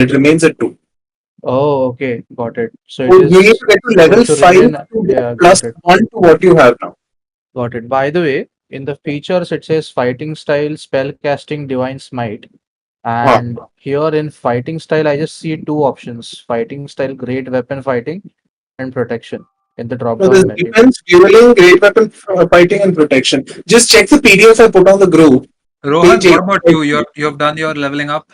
It remains at 2. Oh, okay, got it. So So it you need is to get to going level to 5 remain. to get Yeah, plus got it. 1 to what you have now. Got it. By the way, in the features it says fighting style, spell casting, divine smite. Huh. And here in fighting style, I just see two options: fighting style, great weapon fighting, and protection in the drop So there's down menu. defense, dueling, great weapon fighting, and protection. Just check the PDF I put on the group. Page Rohan, 8. what about you? You've done your leveling up?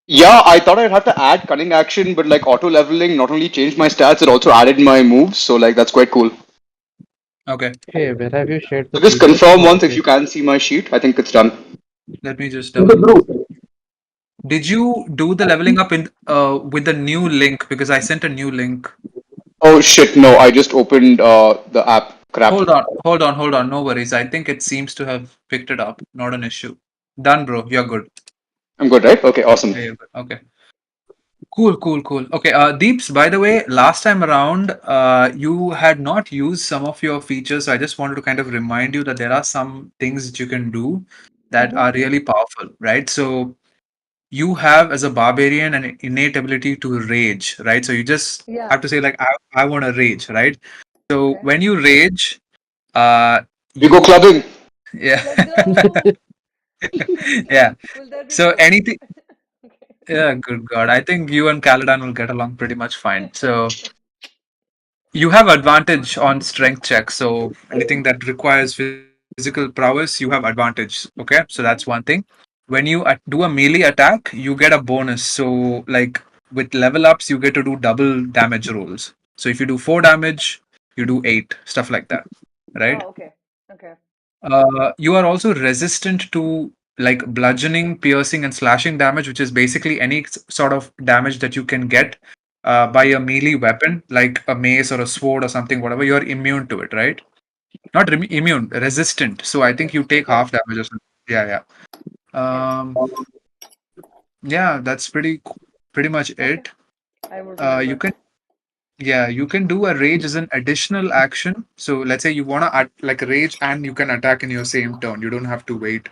Yeah, I thought I'd have to add cunning action, but like auto leveling not only changed my stats, it also added my moves. So like that's quite cool. Okay, Hey, where have you shared the So just PDF? confirm Oh, once if okay. you can see my sheet. I think it's done. let me just In the double. group. Did you do the leveling up in with the new link? Because I sent a new link. Oh shit, no, I just opened the app. Crap. Hold on. No worries. I think it seems to have picked it up. Not an issue. Done, bro. You're good. I'm good, right? Okay, awesome. Yeah, you're good. Okay. Cool. Okay, Deeps, by the way, last time around, you had not used some of your features. So I just wanted to kind of remind you that there are some things that you can do that Mm-hmm. are really powerful, right? So you have, as a barbarian, an innate ability to rage, right? So you just Yeah. have to say, like, I want to rage, right? So Okay. when you rage, uh, We go you, clubbing. yeah, Let's go. yeah. Will there be So blood? anything, Okay. yeah, good God. I think you and Caladan will get along pretty much fine. So you have advantage on strength checks, so anything that requires physical prowess, you have advantage. Okay, so that's one Mm-hmm. thing. When you do a melee attack, you get a bonus. So, like with level ups, you get to do double damage rolls. So if you do 4 damage, you do 8, stuff like that, right? Oh, okay. Okay. You are also resistant to like bludgeoning, piercing, and slashing damage, which is basically any sort of damage that you can get by a melee weapon, like a mace or a sword or something, whatever. You're immune to it, right? Not immune, resistant. So I think you Resistant. take Okay. half damage or something. Yeah. Okay. Yeah, that's pretty much Okay. it. I would You remember. can Yeah, you can do a rage as an additional action. So let's say you wanna like rage and you can attack in your same turn. You don't have to wait.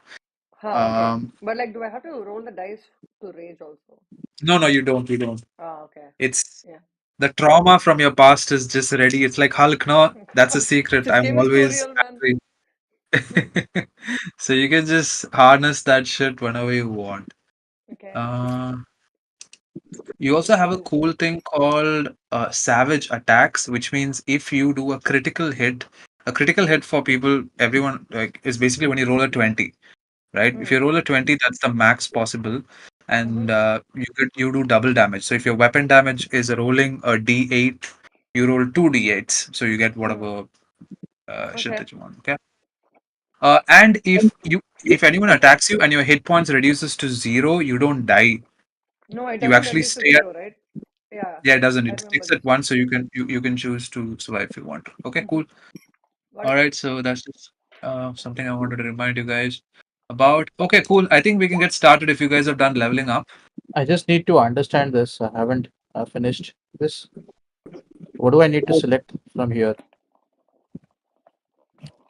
Huh, okay. Um, But like, do I have to roll the dice to rage also? no, you don't. You don't. Ah, okay. It's Yeah. the trauma from your past is just ready. It's like Hulk. No, that's a secret. This I'm game is too always real, man. angry. So you can just harness that shit whenever you want. Okay. Uh, you also have a cool thing called Savage Attacks, which means if you do a critical hit for people, everyone like is basically when you roll a 20, right? If Hmm. you roll a 20, that's the max possible, Mm-hmm. and you do double damage. So if your weapon damage is rolling a d8, you roll two d8s, so you get Hmm. whatever shit Okay. that you want. Okay. And if anyone attacks you and your hit points reduces to 0, you don't die. No, it You doesn't actually reduce to stay at, zero, right? Yeah, yeah, it doesn't. I It remember sticks at this. 1, so you can choose to survive if you want. Okay, Mm-hmm. cool. Got All it. right, so that's just something I wanted to remind you guys about. Okay, cool. I think we can get started if you guys have done leveling up. I just need to understand this. I haven't finished this. What do I need to select from here?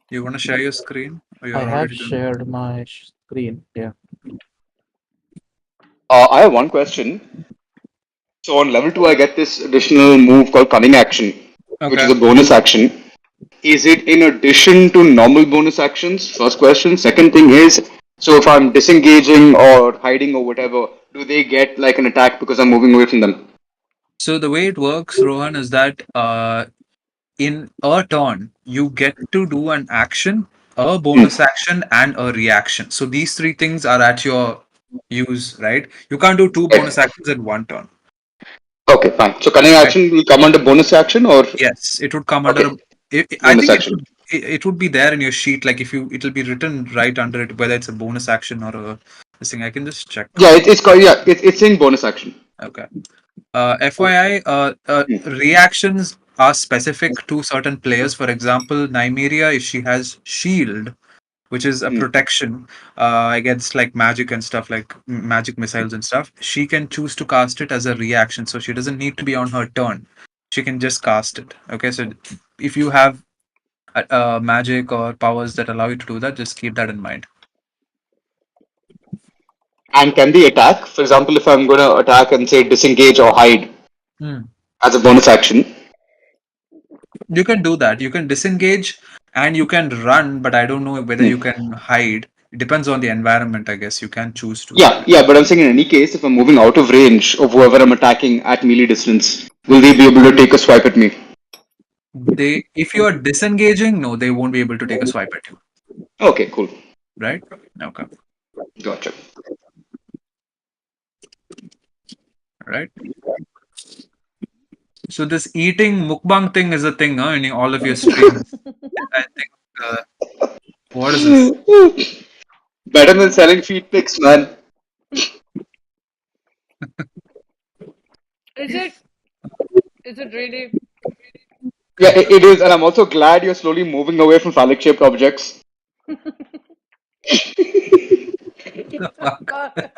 You want to share your screen, or I you're have already doing? shared my screen. Yeah. I have one question. So on level 2, I get this additional move called cunning action, which is Okay. a bonus action. Is it in addition to normal bonus actions? First question. Second thing is, so if I'm disengaging or hiding or whatever, do they get like an attack because I'm moving away from them? So the way it works, Rohan, is that in a turn you get to do an action, a bonus Hmm. action, and a reaction. So these three things are at your use, right? You can't do two bonus Right. actions in one turn, Okay, fine. So cunning right? action will come under bonus action or Yes, it would come under. okay, I bonus think action. it would be there in your sheet. Like if you, it'll be written right under it, whether it's a bonus action or a this thing. I can just check now. Yeah, it's called yeah, it's saying bonus action. Okay. FYI, reactions are specific to certain players. For example, Nymeria, if she has shield, which is a Hmm. protection against like magic and stuff, like magic missiles and stuff, she can choose to cast it as a reaction. So she doesn't need to be on her turn. She can just cast it. Okay, so if you have magic or powers that allow you to do that, just keep that in mind. And can they attack? For example, if I'm going to attack and say disengage or hide Hmm. as a bonus action. You can do that. You can disengage and you can run, but I don't know whether you can hide. It depends on the environment, I guess. You can choose to. Yeah, but I'm saying in any case, if I'm moving out of range of whoever I'm attacking at melee distance, will they be able to take a swipe at me? If you are disengaging, no, they won't be able to take a swipe at you, Okay, cool. right? Okay, Gotcha. right. So this eating mukbang thing is a thing, huh, in all of your streams. I think. What is this? Better than selling feed pics, man. Is it? Is it really? Yeah, it is, and I'm also glad you're slowly moving away from phallic shaped objects. God.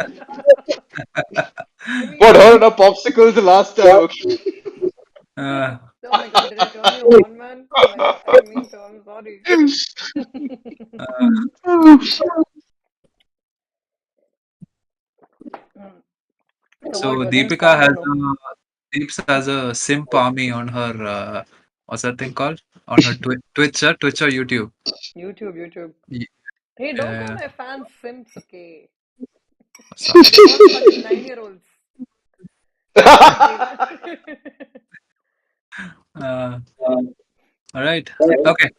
I mean, What, her and her popsicles the last time? Okay. Uh, oh my God, did I turn you on, man? Like, I didn't mean to. I'm sorry. Mm. So so what? We're going to Deepika start or has no? Deeps has a simp army on her. What's that thing called? On her Twitch or YouTube. YouTube. Ye- Hey, don't call Uh, my fans simps, okay? sorry. They're not fucking 9-year-olds. Uh, all right. Okay.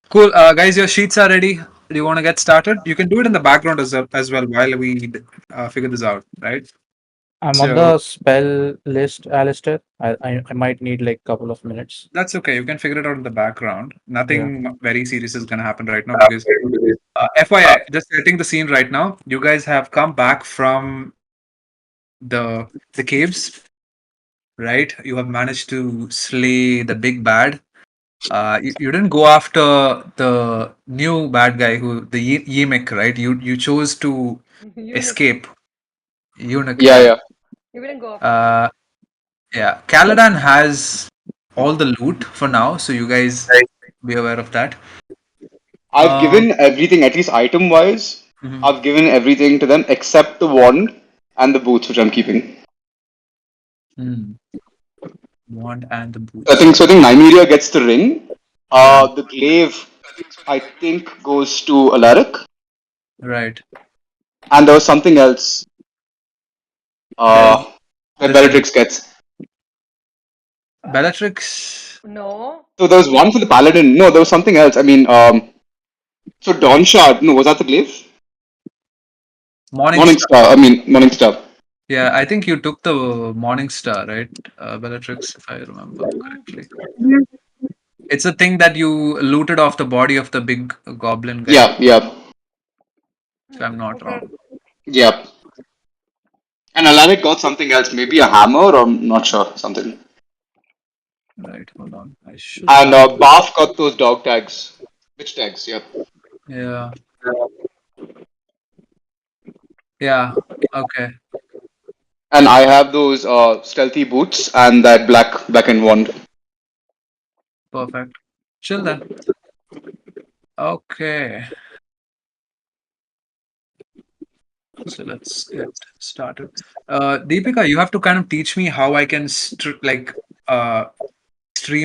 Cool. Guys, your sheets are ready. Do you want to get started? You can do it in the background as well while we figure this out, right? I'm on So the spell list, Alistair. I might need like couple of minutes. that's okay. You can figure it out in the background. Yeah. Nothing very serious is going to happen right now because FYI, just setting the scene right now. You guys have come back from the caves, right? You have managed to slay the big bad. You didn't go after the new bad guy who the Yemek, right? You chose to Eunuch. escape. Eunuch. Yeah. You didn't go after. Yeah. Caladan has all the loot for now, so you guys be aware of that. I've given everything, at least item wise, Mhm. I've given everything to them except the wand and the boots, which I'm keeping. Hmm. Wand and the So I boots. think Nymeria gets the ring. The glaive, I think, goes to Alaric. Right. And there was something else that there's Bellatrix gets. Bellatrix. No. So there was one for the paladin. No, there was something else. I mean, so Dawn Shard. No, was that the glaive? Morningstar. Morningstar. Yeah, I think you took the Morningstar, right? Bellatrix, if I remember correctly. It's a thing that you looted off the body of the big goblin guy, Yeah. if I'm not Okay. wrong. Yeah. And Alaric got something else, maybe a hammer or I'm not sure, something. Right, hold on. I should And have. Baf got those dog tags. Which tags? Yeah. Yeah. Yeah. Okay. And I have those stealthy boots and that black and wand. Perfect. Chill then. Okay. So let's get started. Deepika, you have to kind of teach me how I can stream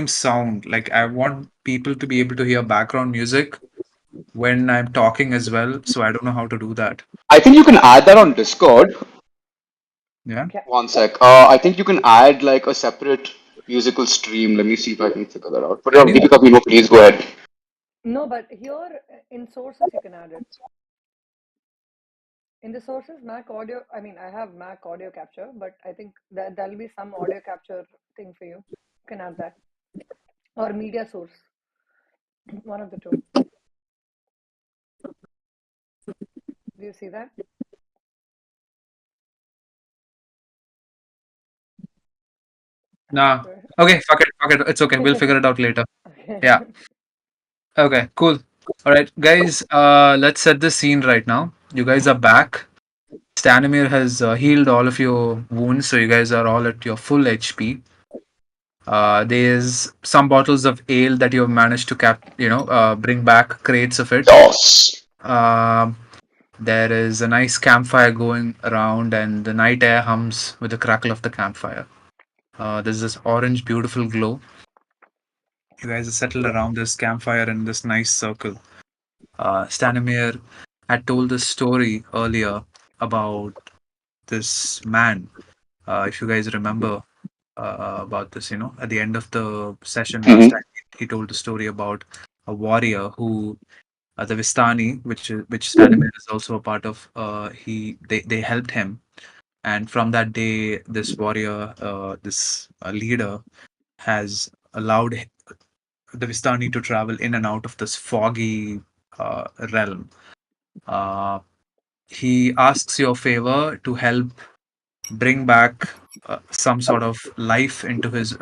sound. Like I want people to be able to hear background music when I'm talking as well. So I don't know how to do that. I think you can add that on Discord. Yeah. One sec. I think you can add like a separate musical stream. Let me see if I can figure that out. But Can you? Deepika, please go ahead. No, but here in sources you can add it. In the sources, Mac audio, I mean, I have Mac audio capture, but I think that there'll be some audio capture thing for you. You can add that. Or media source. One of the two. Do you see that? Nah. Okay, fuck it. It's okay. We'll figure it out later. Okay. Yeah. Okay, cool. All right, guys, let's set the scene right now. You guys are back. Stanimir has healed all of your wounds, so you guys are all at your full HP. There's some bottles of ale that you have managed to bring back crates of it. Yes. Um, There is a nice campfire going around, and the night air hums with the crackle of the campfire. There's this orange, beautiful glow. You guys are settled around this campfire in this nice circle. Stanimir had told this story earlier about this man. If you guys remember about this, at the end of the session last Mhm. time, he told the story about a warrior who, the Vistani, which Stanimir is also a part of. They helped him, and from that day, this warrior, this leader, has allowed the Vistani to travel in and out of this foggy realm. Uh, he asks your favor to help bring back some sort of life into his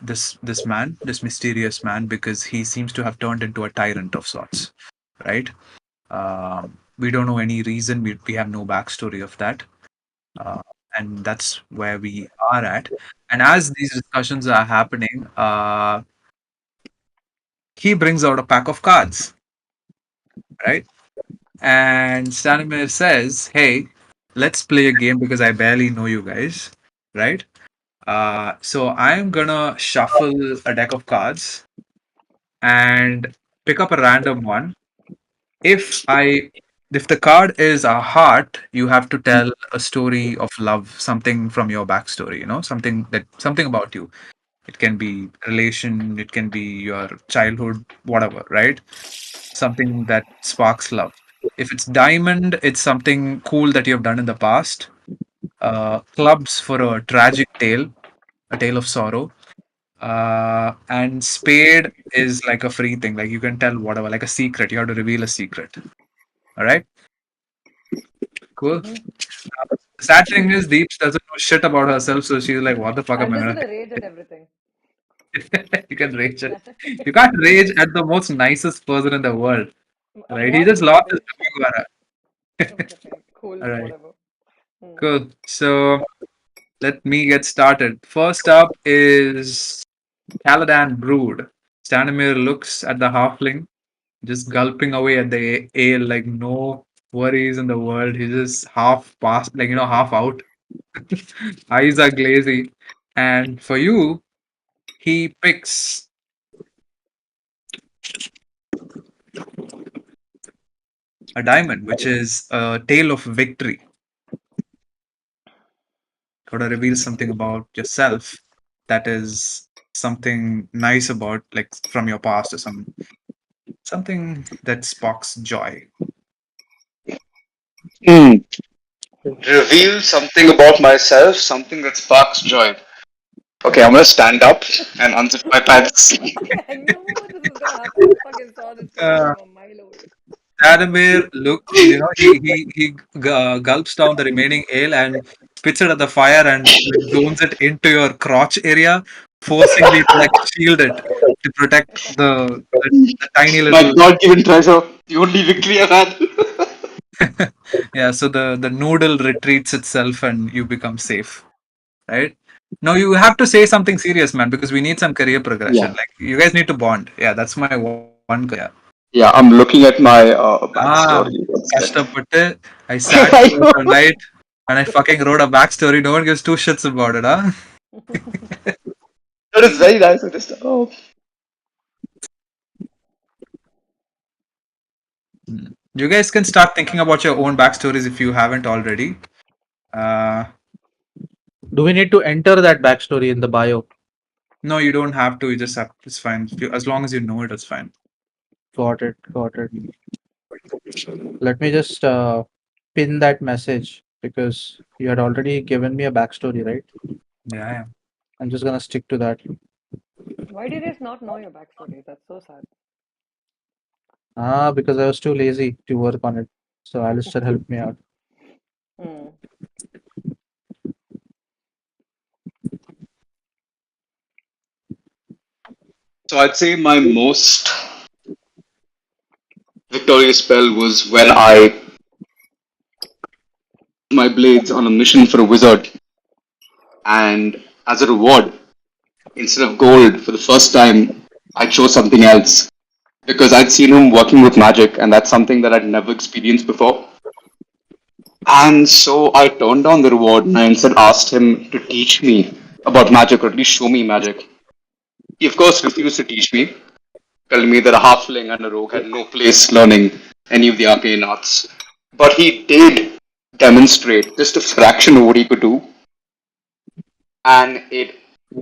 this man, this mysterious man, because he seems to have turned into a tyrant of sorts, right? We don't know any reason. We have no backstory of that, uh, and that's where we are at. And as these discussions are happening, he brings out a pack of cards, right? And Stanimir says, "Hey, let's play a game because I barely know you guys, right? So I'm gonna shuffle a deck of cards and pick up a random one. If I if the card is a heart, you have to tell a story of love, something from your backstory, something about you. It can be relation, it can be your childhood, whatever, right? Something that sparks love. If it's diamond, it's something cool that you've done in the past. Clubs for a tragic tale, a tale of sorrow. And spade is like a free thing, like you can tell whatever, like a secret. You have to reveal a secret. All right, cool. Mhm. The sad thing is, Deeps doesn't know shit about herself, so she's like, "What the fuck am I'm I just gonna gonna rage at everything. think?" You can rage it. You can't rage at the most nicest person in the world, right? He What? just lost his Bitch. Tamagara. Okay, fine. Cool. All right, Whatever. Hmm. cool. So let me get started. First up is Caladan Brood. Stanimir looks at the halfling, just gulping away at the ale like no worries in the world. He's just half past, like, half out. Eyes are glazy. And for you, he picks a diamond, which is a tale of victory. Gotta reveal something about yourself that is something nice about, like, from your past, or something that sparks joy. Hmm. Reveal something about myself, something that sparks joy. Okay, I'm gonna stand up and unzip my pants. I knew this was gonna happen. I fucking saw this coming Uh, from a mile away. Adamir gulps down the remaining ale and spits it at the fire and like zones it into your crotch area, forcing you to like shield it to protect the tiny My little. God-given treasure, the only victory I've had. Yeah, so the noodle retreats itself and you become safe, right? Now you have to say something serious, man, because we need some career progression. Yeah. Like you guys need to bond. Yeah, that's my one career. Yeah, I'm looking at my Ah, backstory. One second. Kashtapatte. I sat I through know. the night and I fucking wrote a backstory. No one gives two shits about it, huh? That is very nice. I just, oh. You guys can start thinking about your own backstories if you haven't already. Uh, Do we need to enter that backstory in the bio? no, you don't have to. You just have. It's fine. As long as you know it, it's fine. Got it. Got it. Let me just pin that message because you had already given me a backstory, right? Yeah, yeah. I'm just gonna stick to that. Why did you not know your backstory? That's so sad. Because I was too lazy to work on it. So Alistair helped me out. Hmm. So I'd say my most victorious spell was when I my blades on a mission for a wizard, and as a reward, instead of gold, for the first time, I chose something else. because I'd seen him working with magic, and that's something that I'd never experienced before. And so I turned down the reward and I instead asked him to teach me about magic, or at least show me magic. He, of course, refused to teach me, telling me that a halfling and a rogue had no place learning any of the arcane arts. But he did demonstrate just a fraction of what he could do, and it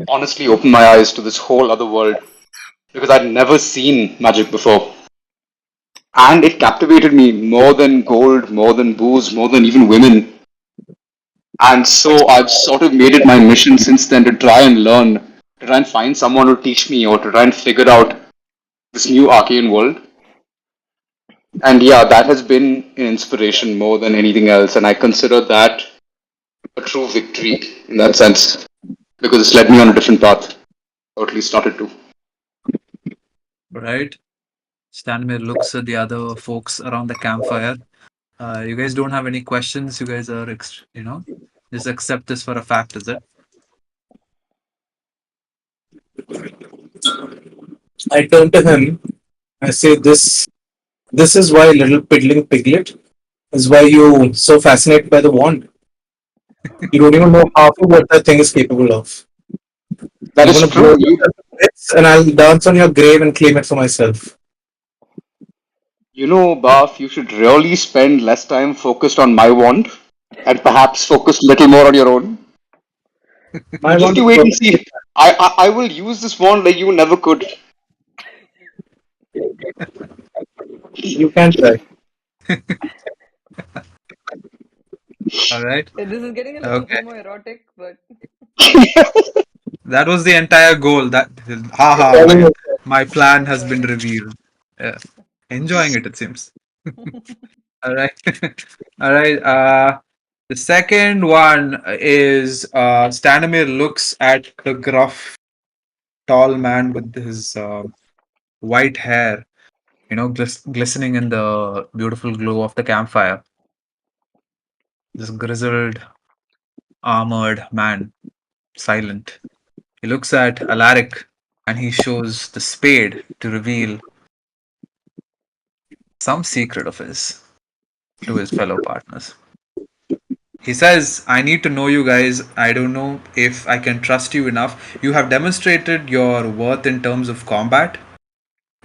honestly opened my eyes to this whole other world because I'd never seen magic before. And it captivated me more than gold, more than booze, more than even women. And so I've sort of made it my mission since then to try and learn, to try and find someone to teach me, or to try and figure out this new arcane world. And yeah, that has been an inspiration more than anything else. And I consider that a true victory in that sense because it's led me on a different path, or at least started to. Right? Stanmir looks at the other folks around the campfire. You guys don't have any questions. You guys are, just accept this for a fact, is it? I turn to him. I say, This is why, little piddling piglet, is why you so fascinated by the wand. You don't even know half of what that thing is capable of. That I'm is gonna blow true. it to bits and I'll dance on your grave and claim it for myself. You know, Baf, you should really spend less time focused on my wand and perhaps focus a little more on your own. My Just wand you is wait and perfect. see. I will use this wand like you never could. You can try. All right. This is getting a little Okay. homoerotic, but That was the entire goal. Haha, my plan has been revealed. Yeah. Enjoying it seems. All right. All right. The second one is Stanimir looks at the gruff, tall man with his white hair, glistening in the beautiful glow of the campfire. This grizzled, armored man, silent. He looks at Alaric and he shows the spade to reveal some secret of his to his fellow partners. He says, I need to know you guys. I don't know if I can trust you enough. You have demonstrated your worth in terms of combat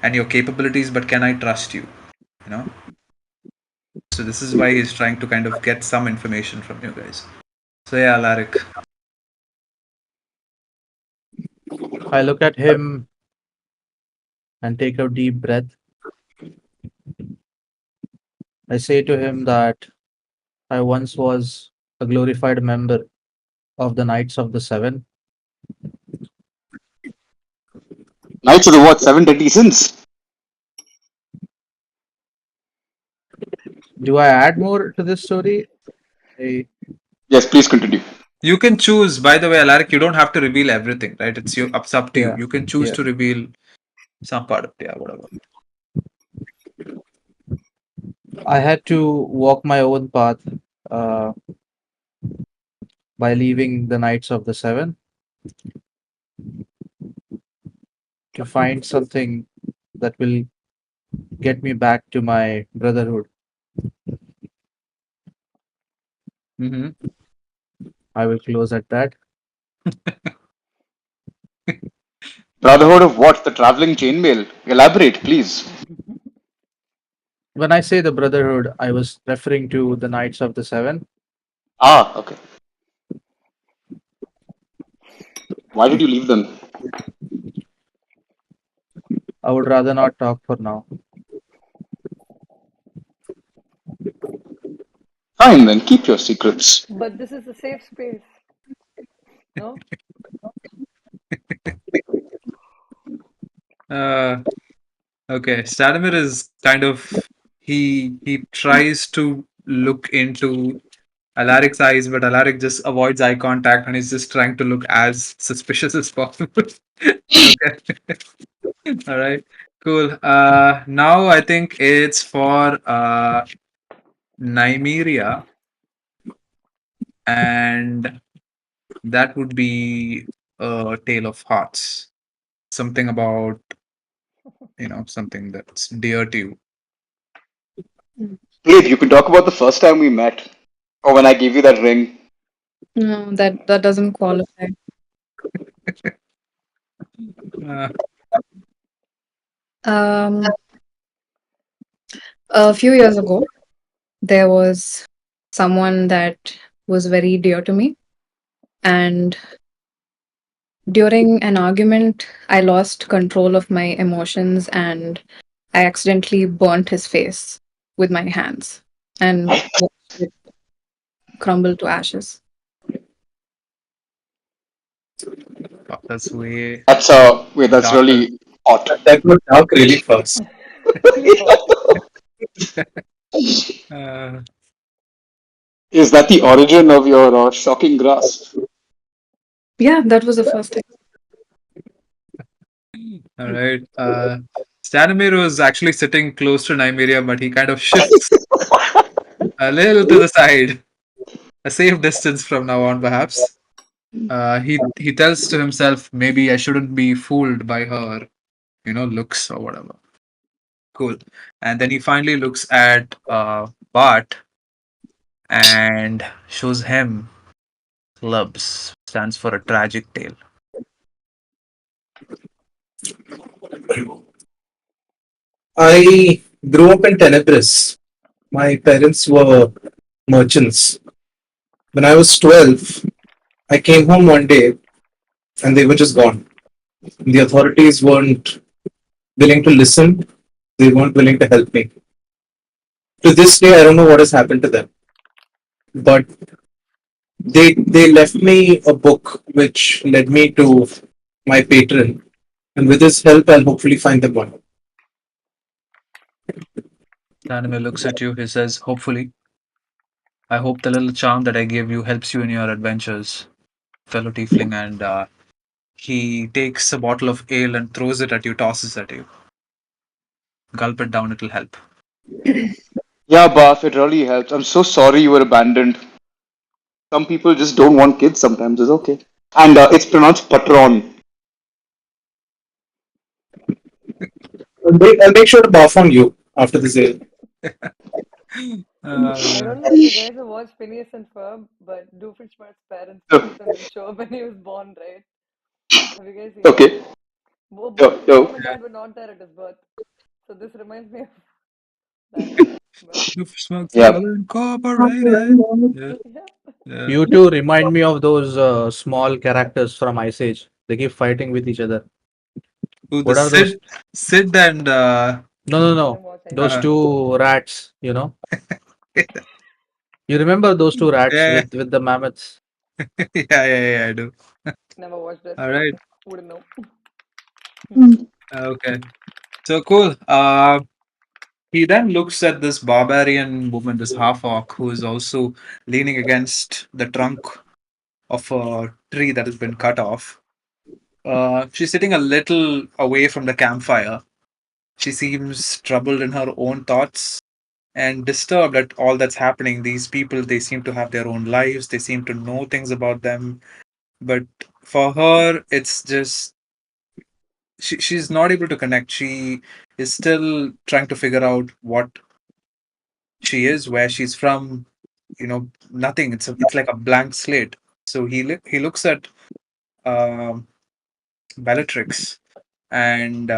and your capabilities, but can I trust you? You know? So this is why he's trying to kind of get some information from you guys. So yeah, Alaric. I look at him and take a deep breath. I say to him that I once was a glorified member of the Knights of the Seven. Knights of the what? Seven deadly sins. Do I add more to this story? I, Yes, please continue. You can choose, by the way, Alaric, you don't have to reveal everything, right? It's up to you. yeah, You can choose yeah. to reveal some part of it, yeah, whatever. I had to walk my own path uh, by leaving the Knights of the Seven to find something that will get me back to my brotherhood. Mm-hmm. I will close at that. Brotherhood of what? The traveling chainmail. Elaborate, please. When I say the brotherhood, I was referring to the Knights of the Seven. Ah, okay. Why did you leave them? I would rather not talk for now. Fine then, keep your secrets. but this is a safe space, no? Uh, okay. Stadimir is kind of he tries to look into Alaric's eyes, but Alaric just avoids eye contact and is just trying to look as suspicious as possible. Okay. All right. Cool. Now I think it's for Nymeria, and that would be a Tale of Hearts. Something about something that's dear to you. Please, you can talk about the first time we met, or when I gave you that ring. No, that doesn't qualify. Uh, Um, a few years ago, there was someone that was very dear to me, and during an argument, I lost control of my emotions and I accidentally burnt his face with my hands and watched it crumble to ashes. that's way That's wait, that's darker. really hot. That got dark really fast. Really hot. Uh, Is that the origin of your shocking grasp? Yeah, that was the first thing. all right. Stanimir was actually sitting close to Nymeria, but he kind of shifts a little to the side, a safe distance from now on, perhaps. He tells to himself, maybe I shouldn't be fooled by her, looks or whatever. Cool. And then he finally looks at Bart and shows him clubs, stands for a tragic tale. I grew up in Tenebris. My parents were merchants. When I was 12, I came home one day and they were just gone. The authorities weren't willing to listen, they weren't willing to help me. To this day, I don't know what has happened to them. But they left me a book which led me to my patron. And with his help, I'll hopefully find them one. Stanimir looks at you, he says, hopefully. I hope the little charm that I gave you helps you in your adventures, fellow tiefling, and he takes a bottle of ale and throws it at you, tosses at you. Gulp it down, it'll help. Yeah, Baf, it really helps. I'm so sorry you were abandoned. Some people just don't want kids sometimes. It's okay. And it's pronounced patron. I'll make sure to buff on you after this ale. I Uh, don't know if you guys have watched Phineas and Ferb, but Doofenshmirtz's parents No. didn't even show up when he was born, right? Have you guys seen that? Okay. Both his mom No. and dad were not there at his birth. So this reminds me of that. But Smokes Yeah. all incorporated. Yeah, yeah. yeah. You two remind me of those small characters from Ice Age. They keep fighting with each other. Who the What are those? Sid and No, no, I no. didn't watch Ice Those Age. uh, two rats, you know? You remember those two rats yeah, with the mammoths? yeah, I do. Never watched it, All so right, wouldn't know. okay, so cool. He then looks at this barbarian woman, this half orc, who is also leaning against the trunk of a tree that has been cut off. She's sitting a little away from the campfire. She seems troubled in her own thoughts and disturbed at all that's happening. These people, they seem to have their own lives, they seem to know things about them. But for her, it's just she's not able to connect. She is still trying to figure out what she is, where she's from, nothing. It's like a blank slate. So he looks at um Bellatrix and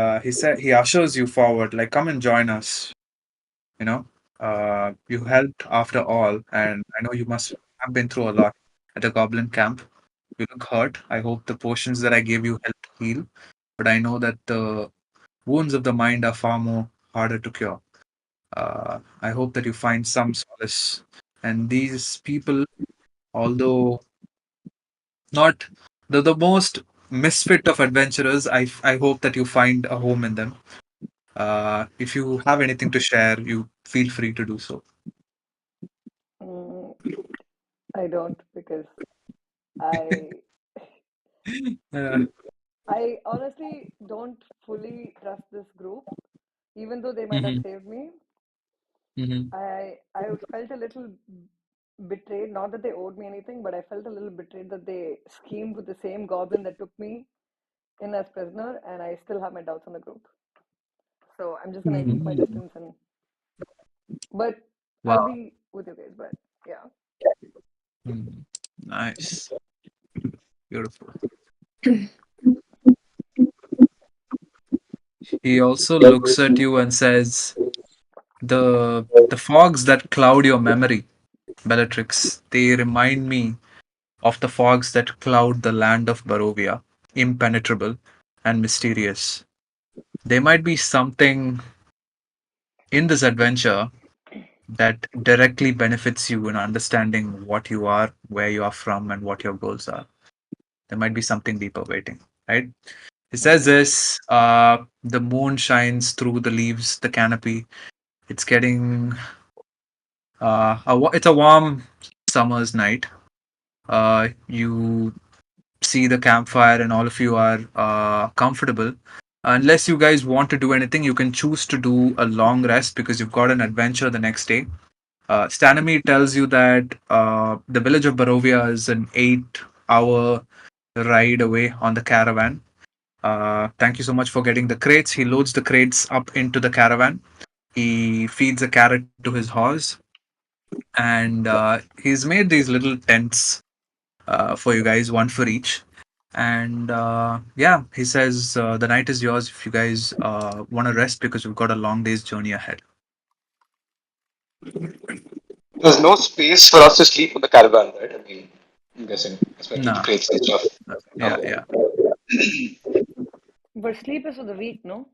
he ushers you forward, like, come and join us. You know, you helped after all, and I know you must have been through a lot at the Goblin camp. You look hurt. I hope the potions that I gave you helped heal, but I know that the wounds of the mind are far more harder to cure. I hope that you find some solace. And these people, although not the most misfit of adventurers, I hope that you find a home in them. If you have anything to share, you feel free to do so. Mm, I don't because I Uh, I honestly don't fully trust this group, even though they might have mhm, saved me. mhm. I felt a little betrayed. Not that they owed me anything, but I felt a little betrayed that they schemed with the same goblin that took me in as prisoner, and I still have my doubts on the group. so I'm just gonna keep my Mhm. distance but Wow. I'll be with you guys. But yeah. Mm. Nice. Beautiful. He also looks at you and says, the fogs that cloud your memory, Bellatrix, they remind me of the fogs that cloud the land of Barovia, impenetrable and mysterious. There might be something in this adventure that directly benefits you in understanding what you are, where you are from, and what your goals are. There might be something deeper waiting, right? It says this, the moon shines through the leaves, the canopy. It's getting, it's a warm summer's night. You see the campfire and all of you are comfortable. Unless you guys want to do anything, you can choose to do a long rest because you've got an adventure the next day. Stanamy tells you that the village of Barovia is an 8 hour ride away on the caravan. Thank you so much for getting the crates. He loads the crates up into the caravan. He feeds a carrot to his horse, and he's made these little tents for you guys, one for each. And yeah, he says the night is yours if you guys want to rest because we've got a long day's journey ahead. There's no space for us to sleep in the caravan, right? I mean, I'm guessing, especially the Nah, crates and stuff. yeah, Okay. yeah. But sleep is for the weak, no?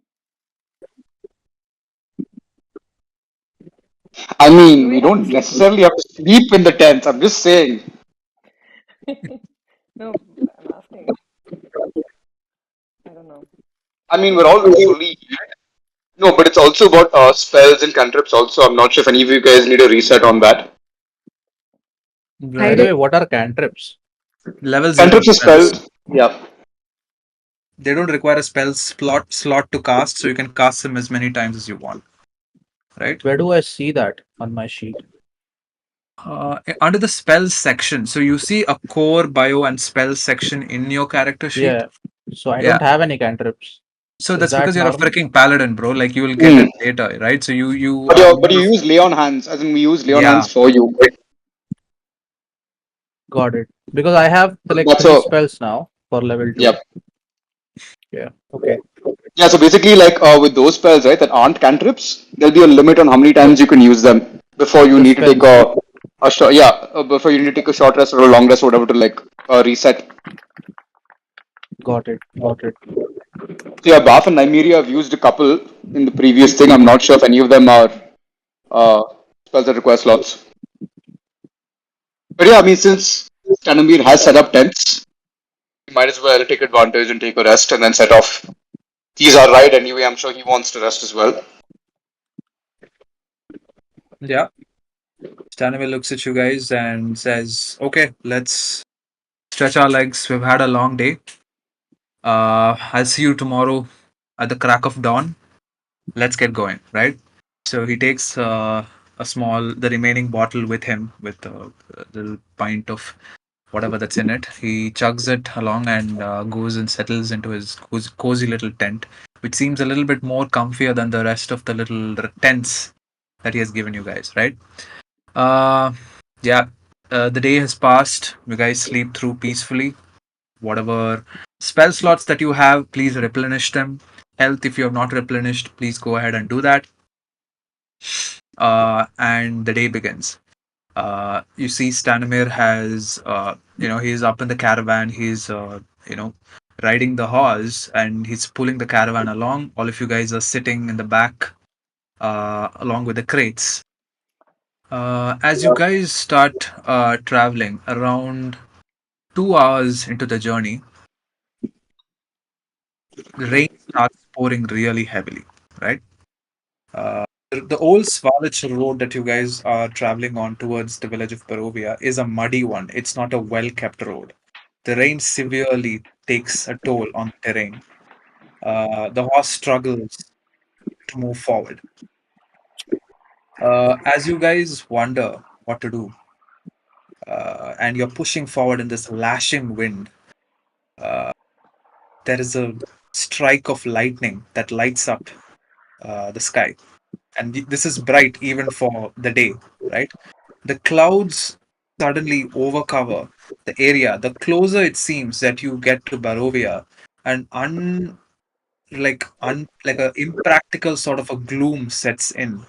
I Do mean, we we have to don't sleep? necessarily have to sleep in the tents. I'm just saying. No, I'm asking. I don't know. I mean, we're all fully. No, but it's also about spells and cantrips. Also, I'm not sure if any of you guys need a reset on that. By I the did. way, what are cantrips? Level 0 Cantrips are spells. spells. Yeah. They don't require a spell slot to cast, so you can cast them as many times as you want, right? Where do I see that on my sheet? Under the spells section, so you see a core bio and spells section in your character sheet. Yeah. So I Yeah. don't have any cantrips. So Is that's because that you're a normal? freaking paladin, bro. Like you will get Hmm. it later, right? So you But are you but more you of, use lay on hands, as in we use lay on yeah. hands for you. Got it. Because I have like That's three a spells now for level 2. yep. Yeah. Okay. Yeah. So basically, like with those spells, right, that aren't cantrips, there'll be a limit on how many times you can use them before you The need to take spells. a short. Yeah, before you need to take a short rest or a long rest or whatever to like reset. Got it. Got it. So yeah, Bath and Nymeria have used a couple in the previous thing. I'm not sure if any of them are uh, spells that require slots. But yeah, I mean, since Tanamir has set up tents, you might as well take advantage and take a rest and then set off. He's our ride anyway. I'm sure he wants to rest as well. Yeah. Stanimir looks at you guys and says, "Okay, let's stretch our legs. We've had a long day. I'll see you tomorrow at the crack of dawn. Let's get going." Right. So he takes the remaining bottle with him with a little pint of whatever that's in it. He chugs it along and goes and settles into his cozy little tent, which seems a little bit more comfier than the rest of the little tents that he has given you guys, right? Uh, yeah. The day has passed. You guys sleep through peacefully. Whatever spell slots that you have, please replenish them. Health, if you have not replenished, please go ahead and do that. And the day begins. You see Stanimir has, he's up in the caravan. He's, riding the horse and he's pulling the caravan along. All of you guys are sitting in the back, along with the crates. As you guys start traveling around 2 hours into the journey, the rain starts pouring really heavily, right? The old Svalich road that you guys are traveling on towards the village of Barovia is a muddy one. It's not a well kept road. The rain severely takes a toll on the terrain. The horse struggles to move forward. As you guys wonder what to do, and you're pushing forward in this lashing wind, uh, there is a strike of lightning that lights up the sky, and this is bright even for the day, right? The clouds suddenly overcover the area. The closer it seems that you get to Barovia, an like a impractical sort of a gloom sets in,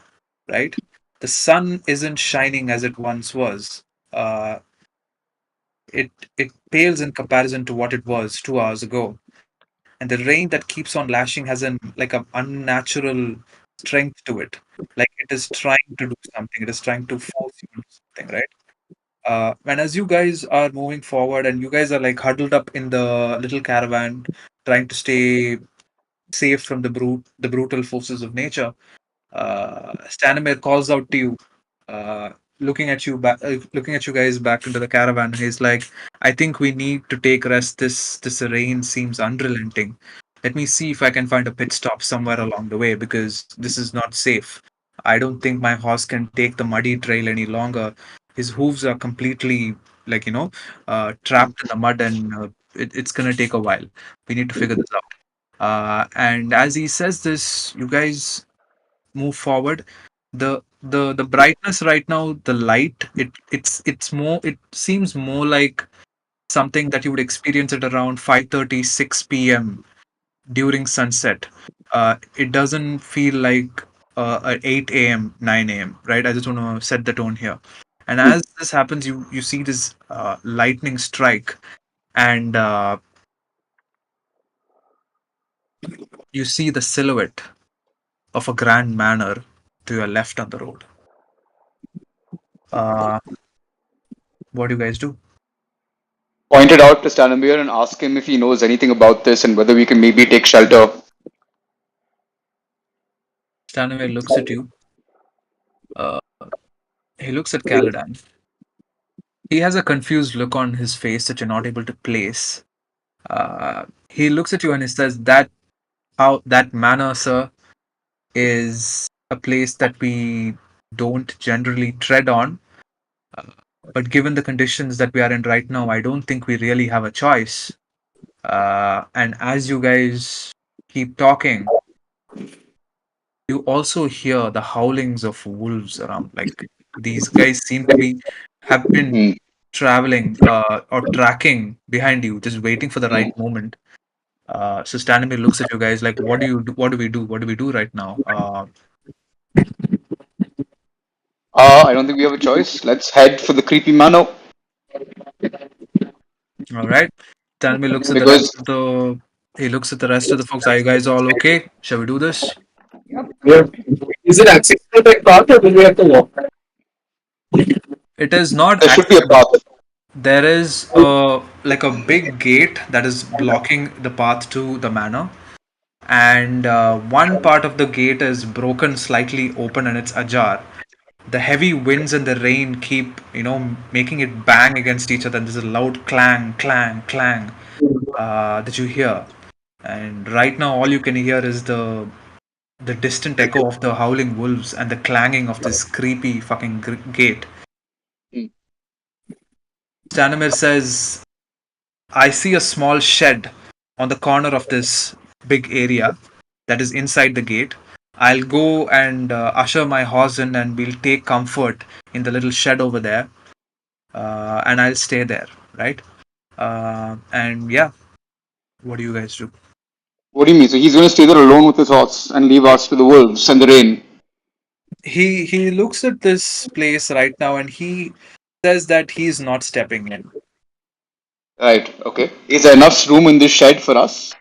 right? The sun isn't shining as it once was. Uh, it pales in comparison to what it was 2 hours ago, and the rain that keeps on lashing has an unnatural strength to it, like it is trying to do something. It is trying to force you to do something, right? And as you guys are moving forward, and you guys are like huddled up in the little caravan, trying to stay safe from the brutal forces of nature, Stanimir calls out to you, uh, looking at you guys back into the caravan. He's like, "I think we need to take rest. This rain seems unrelenting. Let me see if I can find a pit stop somewhere along the way because this is not safe. I don't think my horse can take the muddy trail any longer. His hooves are completely trapped in the mud, and it's gonna take a while. We need to figure this out." And as he says this, you guys move forward. The brightness right now, the light, it's more, it seems more like something that you would experience at around 5:30, 6 p.m. during sunset. It doesn't feel like at 8 a.m., 9 a.m., right? I just want to set the tone here. And as this happens, you see this lightning strike, and you see the silhouette of a grand manor to your left on the road. Uh, what do you guys do? Point it out to Stanimir and ask him if he knows anything about this and whether we can maybe take shelter. Stanway looks at you. Uh, he looks at Caladan. He has a confused look on his face that you're not able to place. He looks at you and he says, "How that manor, sir, is a place that we don't generally tread on. Uh, but given the conditions that we are in right now, I don't think we really have a choice." And as you guys keep talking, you also hear the howlings of wolves around. Like these guys seem to be have been Hmm. traveling or tracking behind you, just waiting for the right moment. So Stanley looks at you guys like, "What do you do? What do we do? What do we do right now?" I don't think we have a choice. Let's head for the creepy manor All right. Stanley looks at the rest because of the. He looks at the rest of the folks. Are you guys all okay? Shall we do this? Yep. Yeah. Is it accessible by car or will we have to walk? It is not there should be a accessible. path. There is like a big gate that is blocking the path to the manor, and one part of the gate is broken slightly open and it's ajar. The heavy winds and the rain keep making it bang against each other, and there's a loud clang clang clang that you hear. And right now all you can hear is the distant echo of the howling wolves and the clanging of this creepy fucking gate. Hmm. Stanimir says, "I see a small shed on the corner of this big area that is inside the gate. I'll go and usher my horse in, and we'll take comfort in the little shed over there, and I'll stay there, right? And yeah, what do you guys do?" What do you mean? So he's going to stay there alone with his horse and leave us to the wolves and the rain. He looks at this place right now, and he says that he's not stepping in. Right. Okay. Is there enough room in this shed for us?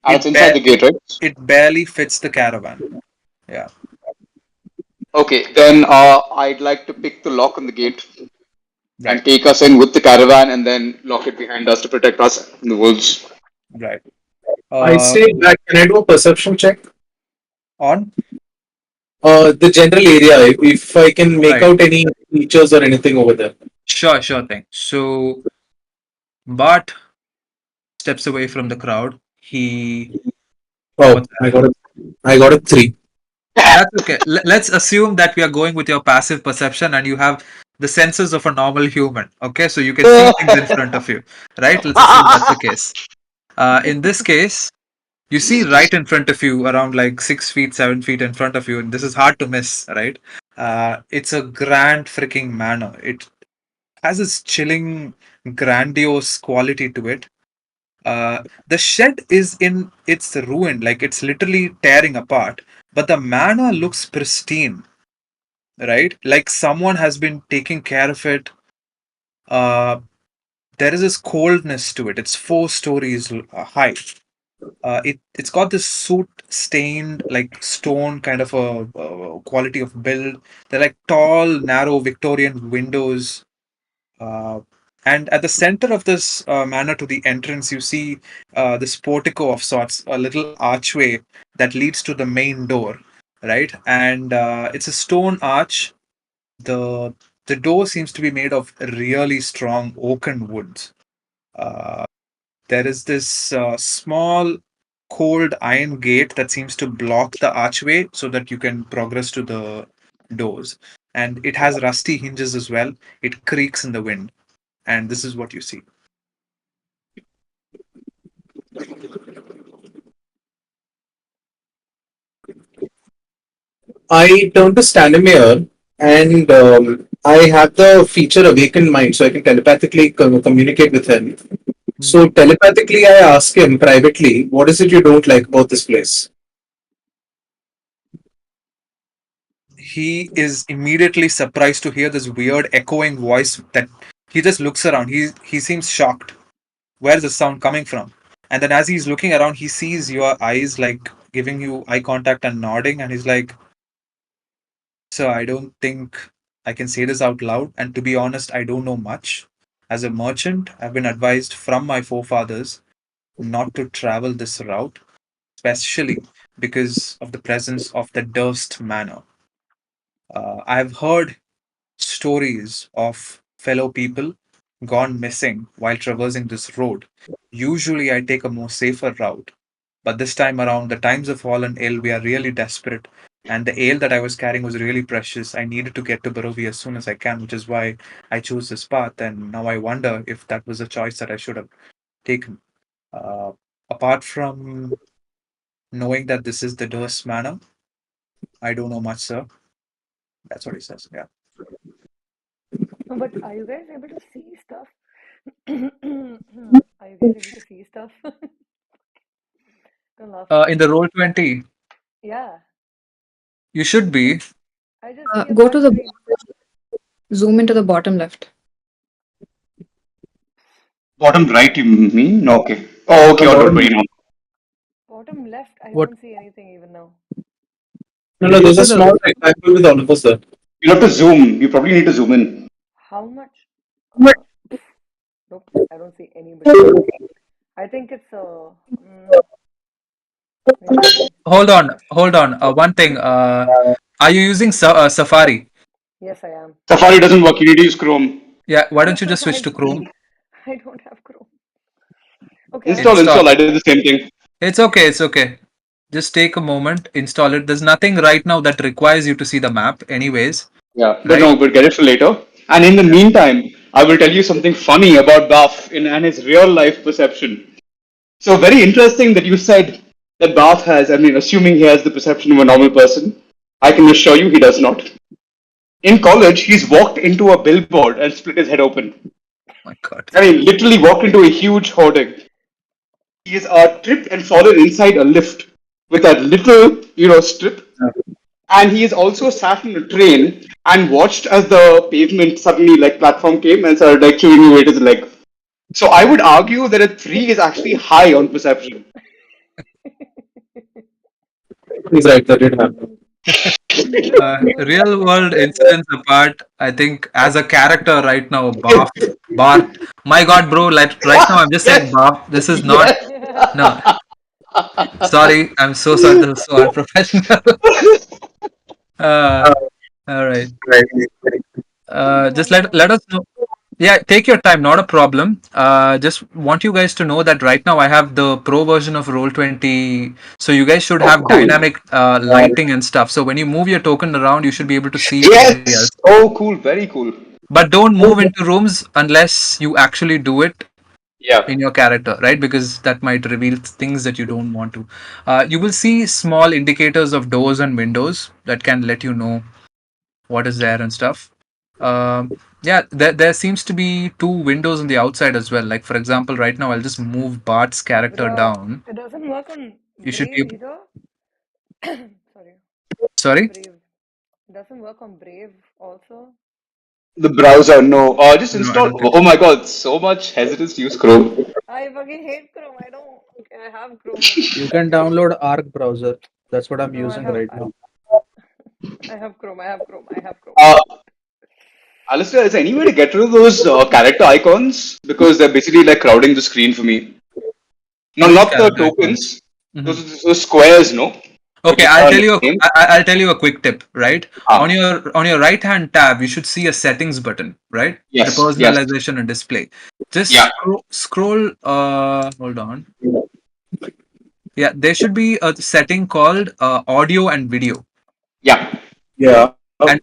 And it's It inside the gate, right? it barely fits the caravan. Yeah. Okay. Then I'd like to pick the lock on the gate and Right. take us in with the caravan and then lock it behind us to protect us from the wolves. Right. I stay back. Can I do a perception check? On The general area, if I can make Right. out any features or anything over there. Sure thing. So Bart steps away from the crowd. He Oh, What's I got a 3. That's okay. Let's assume that we are going with your passive perception and you have the senses of a normal human. Okay, so you can see things in front of you, right? Let's assume that's the case. In this case, You see right in front of you, around like 6 feet, 7 feet in front of you, and this is hard to miss, right? It's a grand freaking manor. It has this chilling, grandiose quality to it. The shed is in its ruin, like it's literally tearing apart, but the manor looks pristine, right? Like someone has been taking care of it. Uh, there is this coldness to it. It's 4 stories high. It's got this soot stained like stone kind of a quality of build. They're like tall, narrow Victorian windows. Uh, and at the center of this manor to the entrance, you see this portico of sorts, a little archway that leads to the main door, right? And it's a stone arch. The the door seems to be made of really strong oaken woods. Uh, there is this small cold iron gate that seems to block the archway so that you can progress to the doors. And it has rusty hinges as well. It creaks in the wind. And this is what you see. I turn to Stanimir and I have the feature Awakened Mind, so I can telepathically communicate with him. So telepathically, I ask him privately, "What is it you don't like about this place?" He is immediately surprised to hear this weird echoing voice that he just looks around. He seems shocked. Where's the sound coming from? And then as he's looking around, he sees your eyes like giving you eye contact and nodding, and he's like, "So I don't think I can say this out loud. And to be honest, I don't know much. As a merchant, I've been advised from my forefathers not to travel this route, especially because of the presence of the Durst Manor. I've heard stories of fellow people gone missing while traversing this road. Usually, I take a more safer route, but this time around, the times have fallen ill. We are really desperate, and the ale that I was carrying was really precious. I needed to get to Barovia as soon as I can, which is why I chose this path. And now I wonder if that was a choice that I should have taken. Uh, Apart from knowing that this is the Durst Manor, I don't know much, sir. That's what he says. Yeah. But are you guys able to see stuff? Are you guys able to see stuff? Don't laugh at In me. the roll 20, Yeah, you should be. I just see a Go to black the screen. zoom into the bottom left. Bottom right, you mean? No, okay. Oh, okay, auto 20 now. Bottom left, I What? don't see anything even now. No, Did no, you there's say a the small rectangle with all of us there. You have to zoom. You probably need to zoom in. How much? Nope, I don't see anybody. I think it's maybe. hold on. One thing. Are you using Safari? Yes, I am. Safari doesn't work. You need to use Chrome. Yeah. Why don't you just switch to I Chrome? I don't have Chrome. Okay, I'm Install, doing Install. it. install. I did the same thing. It's okay. It's okay. Just take a moment. Install it. There's nothing right now that requires you to see the map, anyways. Yeah, but Right? no, we'll get it for later. And in the meantime, I will tell you something funny about Baf and his real life perception. So very interesting that you said that Baf has, I mean, assuming he has the perception of a normal person, I can assure you he does not. In college, he's walked into a billboard and split his head open. My God. I mean, literally walked into a huge hoarding. He is tripped and fallen inside a lift with that little, strip. And he has also sat in a train and watched as the pavement suddenly, like, platform came and started, like, chewing away at his leg. So I would argue that a 3 is actually high on perception. He's right, that did happen. Real world incidents apart, I think as a character right now, Bart. My God, bro! Like right now, I'm just saying, Yes, Bart. This is not. yes. No, sorry. I'm so sorry. This is so unprofessional. uh, all right. Just One let us know. Yeah, take your time, not a problem. Just want you guys to know that right now I have the pro version of Roll20, so you guys should Oh, have cool. dynamic lighting and stuff. So when you move your token around, you should be able to see everybody else. Yes. Oh, cool. Very cool. But don't move into rooms unless you actually do it. Yeah. in your character, right? Because that might reveal things that you don't want to. You will see small indicators of doors and windows that can let you know what is there and stuff. Yeah, there seems to be two windows on the outside as well. Like, for example, right now I'll just move Bart's character Bruh, down. it doesn't work on You should be Brave able. either. Sorry, Sorry? Brave. It doesn't work on Brave also. The browser, no. Just No, I install. don't think Oh so. my god, so much hesitance to use Chrome. I fucking hate Chrome. I don't. Okay, I have Chrome, but You can download Arc browser. That's what I'm no, I using have. right now. I have Chrome. I have Chrome. I have Chrome. Uh, Alistair, is there any way to get rid of those character icons? Because they're basically like crowding the screen for me. No, Which not the character icons? tokens. Mhm. Those squares, no? Okay, Which I'll are tell you. names. I'll tell you a quick tip. Right Ah, on your right hand tab, you should see a settings button. Right, the yes, yes. personalization and display. Just Yeah, scroll. Hold on. Yeah, there should be a setting called audio and video. yeah, Yeah. And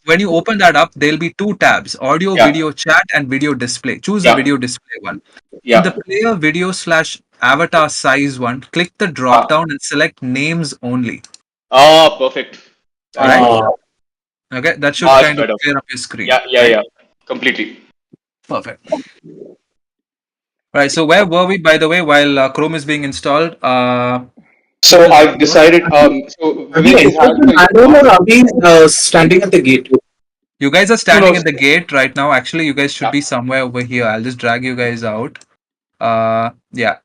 when you open that up, there'll be two tabs: audio, yeah, video chat, and video display. Choose the yeah, video display one. In the yeah. player video slash avatar size one, click the drop Ah, down and select names only. perfect. All Thank right. you. Uh, Okay. That should Much kind of better. clear up your screen. Yeah, yeah, Right. yeah. Completely. Perfect. Right. So where were we, by the way, while Chrome is being installed? So I've decided. So are we Vivek has entering had the the manual or are we standing at the gate? You guys are no, no. standing at the gate right now. Actually, you guys should Yeah, be somewhere over here. I'll just drag you guys out. Yeah.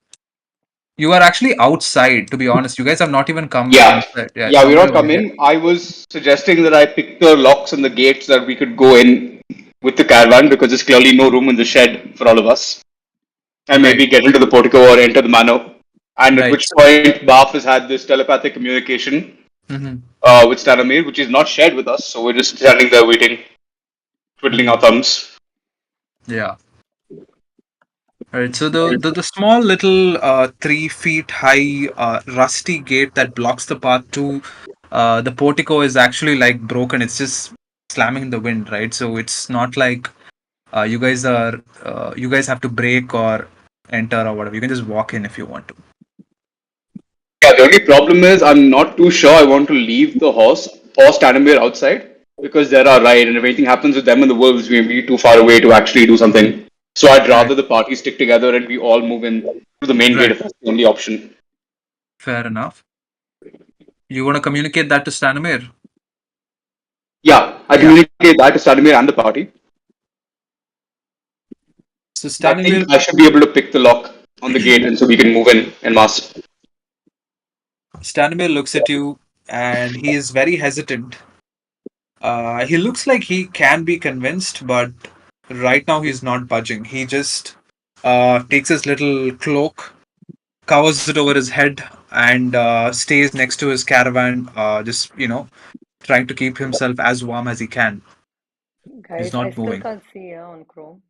You are actually outside, to be honest. You guys have not even come yeah, inside. Yeah, yeah. We're somewhere not over come here. in. I was suggesting that I pick the locks and the gates that we could go in with the caravan because there's clearly no room in the shed for all of us, and Right. maybe get into the portico or enter the manor. And at Right. which point, Baf has had this telepathic communication Mm-hmm. with Stanamir, which is not shared with us. So we're just standing there waiting, twiddling our Mm-hmm. thumbs. Yeah. All right. So the small little 3 feet high rusty gate that blocks the path to the portico is actually like broken. It's just slamming in the wind, right? So it's not like you guys have to break or enter or whatever. You can just walk in if you want to. Yeah, the only problem is I'm not too sure I want to leave the horse or Stanamir outside because they're our ride, and if anything happens with them and the wolves, we may be too far away to actually do something. So I'd Right. rather the party stick together and we all move in to the main gate Right. if that's the only option. Fair enough. You want to communicate that to Stanimir? Yeah, I Yeah. communicate that to Stanamir and the party. So I think Stanimir I should be able to pick the lock on the gate and so we can move in mass. Stanimir looks at you and he is very hesitant. He looks like he can be convinced, but right now he's not budging. He just takes his little cloak, covers it over his head, and stays next to his caravan, just, trying to keep himself as warm as he can. He's Guys, I not still moving. can't see on Chrome.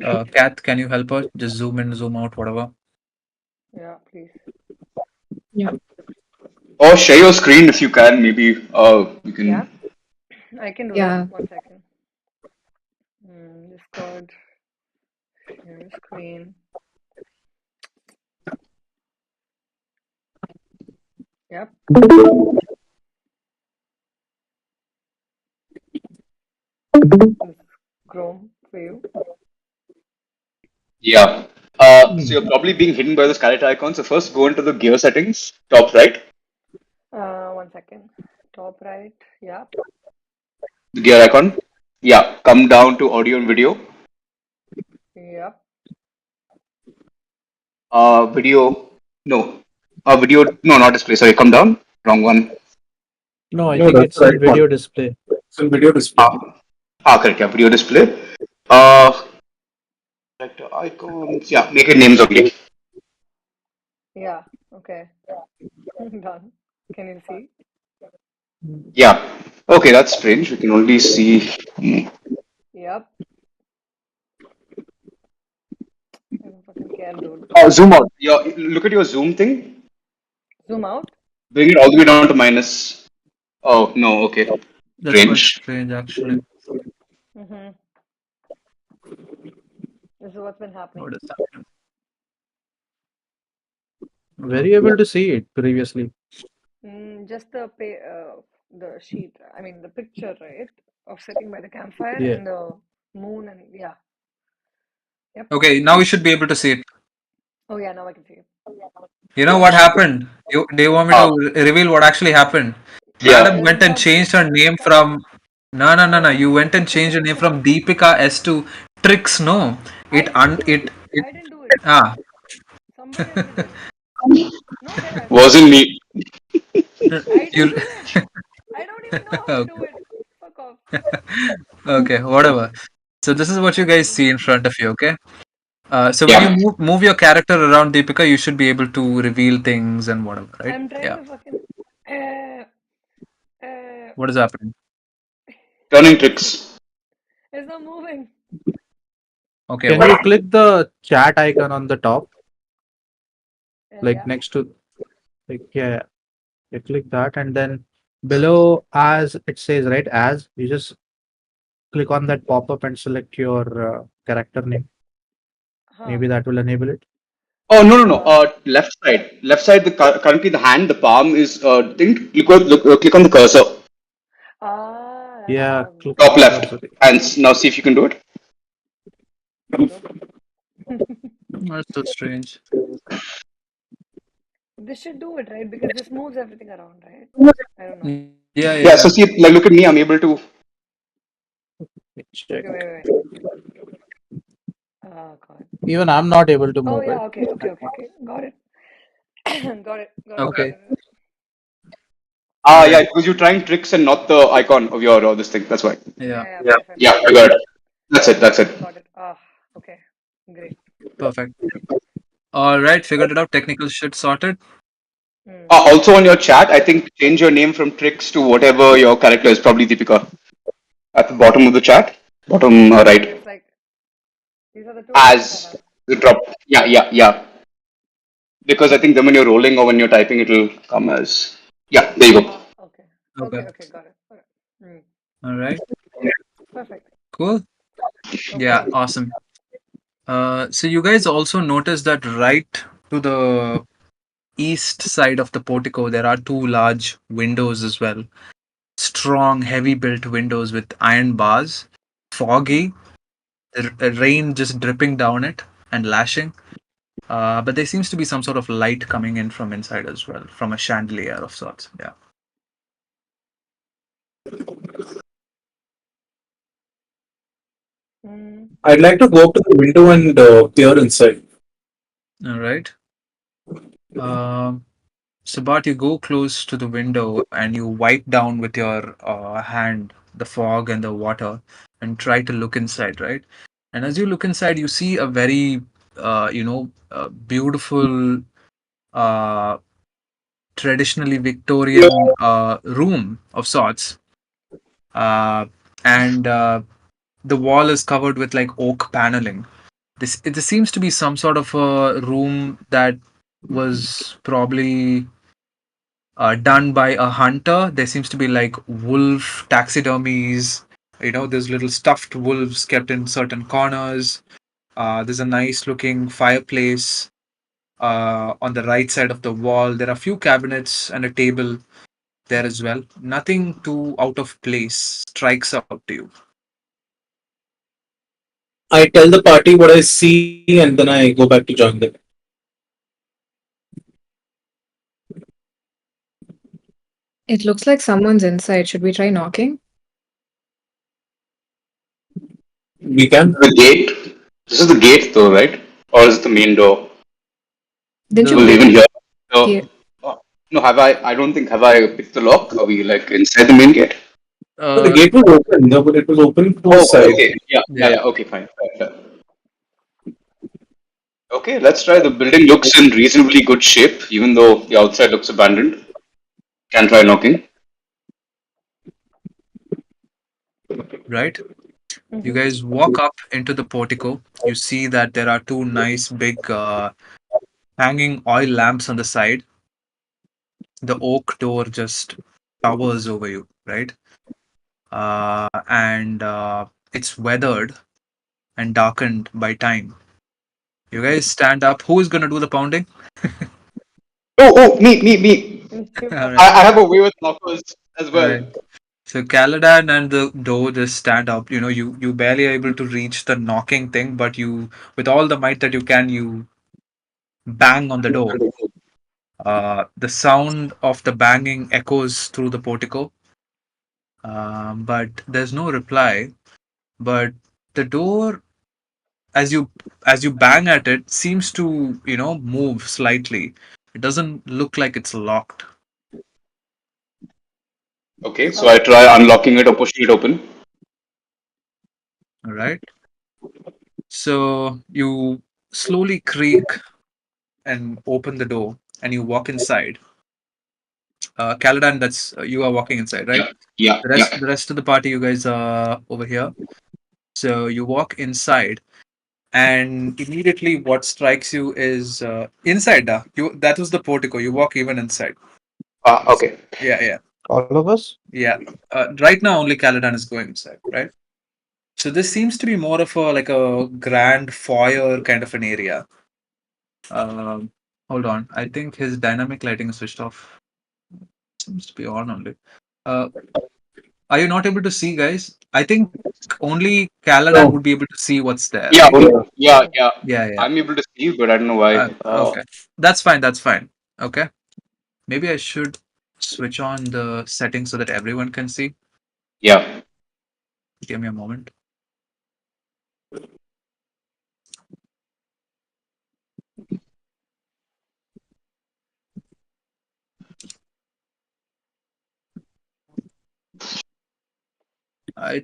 Kath, can you help her? Just zoom in, zoom out, whatever. Yeah, please. Yeah. Or share your screen if you can. Maybe you can. Yeah, I can do Yeah. that. 1 second. Discord, share screen. Yep. This is Chrome for you. Yeah. So you're probably being hidden by those character icons. So first go into the gear settings, top right, 1 second. Top right. Yep. the gear icon. Yeah. Come down to audio and video. Yep. Video. No. Video. No, not display. Sorry, come down. Wrong one. No, I No, think that's it's the in right one. video display. It's in video display. Correct. Yeah, video display. Uh, character icons. Yeah, make it names only. Yeah. Okay. Done. Can you see? Yeah. Okay, that's strange. We can only see. Yep. I don't fucking care, dude. Zoom out. Yeah, look at your zoom thing. Zoom out. Bring it all the way down to minus. Oh no. Okay. That's quite Strange. strange, actually. Mm-hmm. This is what's been happening. What is happening? Were you able to see it previously? Just the sheet. I mean, the picture, right, of sitting by the campfire Yeah. and the moon, and yeah. Yep. Okay, now we should be able to see it. Oh yeah, now I can see it. You know what happened? Do you want me Ah, to reveal what actually happened? yeah. Madam There is went and bugs. changed her name from. No, no, no, no. You went and changed your name from Deepika S to Trix. No, I it didn't un do it it. it I didn't do it. ah. Somebody else did it. No, there has. Wasn't me. I You didn't do it. I don't even know how to do it. Fuck off. okay? Whatever. So this is what you guys see in front of you. Okay. So when you Yeah. move your character around Deepika, you should be able to reveal things and whatever, right? I'm trying Yeah. to fucking. Uh, What is happening? Turning tricks. it's not moving. Okay. Can What? you click the chat icon on the top, like Yeah. next to, like, yeah, you click that, and then below, as it says, right, as you just click on that pop-up and select your character name. Huh. Maybe that will enable it. Oh no no no. Left side. Left side. Currently the hand, the palm is. Think. Click on the cursor. That's Yeah, how. click on Top the left. cursor. And now see if you can do it. Nope. That's so strange. This should do it, right? Because this moves everything around, right? I don't know. Yeah, Yeah. yeah. So see, like, look at me. I'm able to. Check. Okay, wait. Oh god. Even I'm not able to Oh move yeah. it. Okay. Got it. Okay. Got it. Ah, All yeah. right. Because you're trying tricks and not the icon of your this thing. That's why. Yeah. Perfect. Yeah. I got it. That's it. That's it. Got it. Ah, okay. Great. Perfect. All right. Figured it out. Technical shit sorted. Hmm. Also on your chat, I think change your name from tricks to whatever your character is. Probably Deepika. At the bottom of the chat, bottom Okay, right. it's like these are the two options I As have. the drop. Yeah. Because I think then when you're rolling or when you're typing, it'll come as. Yeah, there you go. Okay. Okay. Got it. Okay. All right. Perfect. Cool. Okay. Yeah. Awesome. So you guys also notice that right to the east side of the portico, there are two large windows as well. Strong, heavy built windows with iron bars. Foggy, rain just dripping down it and lashing. But there seems to be some sort of light coming in from inside as well, from a chandelier of sorts. Yeah. Mm. I'd like to go up to the window and peer inside. All right. Um, Sabat, you go close to the window and you wipe down with your hand the fog and the water and try to look inside, right? And as you look inside, you see a very, beautiful, uh, traditionally Victorian room of sorts. Uh, and The wall is covered with like oak paneling. This seems to be some sort of a room that was probably done by a hunter. There seems to be like wolf taxidermies. There's little stuffed wolves kept in certain corners. There's a nice looking fireplace on the right side of the wall. There are a few cabinets and a table there as well. Nothing too out of place strikes out to you. I tell the party what I see and then I go back to join them. It looks like someone's inside. Should we try knocking? We can. The gate. This is the gate, though, right? Or is it the main door? Didn't you Well, pick even here. here? No, have I? I don't think have I picked the lock. Are we like inside the main gate? No, the Uh, gate was open. No, but it was open to the Oh, side. okay. yeah. Okay, fine. Okay, let's try. The building looks in reasonably good shape, even though the outside looks abandoned. Can try knocking. Right. You Mm-hmm. guys walk up into the portico. You see that there are two nice big hanging oil lamps on the side. The oak door just towers over you, right? And It's weathered, and darkened by time. You guys stand up. Who is gonna do the pounding? Me. Shiv, All right, I have a way with knockers as all well. right. So Caladan and the door just stand up. You know, you barely able to reach the knocking thing, but you, with all the might that you can, you bang on the door. The sound of the banging echoes through the portico, but there's no reply. But the door, as you as you bang at it, seems to move slightly. It doesn't look like it's locked. Okay, so I okay. try unlocking it or pushing it open. All right. So you slowly creak and open the door, and you walk inside. Caladan, that's you are walking inside, right? Yeah, yeah, The yeah. rest of the party, you guys are over here. So you walk inside, and immediately what strikes you is inside. You that was the portico. You walk even inside. Okay. Yeah, yeah, All of us? yeah. Right now, only Caladan is going inside, right? So this seems to be more of a like a grand foyer kind of an area. Um, Hold on, I think his dynamic lighting is switched off. Seems to be on only. Uh, are you not able to see, guys? I think only Caladan would be No. able to see what's there, right? Yeah, Yeah. yeah, yeah. Yeah, yeah. I'm able to see, but I don't know why. Okay, that's fine. That's fine. Okay, maybe I should switch on the settings so that everyone can see. Yeah. Give me a moment. I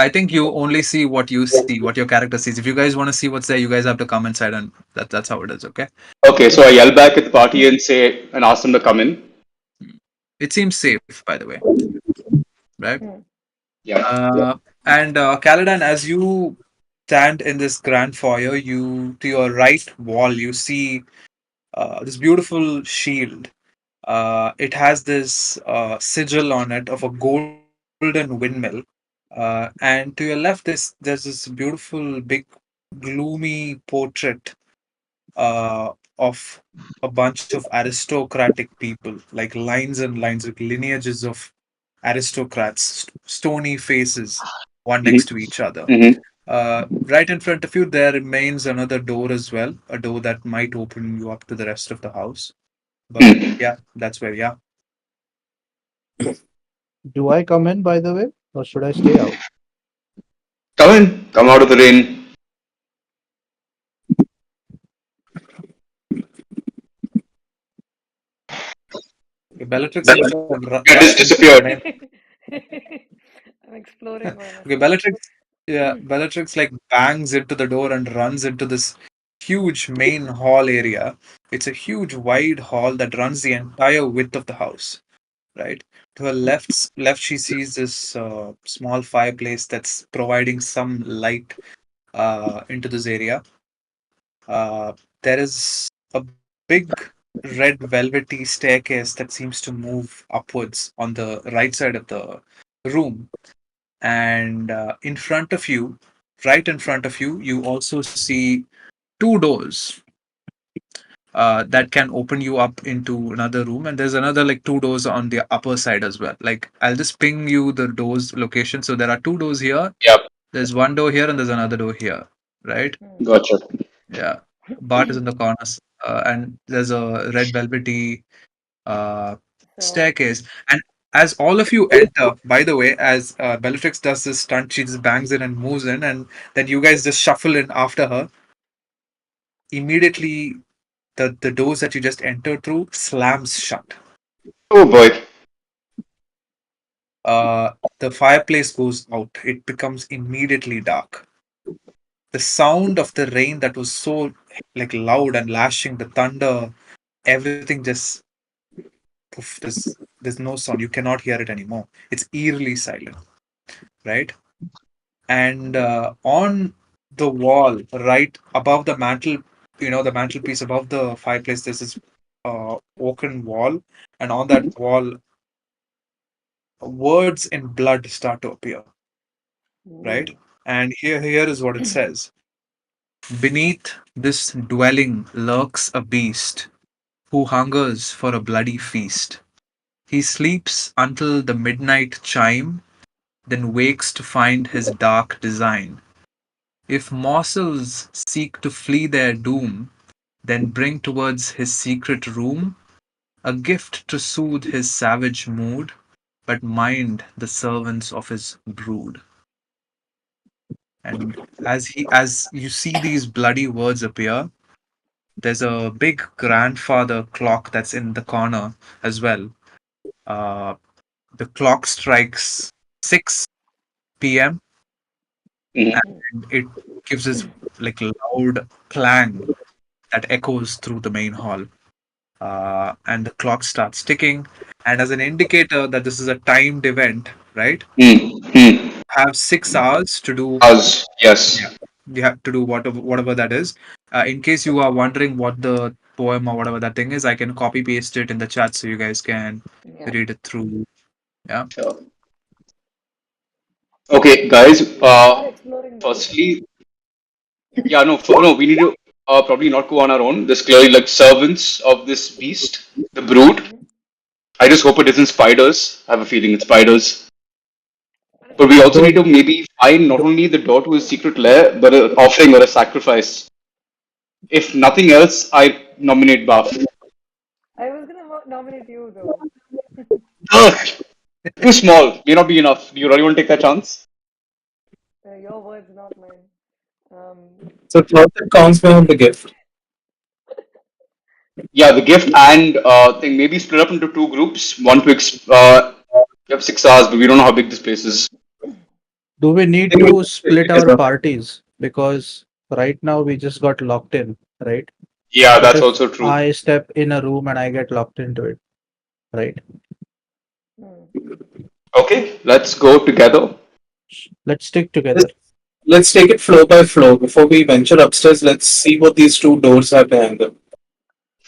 think you only see what you see, what your character sees. If you guys want to see what's there, you guys have to come inside, and that's how it is. Okay. Okay, so I yell back at the party and say and ask them to come in. It seems safe, by the way, right? Hmm. Yeah. And Caladan, as you stand in this grand foyer, you to your right wall, you see this beautiful shield. It has this sigil on it of a golden windmill, and to your left, there's this beautiful, big, gloomy portrait of a bunch of aristocratic people, like lines and lines, like lineages of aristocrats, stony faces, one next to each other. Mm-hmm. Right in front of you, there remains another door as well, a door that might open you up to the rest of the house. But yeah, that's where, yeah. Do I come in, by the way, or should I stay out? Come in. Come out of the rain. Okay, Bellatrix seems to have Yeah, rushed just into the disappeared. main. I'm exploring by Okay, myself. Bellatrix like bangs into the door and runs into this huge main hall area. It's a huge wide hall that runs the entire width of the house, right? To her left she sees this small fireplace that's providing some light into this area. Uh, there is a big red velvety staircase that seems to move upwards on the right side of the room, and in front of you, right in front of you, you also see two doors that can open you up into another room, and there's another like two doors on the upper side as well. Like I'll just ping you the doors location. So there are two doors here, Yep. there's one door here, and there's another door here, right? Hmm. Gotcha. Yeah, Bart is in the corners, and there's a red velvety uh, So, staircase. And as all of you enter, by the way, as Bellatrix does this stunt, she just bangs in and moves in, and then you guys just shuffle in after her. Immediately, the doors that you just entered through slams shut. Oh boy. The fireplace goes out. It becomes immediately dark. The sound of the rain that was so like loud and lashing, the thunder, everything just poof, there's no sound. You cannot hear it anymore. It's eerily silent, right? And on the wall, right above the mantle, the mantelpiece above the fireplace, there's this oaken wall, and on that wall, words in blood start to appear, right? ooh. And here is what it says. Beneath this dwelling lurks a beast who hungers for a bloody feast. He sleeps until the midnight chime, then wakes to find his dark design. If morsels seek to flee their doom, then bring towards his secret room a gift to soothe his savage mood, but mind the servants of his brood. And as you see these bloody words appear, there's a big grandfather clock that's in the corner as well. Uh, the clock strikes 6 p.m. Mhm. and it gives this like loud clang that echoes through the main hall. And the clock starts ticking. And as an indicator that this is a timed event, right? Have 6 hours to do. Us, Yeah, yes. you have to do whatever that is. In case you are wondering what the poem or whatever that thing is, I can copy paste it in the chat so you guys can Yeah. read it through. Yeah. Okay, guys. Start exploring the book. Firstly, yeah, no, we need to probably not go on our own. There's clearly like servants of this beast, the brood. Hmm. I just hope it isn't spiders. I have a feeling it's spiders. But we also need Don't to maybe find not only the door to his secret lair, but an offering or a sacrifice. If nothing else, I nominate Baf. I was gonna nominate you though. Ugh, too small. May not be enough. Do you really want to take that chance? Your words, not mine. So thought that counts behind the gift. Yeah, the gift and thing maybe split up into two groups. One to you have 6 hours, but we don't know how big this place is. do we need Think we to should stay split our together. parties? Because right now we just got locked in, right? Yeah, What that's if also true. I step in a room and I get locked into it, right? Hmm. Okay, let's go together. Let's stick together. Let's take it floor by floor. Before we venture upstairs, let's see what these two doors have behind them.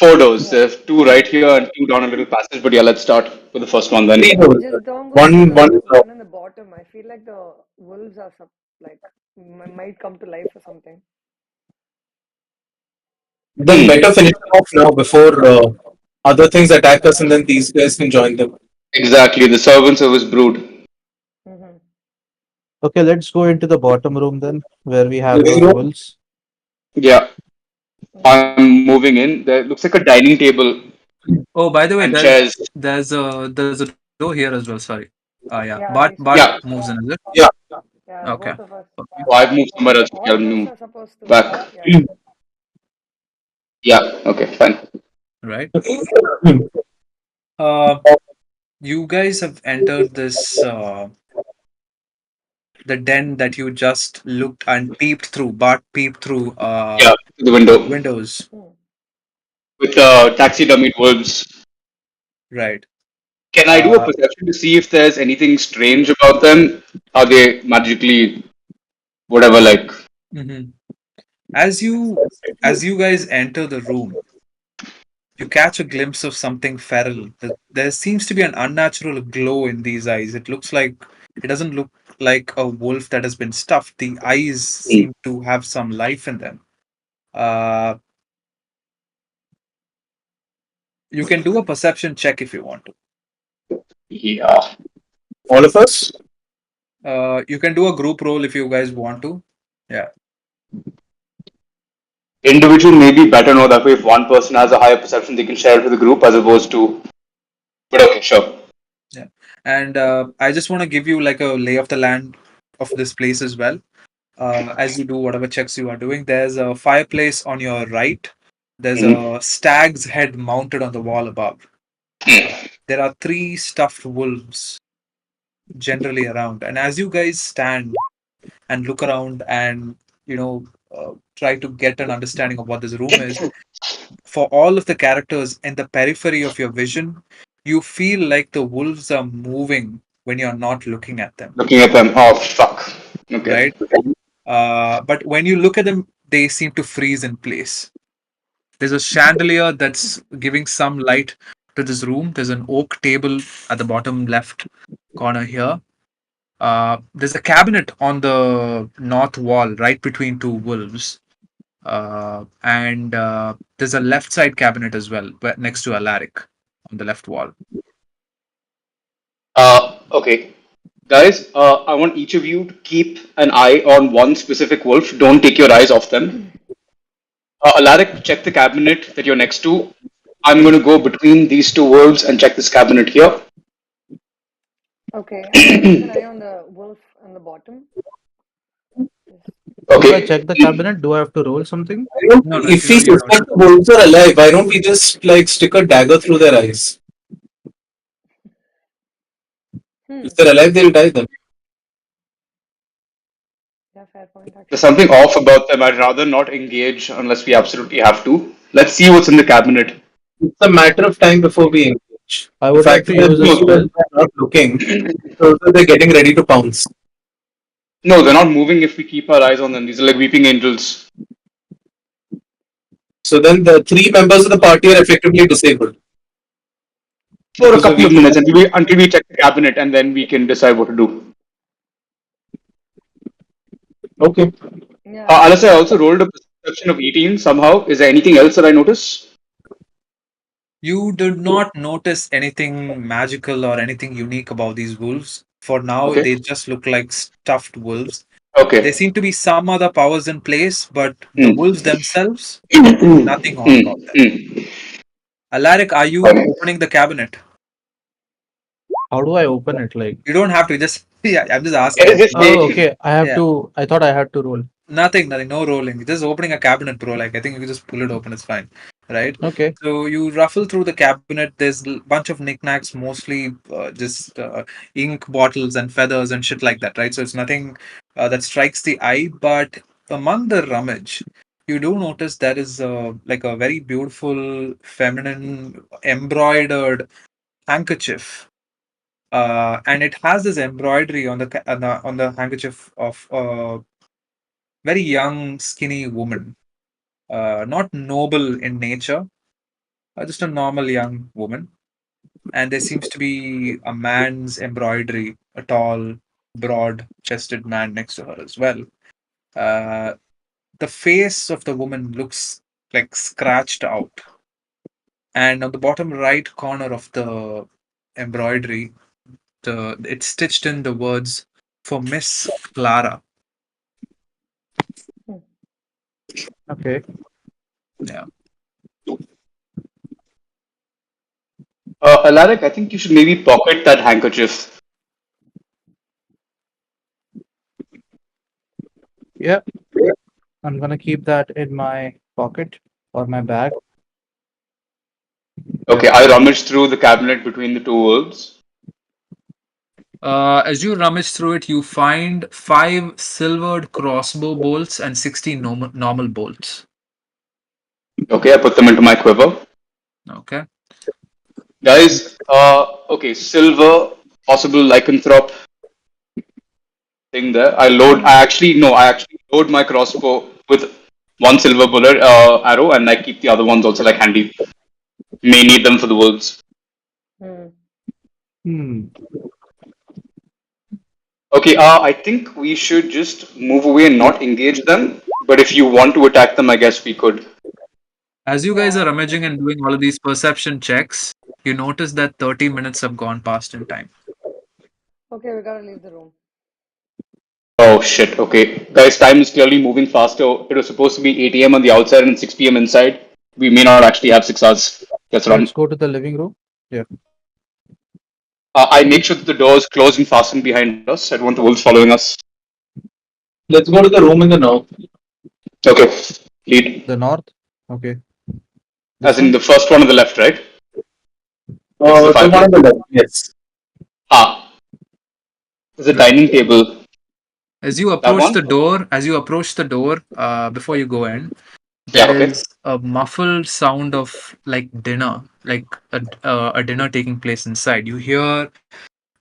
4 doors. Yeah. There's two right here and two down a little passage. But yeah, let's start with the first one then. Three doors. Just don't go to One the top. one in the bottom. I feel like the wolves are like might come to life or something. Then better finish them off now before other things attack us, and then these guys can join them. Exactly, the servants of his brood. Hmm. Okay, let's go into the bottom room then, where we have Living those room. wolves. Yeah, I'm moving in. There looks like a dining table Oh, by the way, and chairs. there's a door here as well. Sorry. Yeah. Yeah, Bart I Bart saw. Yeah, moves in, is it? Yeah. Yeah, Okay. both of us. Okay. oh, I've moved somewhere else. Okay, All I'll of us move are supposed to. back. Yeah. Yeah, okay, fine. Right. Hmm. Uh, you guys have entered this the den that you just looked and peeped through. Bart peeped through Yeah, to the window windows. Hmm. with taxidermied wolves. Right. Can I do a Uh, perception to see if there's anything strange about them? Are they magically whatever? Like, mhm. As you guys enter the room, you catch a glimpse of something feral. There seems to be an unnatural glow in these eyes. It doesn't look like a wolf that has been stuffed. The eyes hmm, seem to have some life in them. Uh, you can do a perception check if you want to. yeah. All of us. You can do a group roll if you guys want to. Yeah. Individual may be better know that way if one person has a higher perception, they can share it with the group as opposed to. But okay, sure. Yeah. And I just want to give you like a lay of the land of this place as well. As you do whatever checks you are doing, there's a fireplace on your right. There's Mhm. a stag's head mounted on the wall above. There are 3 stuffed wolves generally around. And as you guys stand and look around and, try to get an understanding of what this room is, for all of the characters in the periphery of your vision, you feel like the wolves are moving when you're not looking at them, Looking at them, oh fuck. Okay. right? But when you look at them, they seem to freeze in place. There's a chandelier that's giving some light to this room. There's an oak table at the bottom left corner here. There's a cabinet on the north wall, right between two wolves. And there's a left side cabinet as well, next to Alaric on the left wall. Okay. Guys, I want each of you to keep an eye on one specific wolf. Don't take your eyes off them. Alaric, check the cabinet that you're next to. I'm going to go between these two wolves and check this cabinet here. Okay, I'm gonna keep an eye on the wolf on the bottom. If I Okay. check the cabinet, do I have to roll something? Why don't No, no, if we no, you suspect don't. the wolves are alive, why don't we just like stick a dagger through their eyes? Hmm. If they're alive, they'll die then. Yeah, fair point. There's Actually, something off about them. I'd rather not engage unless we absolutely have to. Let's see what's in the cabinet. It's a matter of time before we engage. I The would like fact to that use a they're spell. not looking shows that they're getting ready to pounce. No, they're not moving if we keep our eyes on them. These are like weeping angels. So then the three members of the party are effectively disabled. For a Because couple of we- minutes until we check the cabinet and then we can decide what to do. Okay. yeah. Alasai, I also rolled a perception of 18 somehow. Is there anything else that I notice? You did not notice anything magical or anything unique about these wolves. For now, Okay. they just look like stuffed wolves. Okay. There seem to be some other powers in place, but the Hmm. wolves themselves, Hmm. nothing on about them. Hmm. Alaric, are you Okay. opening the cabinet? How do I open it? Like, You don't have to. Just yeah, I'm just It asking. is just oh, okay. I have Yeah. to. I thought I had to roll. Nothing, no rolling. Just opening a cabinet, bro. Like I think you can just pull it open. It's fine, right? Okay. So you ruffle through the cabinet. There's a bunch of knickknacks, mostly just ink bottles and feathers and shit like that, right? So it's nothing that strikes the eye. But among the rummage, you do notice there is like a very beautiful, feminine, embroidered handkerchief, and it has this embroidery on the handkerchief of a very young, skinny woman, not noble in nature, just a normal young woman. And there seems to be a man's embroidery, a tall, broad chested man next to her as well. Uh, the face of the woman looks like scratched out. And on the bottom right corner of the embroidery, it's stitched in the words for Miss Clara. Okay. Yeah. Alaric, I think you should maybe pocket that handkerchief. Yeah. I'm gonna keep that in my pocket or my bag. Okay, I rummaged through the cabinet between the two wolves. As you rummage through it, you find 5 silvered crossbow bolts and 60 normal bolts. Okay, I put them into my quiver. Okay. Guys, okay, silver, possible lycanthrope thing there. I actually, no, I actually load my crossbow with one silver bullet arrow and I keep the other ones also like handy. May need them for the wolves. Hmm. Hmm. Okay, I think we should just move away and not engage them. But if you want to attack them, I guess we could. As you guys Yeah. are rummaging and doing all of these perception checks, you notice that 30 minutes have gone past in time. Okay, we gotta leave the room. Oh shit, okay. Guys, time is clearly moving faster. It was supposed to be 8 a.m. on the outside and 6 p.m. inside. We may not actually have 6 hours. Let's run. Let's go to the living room. Yeah. I make sure that the doors close and fasten behind us. I don't want the wolves following us. Let's go to the room in the north. Okay, lead. The north. Okay. As This in one? the first one on the left, right? The five one on the left. Yes. Ah, there's a dining table. As you That approach the one? door, before you go in, Yeah, there okay. is a muffled sound of like dinner, like a dinner taking place inside. You hear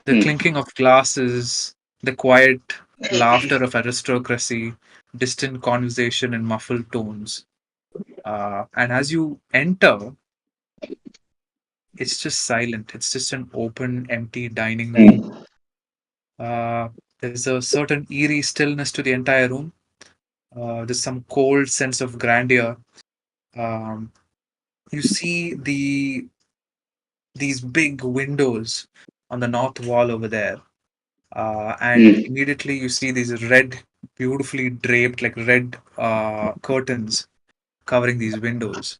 the Hmm. clinking of glasses, the quiet laughter of aristocracy, distant conversation in muffled tones. And as you enter, it's just silent. It's just an open, empty dining room. Hmm. Uh, There's a certain eerie stillness to the entire room. There's some cold sense of grandeur. Um, you see these big windows on the north wall over there, and Hmm. immediately you see these red, beautifully draped, like red curtains covering these windows.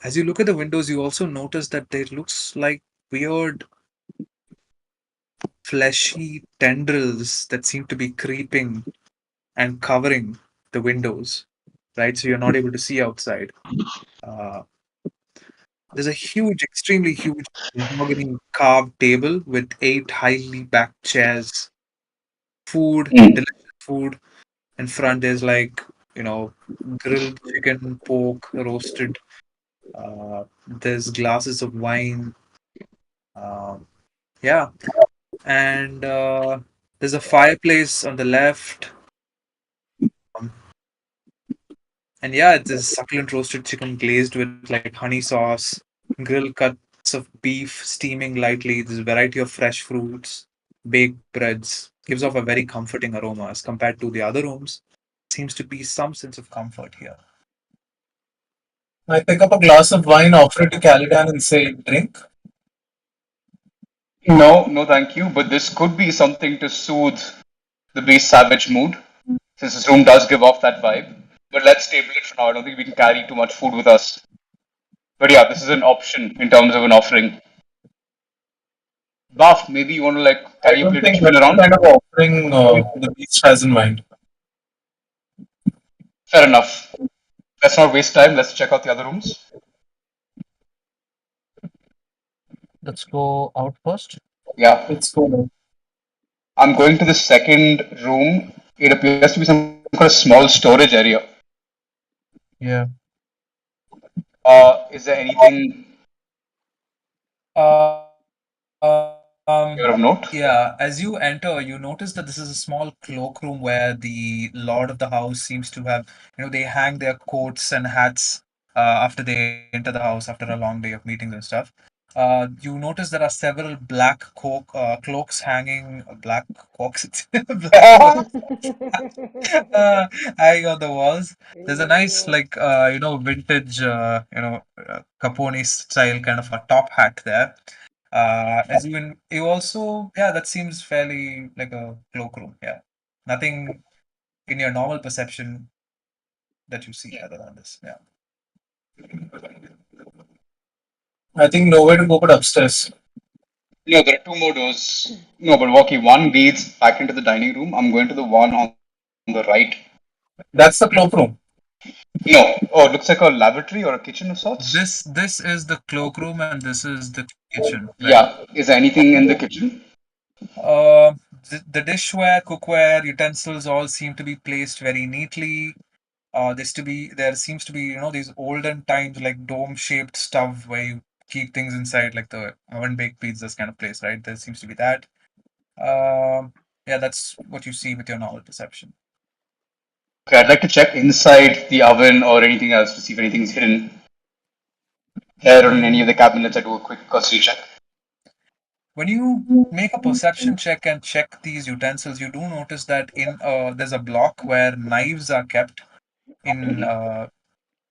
As you look at the windows, you also notice that there looks like weird, fleshy tendrils that seem to be creeping and covering the windows, right? So you're not able to see outside. Uh, there's a huge, extremely huge mahogany carved table with 8 highly backed chairs, food, Hmm. delicious food. In front, there's like, grilled chicken, pork, roasted. There's glasses of wine. Um, yeah, and there's a fireplace on the left. Um, and yeah, there's succulent roasted chicken glazed with like honey sauce, grilled cuts of beef steaming lightly. There's a variety of fresh fruits, baked breads. Gives off a very comforting aroma as compared to the other rooms. Seems to be some sense of comfort here. I pick up a glass of wine, offer it to Caliban, and say, "Drink." No, no, thank you. But this could be something to soothe the base savage mood, since this room does give off that vibe. But let's table it for now. I don't think we can carry too much food with us. But yeah, this is an option in terms of an offering. Baf, maybe you want to like I carry a don't plate of think chicken that's the around? kind of offering the beast has in mind. Fair enough. Let's not waste time. Let's check out the other rooms. Let's go out first. Yeah, Let's go. I'm going to the second room. It appears to be some kind of small storage area. Yeah. Is there anything here of Yeah, note? as you enter, you notice that this is a small cloakroom where the lord of the house seems to have, they hang their coats and hats after they enter the house after a long day of meetings and stuff. You notice there are several black cloaks hanging, black cloaks, black cloaks hanging on the walls. There's a nice, Ew. like, vintage, Capone style kind of a top hat there. As you also, yeah, that seems fairly like a cloakroom. Yeah, nothing in your normal perception that you see other than this. Yeah. I think nowhere to go but upstairs. No, there are two more doors. No, but Walkie, one leads back into the dining room. I'm going to the one on the right. That's the cloakroom. No, oh, it looks like a lavatory or a kitchen of sorts. This is the cloakroom and this is the kitchen, right? Yeah, is there anything in the kitchen? Uh, the dishware, cookware, utensils all seem to be placed very neatly. There seems to be, these olden times like dome-shaped stuff where you keep things inside, like the oven-baked pizzas kind of place, right? There seems to be that. Yeah, that's what you see with your normal perception. Okay, I'd like to check inside the oven or anything else to see if anything's hidden there or in any of the cabinets. I do a quick cursory check. When you make a perception check and check these utensils, you do notice that there's a block where knives are kept in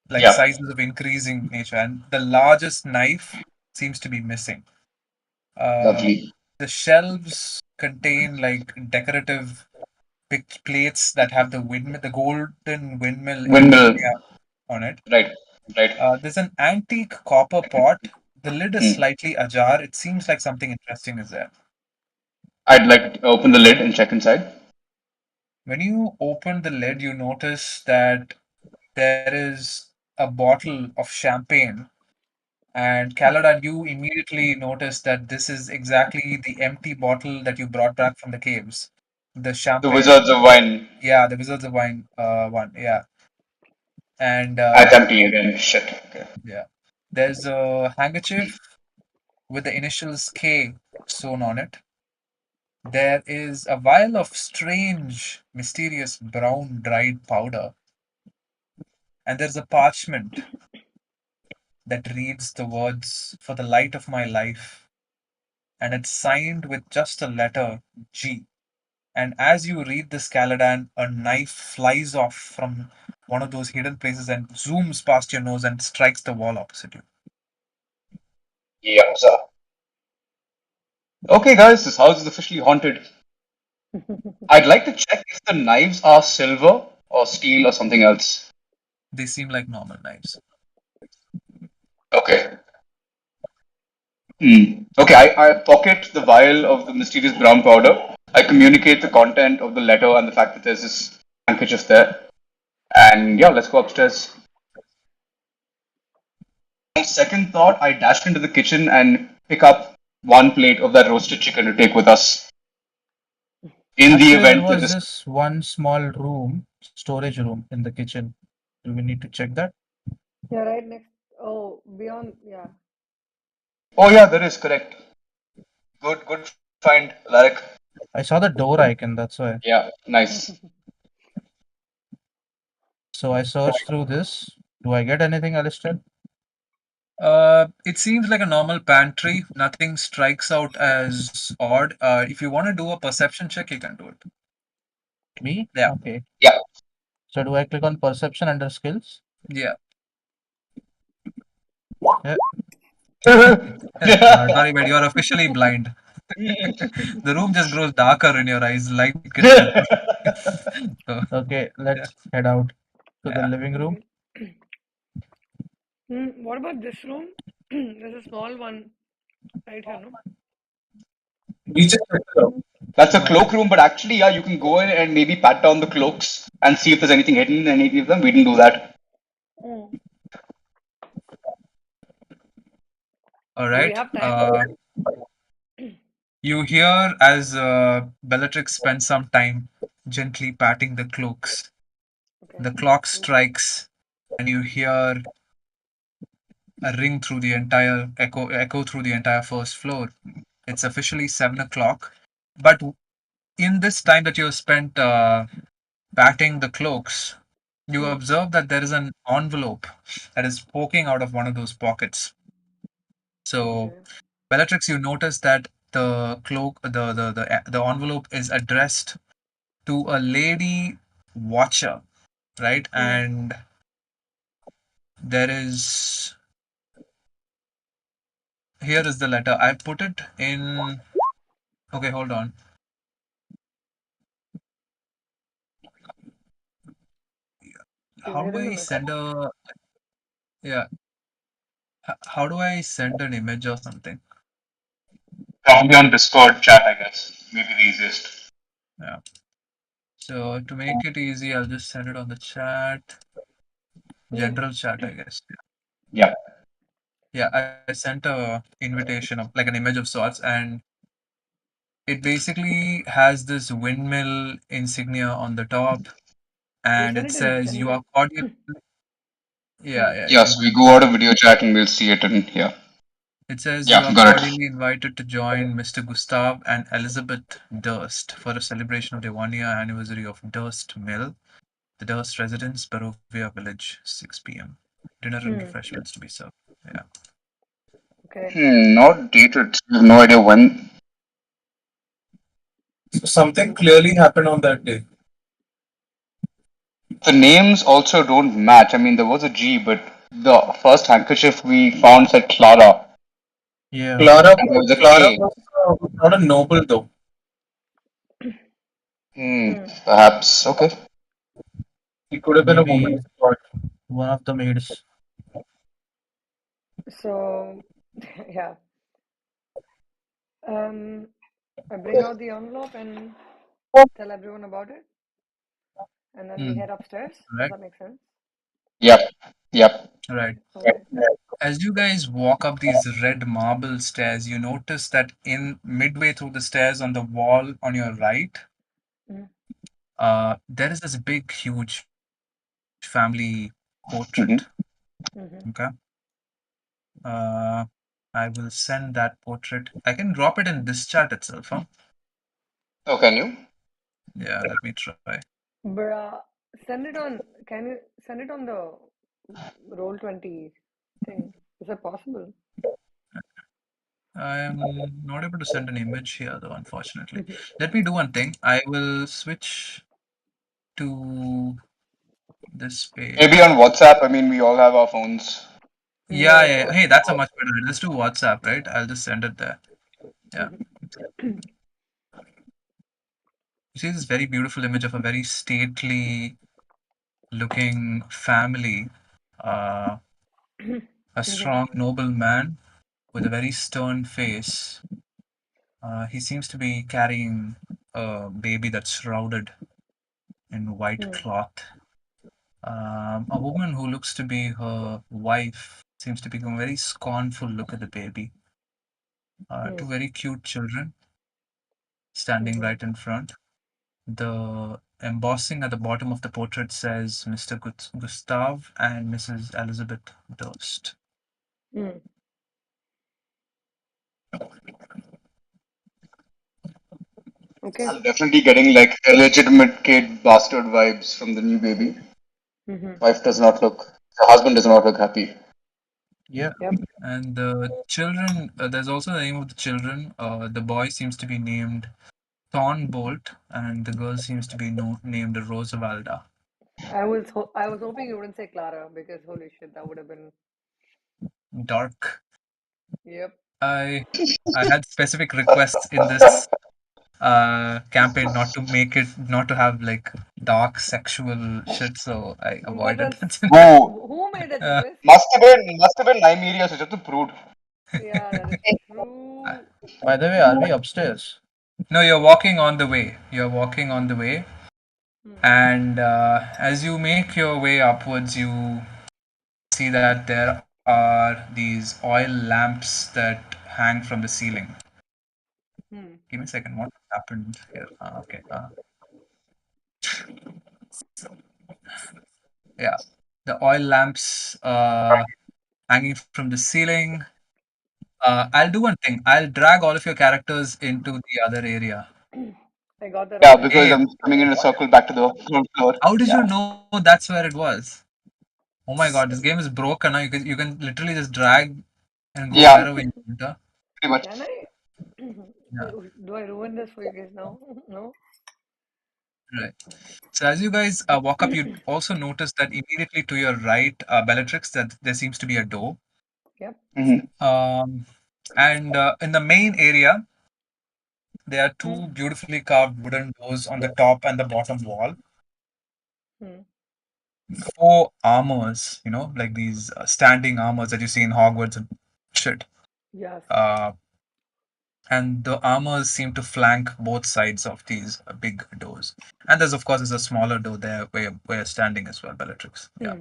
like Yeah, sizes of increasing nature, and the largest knife seems to be missing. Uh, lovely. the shelves contain like decorative plates that have the golden windmill Windmill, on it. right, right. There's an antique copper pot. The lid is Hmm. slightly ajar. It seems like something interesting is there. I'd like to open the lid and check inside. When you open the lid, you notice that there is a bottle of champagne. And Caladan, you immediately notice that this is exactly the empty bottle that you brought back from the caves. The The champagne, Wizards of Wine. yeah, the Wizards of Wine one, yeah. And That's empty again. Shit. Okay. yeah, there's a handkerchief with the initials K sewn on it. There is a vial of strange, mysterious brown dried powder, and there's a parchment that reads the words "For the light of my life," and it's signed with just a letter G. And as you read this Caladan, a knife flies off from one of those hidden places and zooms past your nose and strikes the wall opposite you. Yeah, sir. Okay, guys, this house is officially haunted. I'd like to check if the knives are silver or steel or something else. They seem like normal knives. Okay. Okay, I pocket the vial of the mysterious brown powder. I communicate the content of the letter and the fact that there's this handkerchief there. And yeah, let's go upstairs. On second thought, I dash into the kitchen and pick up one plate of that roasted chicken to take with us. In the Actually, there event that was this. this one small room, storage room in the kitchen. Do we need to check that? Yeah, right next. Oh, beyond. Yeah. Oh, yeah, that is correct. Good find, Larek. I saw the door icon, that's why. Yeah, nice. So I searched through this. Do I get anything, Alistair? It seems like a normal pantry. Nothing strikes out as odd. If you want to do a perception check, you can do it. Me? Yeah. Okay. Yeah. So do I click on perception under skills? Yeah. Yeah. Sorry, but you're officially blind. The room just grows darker in your eyes. Light gets dim. So, Okay, let's head out to the yeah. living room. What about this room? There's a small one right here, no? We just checked it out. That's a cloak room, but actually, yeah, you can go in and maybe pat down the cloaks and see if there's anything hidden in any of them. We didn't do that. Mm. All Do we right. have time? You hear as Bellatrix spends some time gently patting the cloaks. Okay. The clock strikes, and you hear a ring through the entire echo through the entire first floor. It's officially 7 o'clock, but in this time that you have spent patting the cloaks, you observe that there is an envelope that is poking out of one of those pockets. So, Okay. Bellatrix, you notice that the cloak, the envelope is addressed to a lady watcher, right? And there is here is the letter. I put it in. Okay, hold on. How Where do is the I message? send a yeah? How do I send an image or something? Probably on Discord chat, I guess. Maybe the easiest. Yeah. So to make it easy, I'll just send it on the chat, general chat, I guess. Yeah. Yeah, I sent a invitation of like an image of sorts, and it basically has this windmill insignia on the top, and You it sent it in says you are general. cordial. Yeah, it's Yes, in. we go out of video chat and we'll see it in here. It says you Yeah, are got it. cordially invited to join Mr. Gustav and Elizabeth Durst for a celebration of the 1 year anniversary of Durst Mill, the Durst residence, Barovia Village, 6 p.m. Dinner and refreshments to be served. Yeah. Okay. Not dated. We have no idea when. So something clearly happened on that day. The names also don't match. I mean, there was a G, but the first handkerchief we found said Clara. Yeah. Clara, And there was a Clara K. was not a noble though. Perhaps. Okay. He could have been a Maybe woman. But one of the maids. So, yeah. I bring out the envelope and tell everyone about it, and then we head upstairs. Does Right. that make sense? Yep. Yep. Right. Okay. As you guys walk up these red marble stairs, you notice that in midway through the stairs on the wall on your right, Mm. there is this big, huge family portrait. Okay. I will send that portrait. I can drop it in this chat itself, huh? Oh, can you? Yeah, let me try. Bruh, send it on. Can you send it on the Roll20 thing? Is that possible? I'm not able to send an image here though, unfortunately. Let me do one thing. I will switch to this page. Maybe on WhatsApp. I mean, we all have our phones. Yeah, Yeah. yeah, yeah. Hey, that's a much better. Let's do WhatsApp, right? I'll just send it there. Yeah. You see this very beautiful image of a very stately looking family, uh, a strong, noble man with a very stern face. He seems to be carrying a baby that's shrouded in white cloth. A woman who looks to be her wife seems to be a very scornful look at the baby. Two very cute children standing right in front. The embossing at the bottom of the portrait says Mr. Gustav and Mrs. Elizabeth Durst. Hmm. Okay. I'm definitely getting like illegitimate kid bastard vibes from the new baby. Wife does not look, the husband does not look happy. Yeah. Yep. And the children, there's also the name of the children. The boy seems to be named Thornbolt, and the girl seems to be named Rosavalda. I was hoping you wouldn't say Clara because holy shit, that would have been. Dark. Yep. I had specific requests in this campaign not to have like dark sexual shit, so I But avoided that's that. Whoa, who made that Uh, request? must have been Nymeria, so just a prude. Yeah, that is Hey, true. By the way, are we upstairs? no, you're walking on the way. You're walking on the way, and as you make your way upwards, you see that there are these oil lamps that hang from the ceiling. Give me a second. What happened here? Okay. Yeah, the oil lamps hanging from the ceiling. I'll do one thing. I'll drag all of your characters into the other area. I got that Yeah, already. because Hey, I'm coming in a circle back to the ground floor. how did you Yeah, know that's where it was? Oh my god, this game is broken. Now you can literally just drag and go yeah, wherever you want. pretty much. Can I? Yeah, Do I ruin this for you guys now? No? right. So as you guys walk up, you also notice that immediately to your right, Bellatrix, that there seems to be a door. Yep. Um, and in the main area, there are Hmm. two beautifully carved wooden doors on the top and the bottom wall. Hmm. Four armors, like these standing armors that you see in Hogwarts and shit. Yes. Uh, and the armors seem to flank both sides of these big doors. And there's, of course, there's a smaller door there where you're standing as well, Bellatrix. Yeah.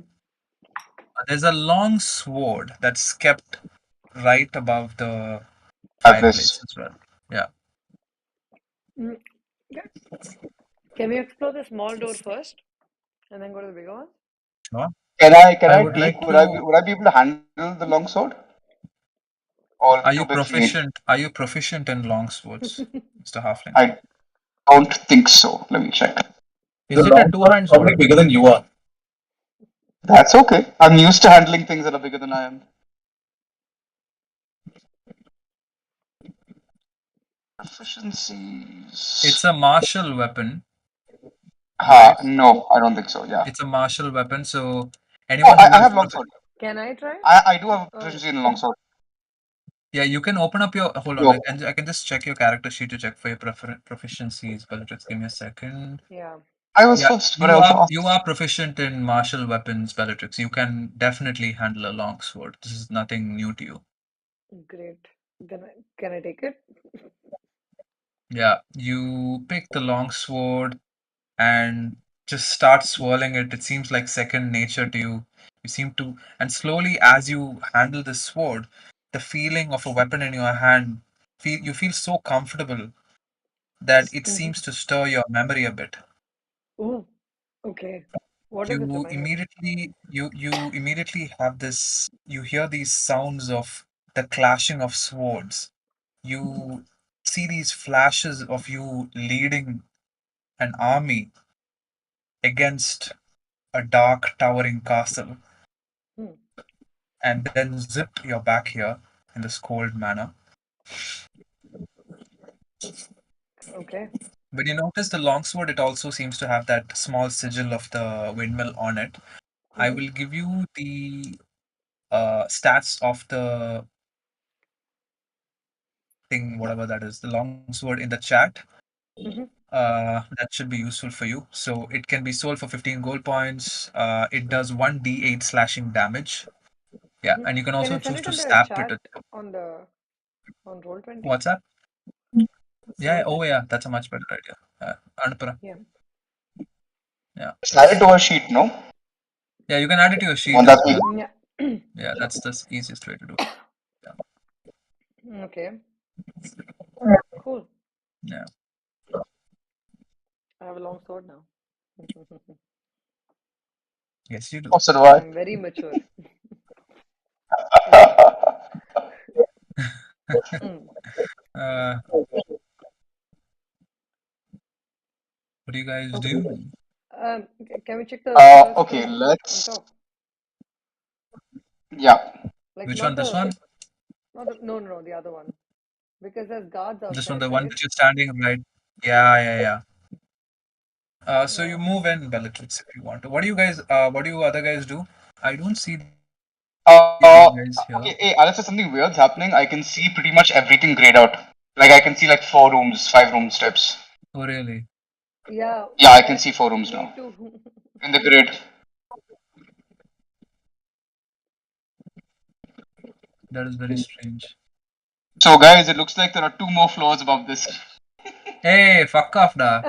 There's a long sword that's kept right above the Have fireplace this. as well. Yeah. Mm. Okay. Can we explore the small door first and then go to the bigger one? Sure. Can I I would take? like to. Would I be able to handle the long sword? Or Are too you big for me? proficient? Are you proficient in long swords, Mr. Halfling? I don't think so. Let me check. Is The it a long sword two-hand is probably sword? bigger than you are. That's okay. I'm used to handling things that are bigger than I am. Proficiencies. It's a martial weapon, Ha, right? no, I don't think so. Yeah. It's a martial weapon, so Oh, anyone who I is have long sword. Can I try? I do have a Or proficiency in long sword. yeah, you can open up your hold on. So I can just check your character sheet to check for your proficiencies. But just give me a second. yeah. I was Yeah, first, but I you also are asked. you are proficient in martial weapons, Bellatrix. You can definitely handle a long sword. This is nothing new to you. Great. Then can I take it? Yeah, you pick the long sword and just start swirling it. It seems like second nature to you. You seem to, and slowly as you handle the sword, the feeling of a weapon in your hand, you feel so comfortable that it seems to stir your memory a bit. Oh, okay. What does it You remind of? immediately have this. You hear these sounds of the clashing of swords. You see these flashes of you leading an army against a dark towering castle, Hmm. and then zip you're back here in this cold manner. Okay. When you notice the longsword, it also seems to have that small sigil of the windmill on it. I Mhm. will give you the stats of the thing, whatever that is, the longsword in the chat. Mhm. That should be useful for you. So it can be sold for 15 gold points. It does 1d8 slashing damage. Yeah, Mhm. and you can Can also you send choose it to in the stab it. chat on the on Roll20? What's that? Yeah, oh Roll20. yeah, that's a much better idea. Anupara. Yeah. Yeah, Slide it to a sheet, no? yeah, you can add it to your sheet Won't as that be? well. Yeah. Yeah, that's the easiest way to do it. Okay. Cool. Yeah. I have a long sword now. Yes, you do. Oh, so do I. I'm very mature. Mm. uh, what do you guys Okay. do? Can we check the first Okay, room on let's. top? Yeah. Like Which one? This one? no, the other one. Because there's guards This one, outside, the one right? that you're standing right. Yeah. Yeah. So you Yeah. move in Bellatrix if you want to. What do you guys? What do you other guys do? I don't see the other guys Okay, here. hey, unless there's something weird's happening, I can see pretty much everything grayed out. Like I can see like 4 rooms, 5 room steps. Oh, really? Yeah. Yeah, I can see 4 rooms Me now too. in the grid. That is very strange. So, guys, it looks like there are 2 more floors above this. Hey, fuck off, da.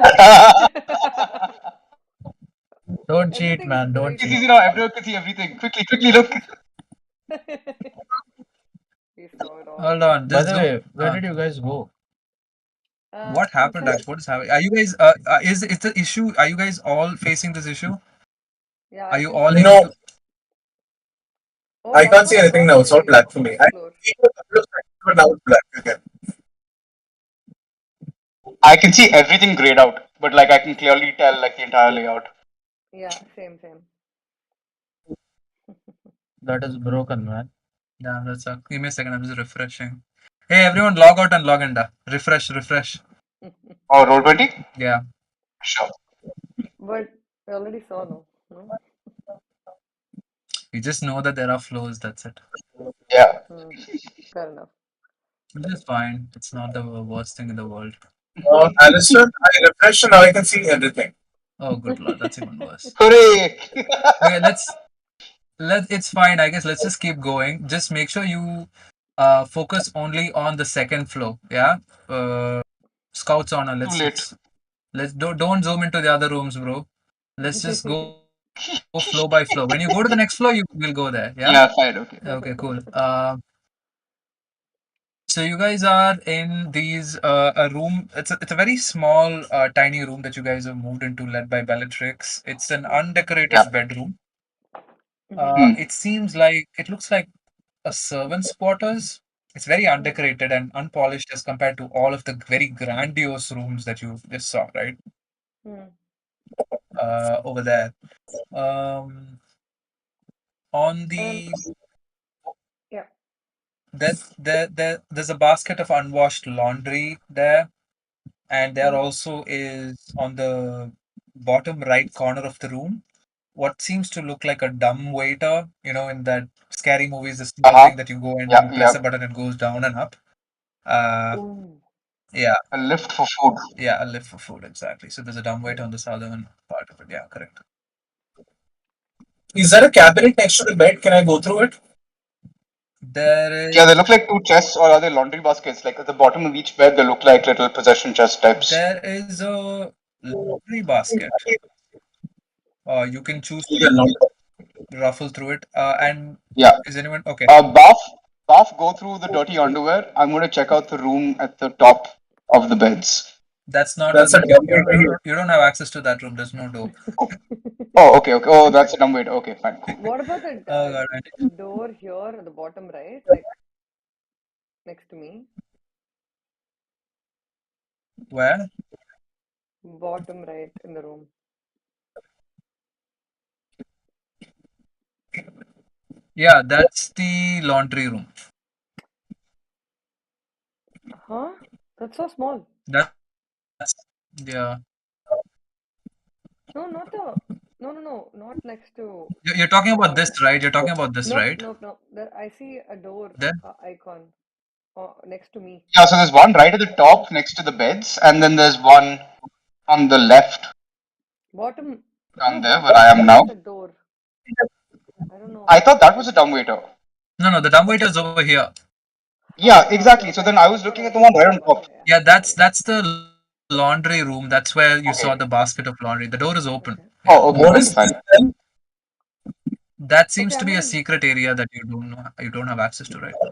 Don't cheat, Everything is man. Don't grayed It's cheat. easy out. now. Everyone can see everything. Quickly, quickly look. We saw it all. Hold on. By Just the zoom. way, where did you guys go? What happened Inside. actually? What is happening? Are you guys? Is the issue? Are you guys all facing this issue? Yeah, Are I you can all see able No, to? everything. Oh, I that's can't what see I anything thought now. It's all already. black for The me. first floor. But now it's black again. I can see everything grayed out, but like I can clearly tell like the entire layout. Yeah, same. That is broken, man. Damn, that sucks. Give me a second. I'm just refreshing. Hey, everyone, log out and log in. Da. Refresh. Oh, Roll20? Yeah. Sure. But we already saw, no? You just know that there are flows. That's it. Yeah. Hmm. Fair enough. Which is fine. It's not the worst thing in the world. Alistair, I refresh and now I can see everything. Oh, good lord, that's even worse. Hooray! Okay, it's fine. I guess let's just keep going. Just make sure you focus only on the second floor. Yeah. Scouts on. Too late. Let's don't zoom into the other rooms, bro. Let's just go flow by flow. When you go to the next floor, you will go there. Yeah. Yeah, fine, okay. Okay, cool. So you guys are in these a room. It's a very small, tiny room that you guys have moved into, led by Bellatrix. It's an undecorated Yeah. bedroom. Mhm. It seems like it looks like a servant's quarters. It's very undecorated and unpolished as compared to all of the very grandiose rooms that you just saw, right? Hmm. Over there. Um, on Um, the yeah. there's a basket of unwashed laundry there, and there Mhm. also is on the bottom right corner of the room what seems to look like a dumb waiter. You know, in that scary movies, the small Uh-huh. thing that you go in and Yeah, you press yeah. a button, it goes down and up. Uh, Ooh. yeah, A lift for food. yeah, a lift for food, exactly. So there's a dumb waiter on the southern part of it. Yeah, correct. Is there a cabinet next to the bed? Can I go through it? There Yeah, they is look like 2 chests or are they laundry baskets? Like at the bottom of each bed, they look like little possession chest types. there is a laundry basket. You can choose Yeah, to no. ruffle through it. And Yeah. is anyone okay? Bath, go through the dirty underwear. I'm going to check out the room at the top of the beds. That's not a That's a room. dumb waiter. You don't have access to that room. There's no door. Oh, oh, okay, okay. Oh, that's a dumb waiter. Okay, fine, cool. What about the Oh god, man. door here at the bottom right, like next to me? Where? Bottom right in the room. Yeah, that's the laundry room. Huh? That's so small. That's yeah. No, not the. No, not next to. You're talking about this, right? You're talking about this, Nope, right? nope, nope. There, I see a door Then icon next to me. Yeah, so there's one right at the top next to the beds, and then there's one on the left Bottom. down No, there where I bottom am right is now. a door. I don't know. I thought that was a dumbwaiter. no, the dumbwaiter is over here. Yeah, Okay, exactly. So okay. then I was That's what looking I at the was one right thinking. on top. Yeah, Got it. that's the laundry room. That's where you saw the Okay. basket of laundry. The door is open. Okay. Yeah. Oh, okay, What okay, is this fine. then? That seems Okay, to I'm be a gonna secret area that you don't have access to right now.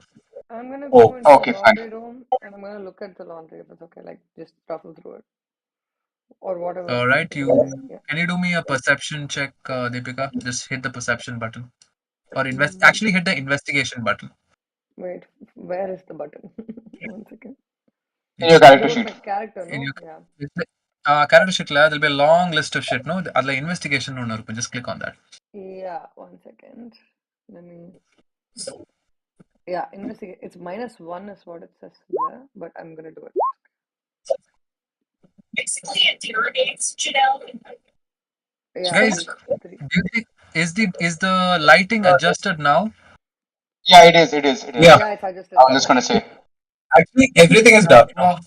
I'm gonna go Oh, into the Okay, fine. laundry room and I'm gonna look at the laundry if it's okay. Like just shuffle through it or whatever All right, it is. you Yeah. can you do me a perception check, Deepika? Just hit the perception button or invest. Mm, Actually, hit the investigation button wait, where is the button? One second. In in your your character About sheet. my character, in no? your Yeah. character sheet. There'll be a long list of shit. No, the investigation. No, just click on that. Yeah, one second. Let me. Yeah, investigate. It's -1 is what it says there, but I'm gonna do it. Yeah, Guys, three. Three. do you think is the lighting adjusted now? Yeah, it is, it is, it is. yeah. Yeah, it's adjusted I'm now. just gonna say. Actually, everything is dark now. Oh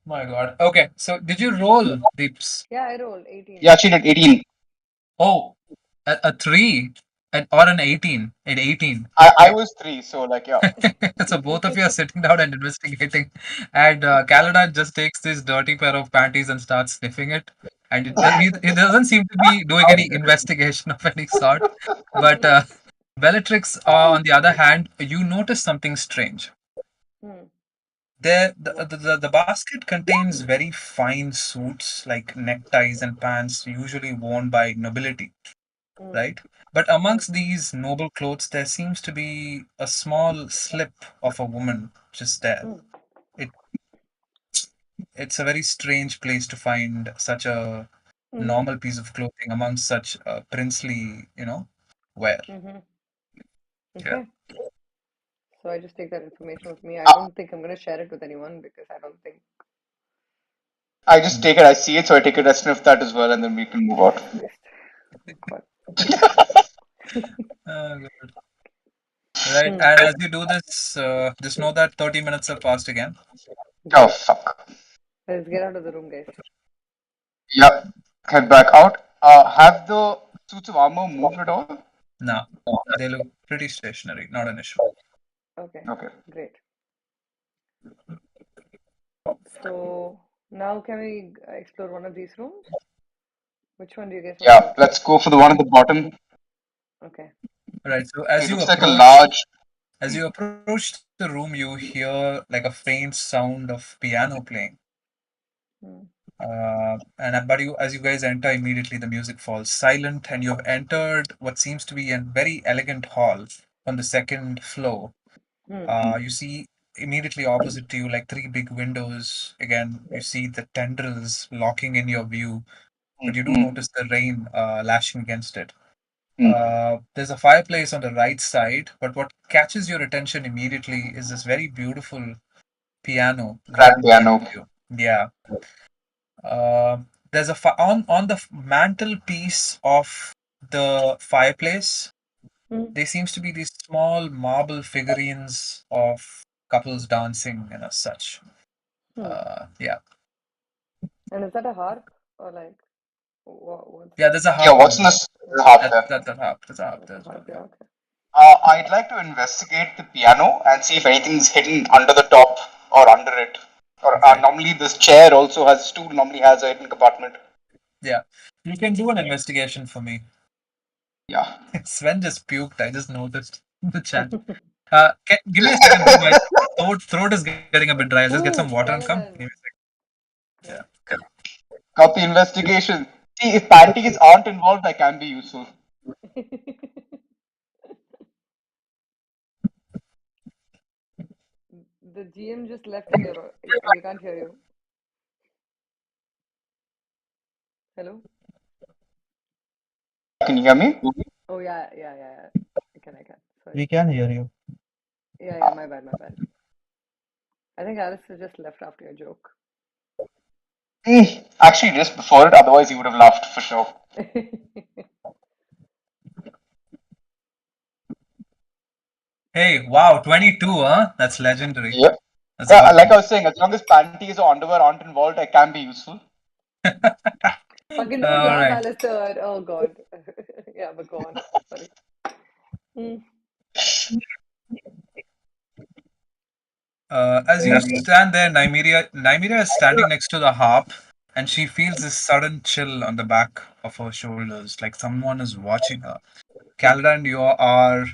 my god. Okay, so did you roll Deeps? Yeah, I rolled 18. Yeah, she did 18. Oh, a 3 or an 18. An 18. I Okay. was 3, so like, yeah. So both of you are sitting down and investigating, and Calada just takes this dirty pair of panties and starts sniffing it. And he doesn't seem to be doing any investigation of any sort. But Bellatrix, on the other hand, you notice something strange. Hmm. The basket contains very fine suits like neckties and pants usually worn by nobility, Hmm. right? But amongst these noble clothes, there seems to be a small slip of a woman just there. Hmm. It it's a very strange place to find such a Hmm. normal piece of clothing amongst such princely, wear. Mm-hmm. Yeah. Okay. So I just take that information with me. I I, don't think I'm gonna share it with anyone because I don't think. I just take it, I see it, so I take it, I sniff that as well, and then we can move out. Christ. God. Good. Right. Hmm. And as you do this, just know that 30 minutes have passed again. Oh, Great. fuck. Let's get out of the room, guys. Yep. Head back out. Have the suits of armor moved at all? No, they look pretty stationary. Not an issue. Okay. Okay. Great. So now can we explore one of these rooms? Which one do you guys want to Yeah, go to? let's go for the one at the bottom. Okay. Right. So It looks like a large. as you approach the room, you hear like a faint sound of piano playing. Hmm. But as you guys enter, immediately the music falls silent, and you have entered what seems to be a very elegant hall on the second floor. Hmm. You see immediately opposite to you, like three big windows. Again, you see the tendrils locking in your view, but you do Mm, notice the rain lashing against it. mm. There's a fireplace on the right side, but what catches your attention immediately is this very beautiful piano right Grand in front of piano. you. Yeah. Uh, there's on the mantelpiece of the fireplace. Hmm. There seems to be these small marble figurines of couples dancing and as such. Hmm. Yeah. And is that a harp or like what's Yeah, there's a Yeah, harp on what's in there. the harp That there? that that harp. There's a harp that's there a as well. harp? Yeah. Yeah. Okay. I'd like to investigate the piano and see if anything's hidden under the top or under it. Or Okay. normally this chair also has stool normally has a hidden compartment. Yeah. You can do an investigation for me. Yeah. Sven just puked. I just noticed in the chat. Give me a second. My throat is getting a bit dry. I'll just get some Ooh, water and come. Give me a skeleton. second. Yeah. Okay. Got the investigation. See, if panties aren't involved, I can be useful. The GM just left and we can't hear you. Hello? Can you hear me? Oh yeah. I can. Sorry. We can hear you. Yeah, my bad. I think Alistair just left after your joke. Actually, just before it, otherwise he would have laughed for sure. Hey, wow, 22, huh? That's legendary. Yep. That's Yeah, like awesome. I was saying, as long as panties or underwear aren't involved, I can be useful. Fucking don't All laugh, right. Alistair. Oh god. Yeah, but go on. Sorry. Mm. As you stand there, Nymeria is standing next to the harp, and she feels this sudden chill on the back of her shoulders, like someone is watching her. Caldan, you are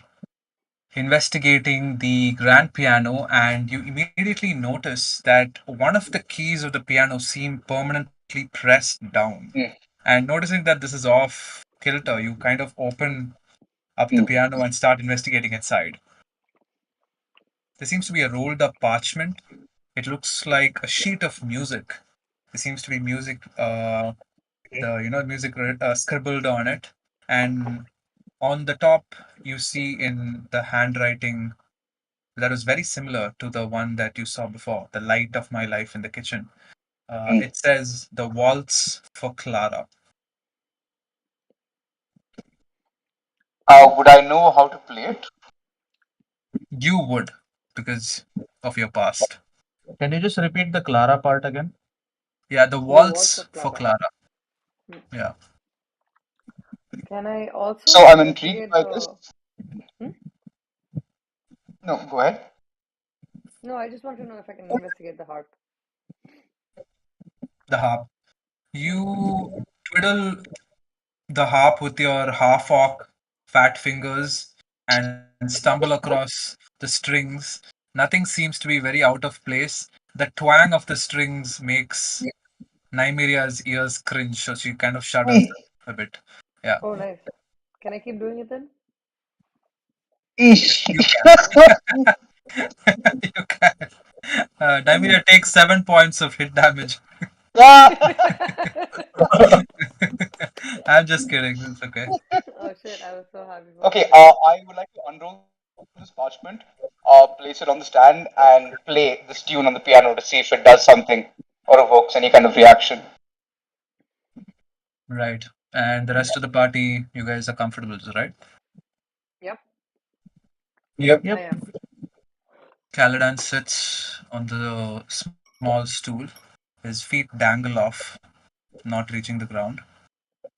investigating the grand piano, and you immediately notice that one of the keys of the piano seem permanently pressed down. Mm, And noticing that this is off kilter, you kind of open up the mm. piano and start investigating inside. There seems to be a rolled up parchment. It looks like a sheet of music. There seems to be music, music scribbled on it, and on the top you see in the handwriting that is very similar to the one that you saw before, the light of my life in the kitchen. It says the waltz for Clara. Would I know how to play it? You would, because of your past. Can you just repeat the Clara part again? Yeah, the The waltz waltz of for Clara. Clara. Hmm. Yeah. Can I also So I'm intrigued investigate by this. the? Hmm? No, go ahead. No, I just want to know if I can investigate the harp. The harp. Hmm. You twiddle the harp with your half orc fat fingers and stumble across the strings. Nothing seems to be very out of place. The twang of the strings makes Nymeria's ears cringe, so she kind of shudders a bit. Yeah, Oh, nice. Can I keep doing it then? you can. You can. Nymeria takes 7 points of hit damage. I'm just kidding. It's okay. Oh shit! I was so happy for Okay, her. I would like to unroll this parchment, place it on the stand, and play this tune on the piano to see if it does something or evokes any kind of reaction. Right. And the rest of the party, you guys are comfortable, right? Yep, Yep. I Yep. am. Caladan sits on the small stool. His feet dangle off, not reaching the ground.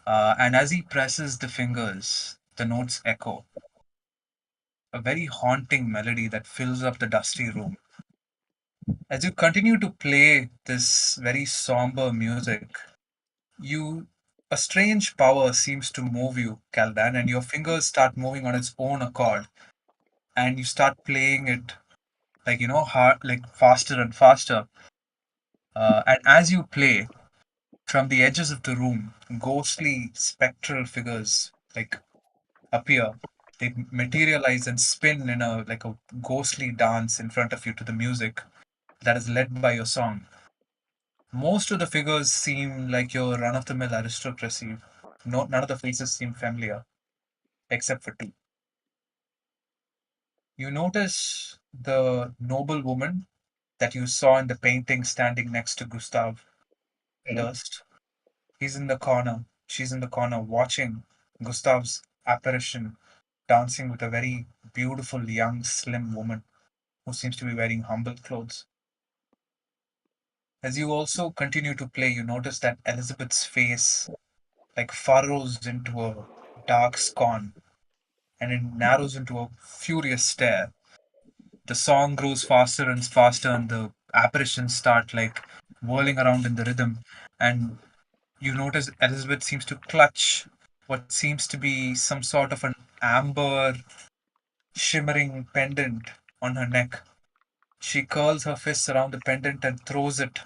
And as he presses the fingers, the notes echo, a very haunting melody that fills up the dusty room. As you continue to play this very somber music, you a strange power seems to move you, Caldan, and your fingers start moving on its own accord, and you start playing it like hard, like faster and faster. And as you play, from the edges of the room, ghostly spectral figures like appear. They materialize and spin in a like a ghostly dance in front of you to the music that is led by your song. Most of the figures seem like your run-of-the-mill aristocracy. No, none of the faces seem familiar, except for two. You notice the noble woman that you saw in the painting standing next to Gustav Durst. He's in the corner. She's in the corner watching Gustav's apparition dancing with a very beautiful young slim woman who seems to be wearing humble clothes. As you also continue to play, you notice that Elizabeth's face like furrows into a dark scorn and it narrows into a furious stare. The song grows faster and faster, and the apparitions start like whirling around in the rhythm. And you notice Elizabeth seems to clutch what seems to be some sort of an amber shimmering pendant on her neck. She curls her fists around the pendant and throws it,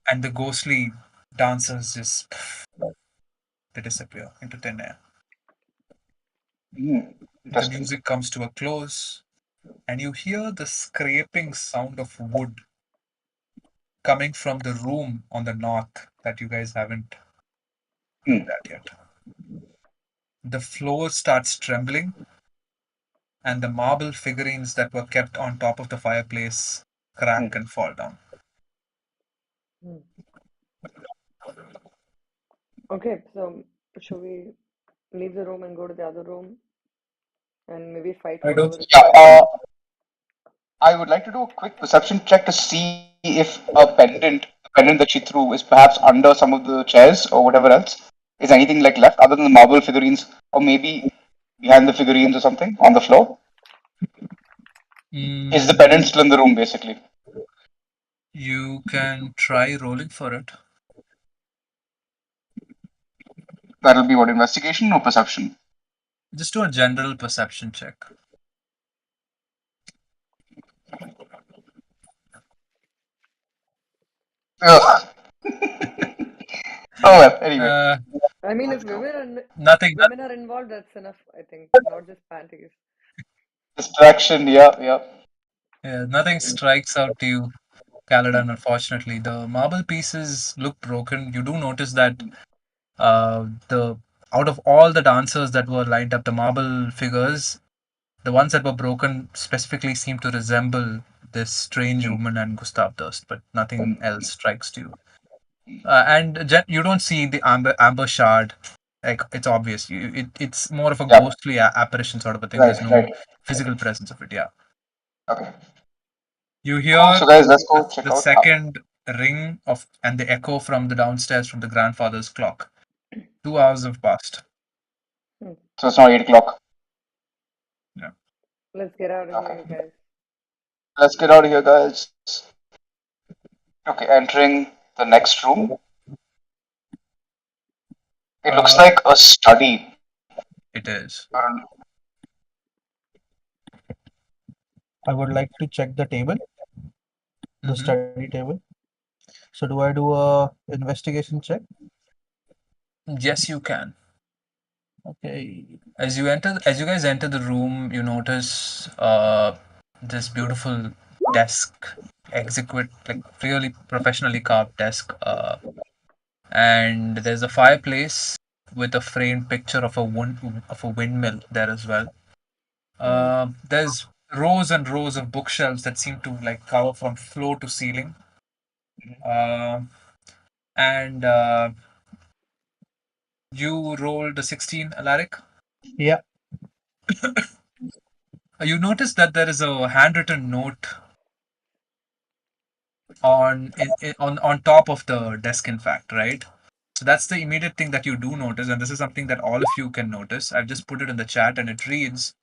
and the ghostly dancers just they disappear into thin air. The Interesting. music comes to a close, and you hear the scraping sound of wood coming from the room on the north that you guys haven't looked at yet. The floor starts trembling, and the marble figurines that were kept on top of the fireplace crack and fall down. Hmm. Okay, so should we leave the room and go to the other room and maybe fight I don't whoever is Yeah, fighting? I would like to do a quick perception check to see if the pendant that she threw, is perhaps under some of the chairs or whatever else. Is anything like left other than the marble figurines, or maybe behind the figurines or something on the floor? Is the pendant still in the room, basically? You can try rolling for it. That'll be what, investigation or perception? Just do a general perception check. Ugh. Oh well. Anyway, I mean, if Nothing. women are involved, that's enough. I think not just panties. distraction. Yeah, yeah. Yeah, nothing strikes out to you, Caladan, unfortunately. The marble pieces look broken. You do notice that the out of all the dancers that were lined up, the marble figures, the ones that were broken specifically seem to resemble this strange woman and Gustav Durst, but nothing else strikes to you. And you don't see the amber shard. Like it's obvious. It's more of a Yeah. ghostly apparition sort of a thing. Right, There's no right. physical presence of it. Yeah. Okay. You Cool. hear So guys, let's go check the out. second ring of and the echo from the downstairs from the grandfather's clock. 2 hours have passed. So it's now 8 o'clock. Let's get out of Okay. here, guys. Let's get out of here, guys. Okay, entering the next room. It looks Uh, like a study. It is. I would like to check the table, the Mhm. study table. So do I do a investigation check? Yes, you can. Okay. As you guys enter the room, you notice this beautiful desk, exquisite, like really professionally carved desk. And there's a fireplace with a framed picture of a windmill there as well. There's rows and rows of bookshelves that seem to like cover from floor to ceiling. Uh, and You rolled a 16, Alaric. Yeah. You notice that there is a handwritten note on top of the desk, in fact, right? So that's the immediate thing that you do notice, and this is something that all of you can notice. I've just put it in the chat, and it reads,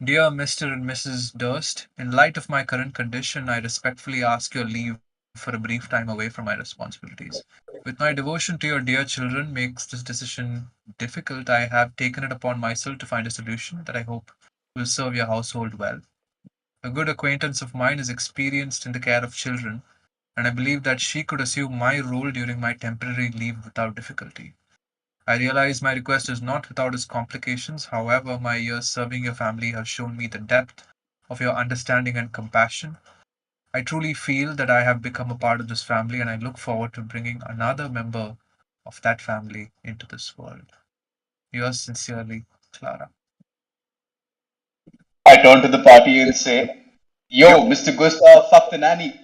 "Dear Mr. and Mrs. Durst, in light of my current condition, I respectfully ask your leave for a brief time away from my responsibilities. With my devotion to your dear children makes this decision difficult, I have taken it upon myself to find a solution that I hope will serve your household well. A good acquaintance of mine is experienced in the care of children, and I believe that she could assume my role during my temporary leave without difficulty. I realize my request is not without its complications. However, my years serving your family have shown me the depth of your understanding and compassion. I truly feel that I have become a part of this family, and I look forward to bringing another member of that family into this world. Yours sincerely, Clara." I turn to the party and say, "Yo, Mr. Gustav, fuck the nanny."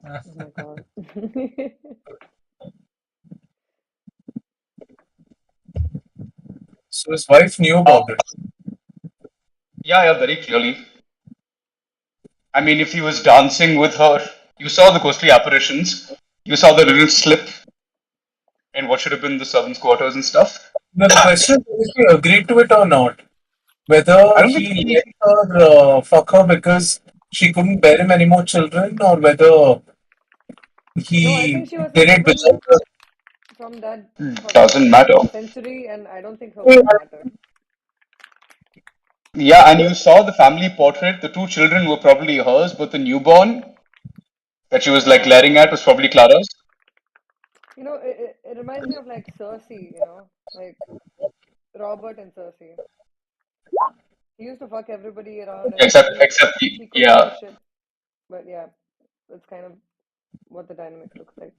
Oh my god. So his wife knew about it. Yeah, yeah, very clearly. I mean, if he was dancing with her, you saw the ghostly apparitions. You saw the little slip in what should have been the servants' quarters and stuff. Now the question is if he agreed to it or not. I Whether don't think he he. let her fuck her because she couldn't bear him any more children, or whether No, I he think she was a did it woman because from that Doesn't matter. century, and I don't think her will matter. Yeah, and you saw the family portrait. The two children were probably hers, but the newborn that she was like glaring at was probably Clara's. You know, it reminds me of like Cersei, like Robert and Cersei. He used to fuck everybody around and Except, he couldn't do yeah. shit. But yeah, that's kind of what the dynamic looks like.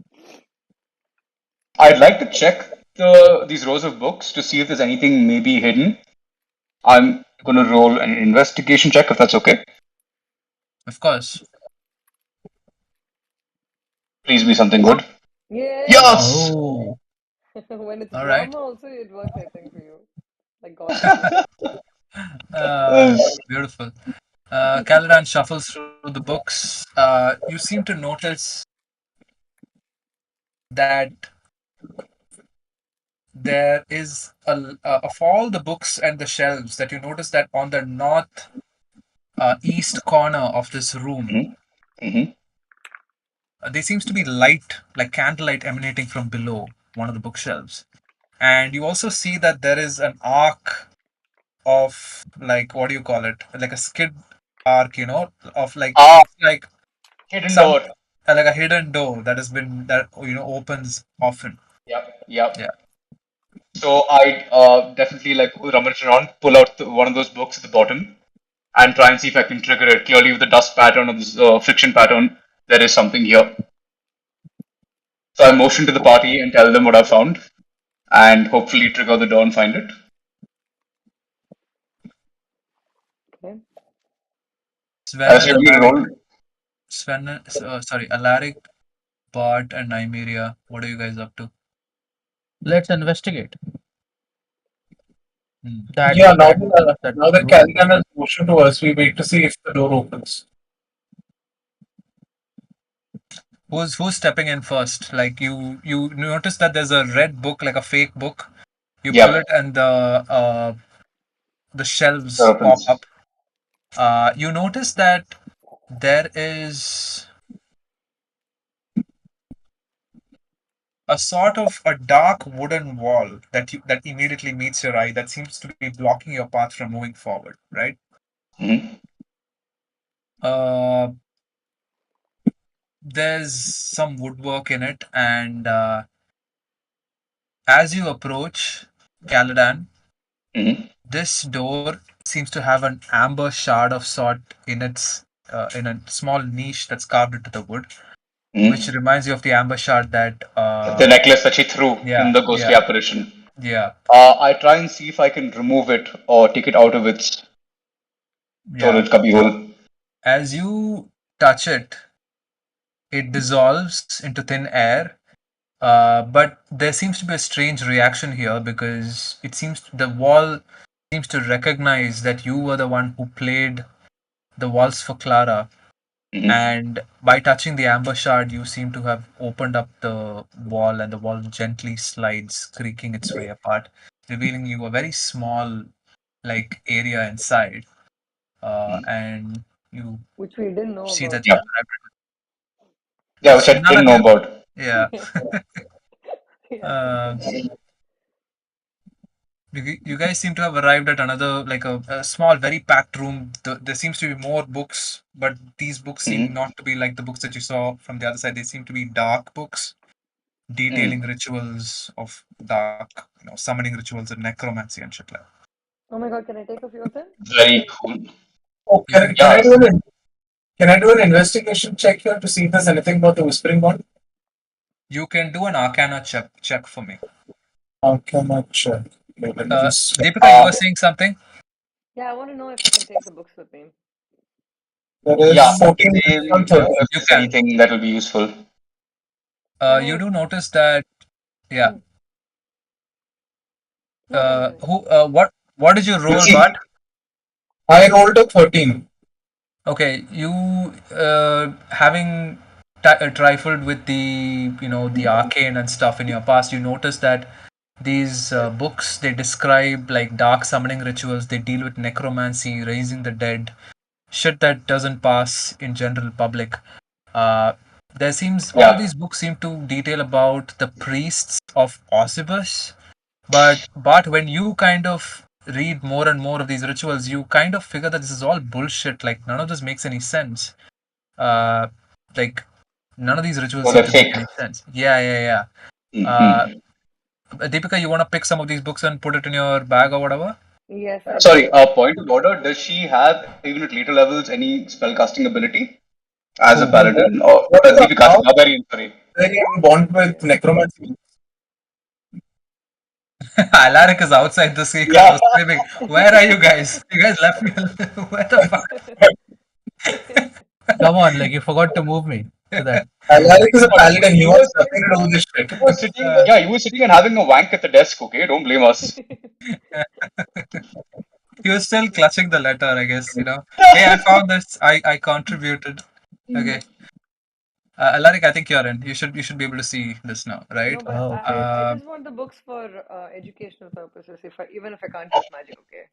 I'd like to check these rows of books to see if there's anything maybe hidden. going to roll an investigation check if that's okay. Of course. Please be something good. Yeah. Yes! Oh, When it's all right. drama, also it works, I think, for you. Like God knows. Beautiful. Caladan shuffles through the books. You seem to notice that there is of all the books and the shelves that you notice that on the north east corner of this room, Mm-hmm. there seems to be light, like candlelight, emanating from below one of the bookshelves. And you also see that there is an arc of, like, what do you call it? Like a skid arc, of like, Ah, looks like hidden some door. like a hidden door that has been that opens often. Yep, yep. Yeah. So I definitely like rummage around, pull out one of those books at the bottom, and try and see if I can trigger it. Clearly, with the dust pattern or this friction pattern, there is something here. So I motion to the party and tell them what I found, and hopefully trigger the door and find it. Okay. Sven So and you Alaric, roll. Alaric, Bart, and Nymeria. What are you guys up to? Let's investigate. That Yeah, now that that, that now that room. Caliban has motion to us, we wait to see if the door opens. Who's stepping in first? Like you notice that there's a red book, like a fake book. You Yep. pull it and the shelves Door pop opens. up. You notice that there is a sort of a dark wooden wall that immediately meets your eye that seems to be blocking your path from moving forward, right? Mm-hmm. Uh, there's some woodwork in it, and as you approach Caladan, Mm-hmm. this door seems to have an amber shard of sort in a small niche that's carved into the wood, which Mm-hmm. reminds you of the amber shard that The necklace that she threw in yeah, the ghostly yeah, apparition. yeah, I try and see if I can remove it or take it out of its yeah. storage cubbyhole. As you touch it, it dissolves into thin air. But there seems to be a strange reaction here because it seems the wall seems to recognize that you were the one who played the waltz for Clara. Mm-hmm. And by touching the amber shard, you seem to have opened up the wall, and the wall gently slides, creaking its way apart, revealing you a very small, like, area inside. And you Which we didn't know see about. that you Yep. have Yeah, which I none didn't of know you, about. yeah. Yeah. Uh, you guys seem to have arrived at another, like a small, very packed room. There seems to be more books, but these books seem Mm-hmm. not to be like the books that you saw from the other side. They seem to be dark books detailing rituals of dark, summoning rituals and necromancy and shit like that. Oh my God, can I take a few of them? Very cool. Oh, You can, can I Yeah. do can I do an investigation check here to see if there's anything about the whispering one? you can do an arcana check for me. Arcana check. Okay, let me just. Deepika, you were saying something? Yeah, I want to know if I can take the books with me. There is Yeah. 14 on If 13. You there's can. anything that will be useful. Can You I? do notice that, yeah. No, continue. What did you roll, 13. Bart? I rolled a 13. Okay, you having trifled with the arcane and stuff in your past, you notice that these books, they describe like dark summoning rituals. They deal with necromancy, raising the dead, shit that doesn't pass in general public. Uh, there seems all Yeah. these books seem to detail about the priests of Ossibus, but when you kind of read more and more of these rituals, you kind of figure that this is all bullshit. Like, none of this makes any sense. Uh, like, none of these rituals So seem they're to make fake. any sense. Yeah, yeah, yeah. Mm-hmm. Deepika, you want to pick some of these books and put it in your bag or whatever? Yes, I Sorry, do. point of order. Does she have, even at later levels, any spellcasting ability as a Who? paladin? Or What is Deepika as a how barbarian? Sorry. very in bond with necromancy? Alaric is outside the secret Yeah. was screaming, "Where are you guys? You guys left me alone. Where the fuck?" Come on, like you forgot to move me to that. Alaric is a But paladin. He he wants was nothing to do with this shit. he was sitting. Uh, Yeah, he was sitting and having a wank at the desk. Okay, don't blame us. he was still clutching the letter, I guess. Hey, I found this. I contributed. Okay, Alaric, I think you're in. You should be able to see this now, No, right? but Oh, okay. I Uh, just want the books for educational purposes. Even if I can't use magic, okay?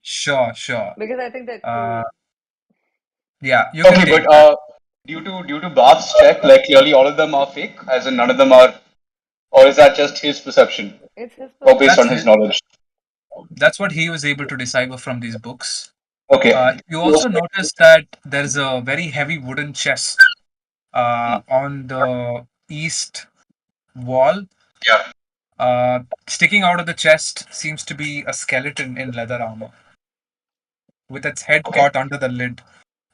sure, sure. Because I think they're Uh, cool. yeah, you can Okay, take but that. due to Baf's check, like clearly all of them are fake, as in none of them are, or is that just his perception, It's his or based That's on perception. his his, knowledge? that's what he was able to decipher from these books. Okay. You also notice that there's a very heavy wooden chest Hmm. on the east wall. Yeah. Sticking out of the chest seems to be a skeleton in leather armor with its head Okay. caught under the lid.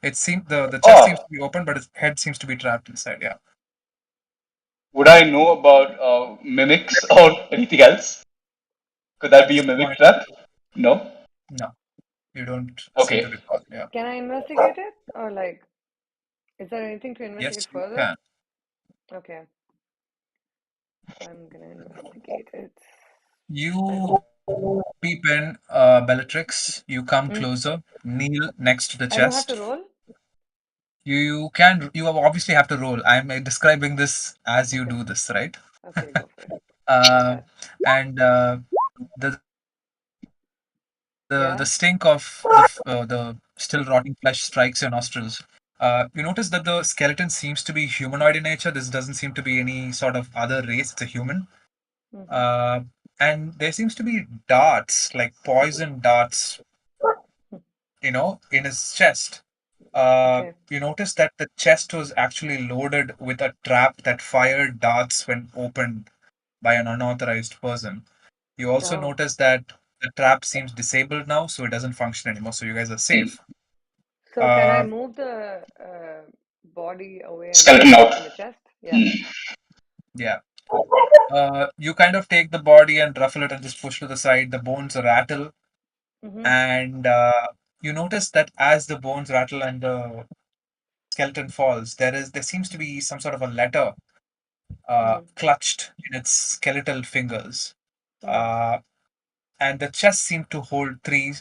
The chest seems Oh, to be open, but its head seems to be trapped inside. Yeah. would I know about mimics or anything else? Could that At be a this mimic point, trap? No. no, you don't seem to Okay. recall. Yeah. Can I investigate it? Or like, is there anything to investigate Yes, you further? can. Okay. I'm gonna investigate it. You peep in, Bellatrix. You come Mm. closer, kneel next to the I don't have chest. to roll? You obviously have to roll. I'm describing this as you Okay. do this, right? Okay, go for it. My Uh, bad. and the the Yeah? stink of the still rotting flesh strikes your nostrils. You notice that the skeleton seems to be humanoid in nature. This doesn't seem to be any sort of other race. It's a human. Mm-hmm. Uh, and there seems to be darts, like poison darts, in his chest. Okay. You notice that the chest was actually loaded with a trap that fired darts when opened by an unauthorized person. You also Oh. notice that the trap seems disabled now, so it doesn't function anymore. So you guys are Hmm. safe. So can I Uh, move the body away and put Skeleton it out. in the chest? Yeah. Hmm. yeah. You kind of take the body and ruffle it and just push to the side. The bones rattle, Mm-hmm. and you notice that as the bones rattle and the skeleton falls, there seems to be some sort of a letter Mm. clutched in its skeletal fingers. Mm. Uh, and the chest seemed to hold three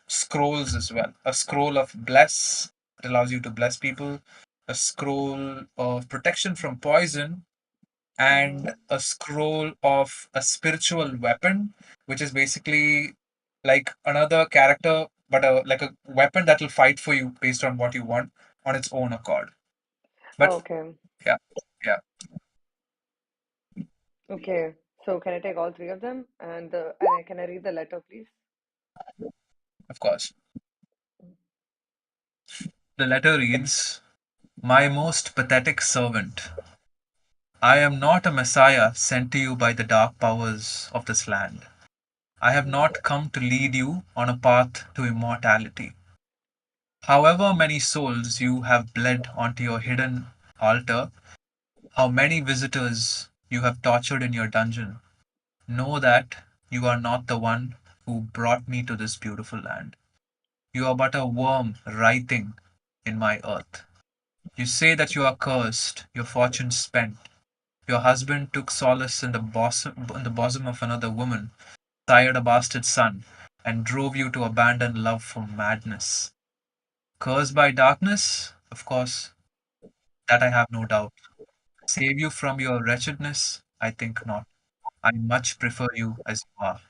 scrolls as well. A scroll of bless, it allows you to bless people, a scroll of protection from poison, Mm-hmm. and a scroll of a spiritual weapon, which is basically like another character, but like a weapon that will fight for you based on what you want on its own accord. But Oh, okay. yeah, yeah, Okay. So can I take all three of them? And can I read the letter, please? of course. The letter reads, "My most pathetic servant, I am not a messiah sent to you by the dark powers of this land. I have Mm. not come to lead you on a path to immortality. However many souls you have bled onto your hidden altar, how many visitors you have tortured in your dungeon, know that you are not the one who brought me to this beautiful land. You are but a worm writhing in my earth. You say that you are cursed, your fortune spent. Your husband took solace in the bosom of another woman, sired a bastard son, and drove you to abandon love for madness. Cursed by darkness? Of course, that I have no doubt. Save you from your wretchedness? I think not. I much prefer you as you are.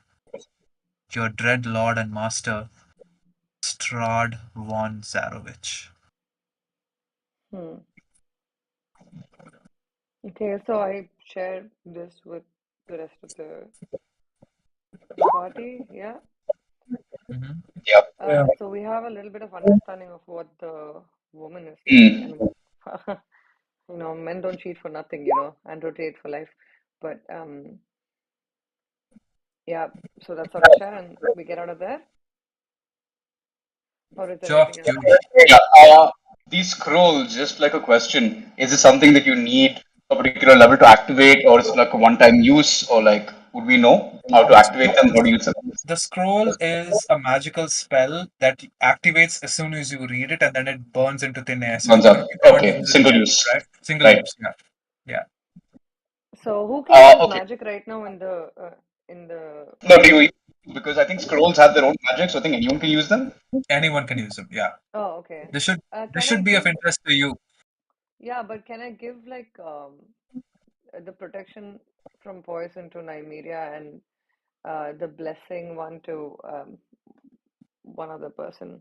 Your dread lord and master, Strad von Zarovich." Hmm. Okay, so I share this with the rest of the party. Yeah. Mhm. Yeah. Yeah. So we have a little bit of understanding of what the woman is like. Hmm. I mean, men don't cheat for nothing, and rotate for life. But yeah, so that's what I share, and we get out of there. Or is there Sure. anything else? Yeah. These scrolls, just like a question, is it something that you need a particular level to activate, or is it like a one-time use, or like Would we know how to activate them? How to use them? The scroll is a magical spell that activates as soon as you read it, and then it burns into thin air. So Guns you up. cannot Okay, use it single again, use. right? Single Right. use. Yeah. So who can use Okay. magic right now in the No, do you? Because I think scrolls have their own magic, so I think anyone can use them. Anyone can use them. Yeah. Oh, okay. This should Can I be of give interest to you. Yeah, but can I give like the protection from poison to Nymeria and the blessing one to one other person?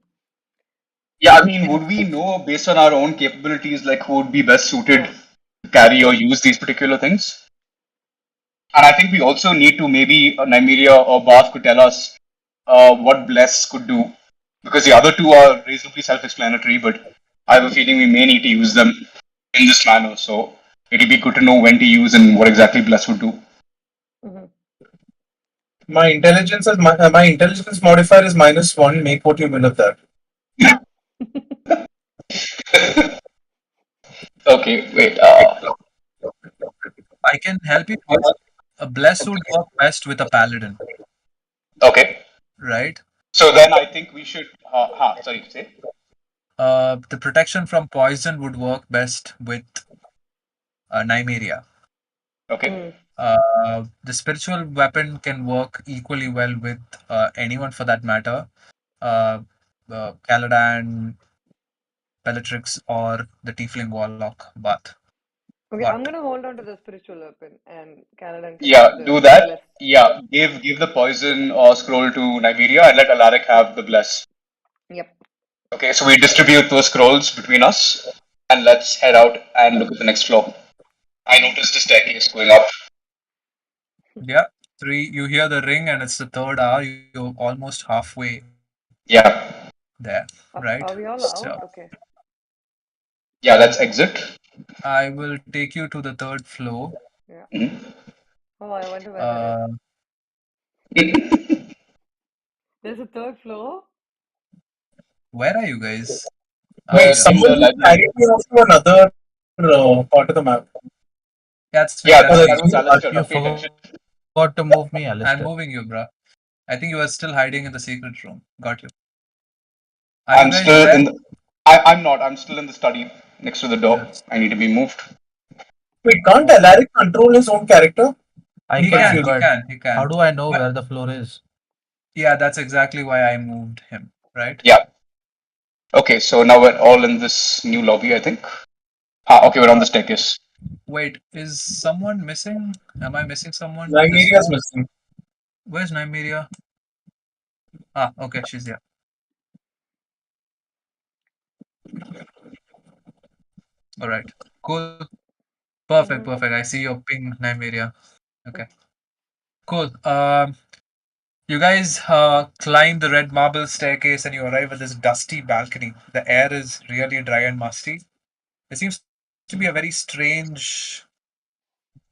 Yeah, I mean, would we know based on our own capabilities, like who would be best suited Yeah. to carry or use these particular things? And I think we also need to maybe Nymeria or Bath could tell us what Bless could do, because the other two are reasonably self-explanatory, but I have a feeling we may need to use them in this manner. So it'll be good to know when to use and what exactly Bless would do. Hmm. My intelligence is my intelligence modifier is -1. Make what you will of that. Okay, wait. I can help you. A bless would work best with a paladin, Okay. right? So then I think we should. Sorry, say. The protection from poison would work best with Nymeria. Okay. The spiritual weapon can work equally well with anyone for that matter. Caladan, Bellatrix, or the Tiefling Warlock, but Okay, I'm gonna hold on to the spiritual weapon, and Canadan can Yeah, have do the that. bless. Yeah, give the poison or scroll to Nymeria and let Alaric have the bless. Yep. Okay, so we distribute those scrolls between us, and let's head out and look at the next floor. I noticed the staircase going up. yeah, 3. You hear the ring, and it's the third hour. You're almost halfway Yeah, there, right? Are we all So out? Okay. yeah, that's exit. I will take you to the third floor. Yeah. Mhm. Oh, I wonder where that is. There's a third floor. Where are you guys? Wait, Yeah. someone In the just carried me off to another part of the map. That's Yeah, that's that was Alistair. You Pay attention. forgot to move me, I'm Alistair. moving you, bro. I think you are still hiding in the secret room. Got you. Are I'm you guys still there? in the. I'm not. I'm still in the study next to the door. Yes. I need to be moved. Wait, can't Alaric control his own character? I He can, can, but he can. how do I know But- where the floor is? Yeah, that's exactly why I moved him, right? Yeah. Okay, so now we're all in this new lobby, I think. Okay, we're on the staircase. Wait, is someone missing? Am I missing someone? Nymeria's missing. Where's Nymeria? Ah, okay, she's here. All right, cool. Perfect, Mhm. perfect. I see your ping, Nymeria. Okay, cool. You guys climb the red marble staircase and you arrive at this dusty balcony. The air is really dry and musty. There seems to be a very strange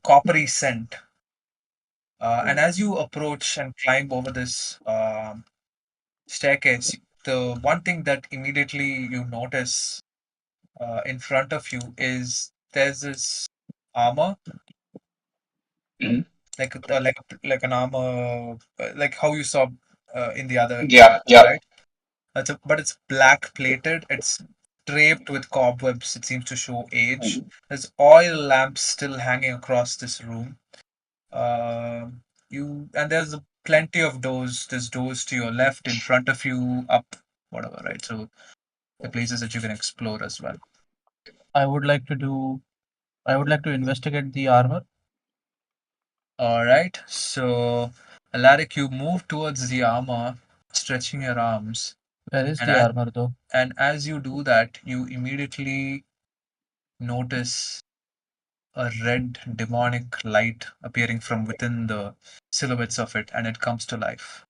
coppery scent. And as you approach and climb over this staircase, the one thing that immediately you notice in front of you is there's this armor, Mhm. like an armor, like how you saw in the other Yeah, image, yeah. right? But it's black plated. It's draped with cobwebs. It seems to show age. There's oil lamps still hanging across this room. There's plenty of doors. There's doors to your left, in front of you, up, whatever, right? So the places that you can explore as well. I would like to do. I would like to investigate the armor. All right. So, Alaric, you move towards the armor, stretching your arms, Where is and the as, armor though? and as you do that, you immediately notice a red demonic light appearing from within the silhouettes of it, and it comes to life.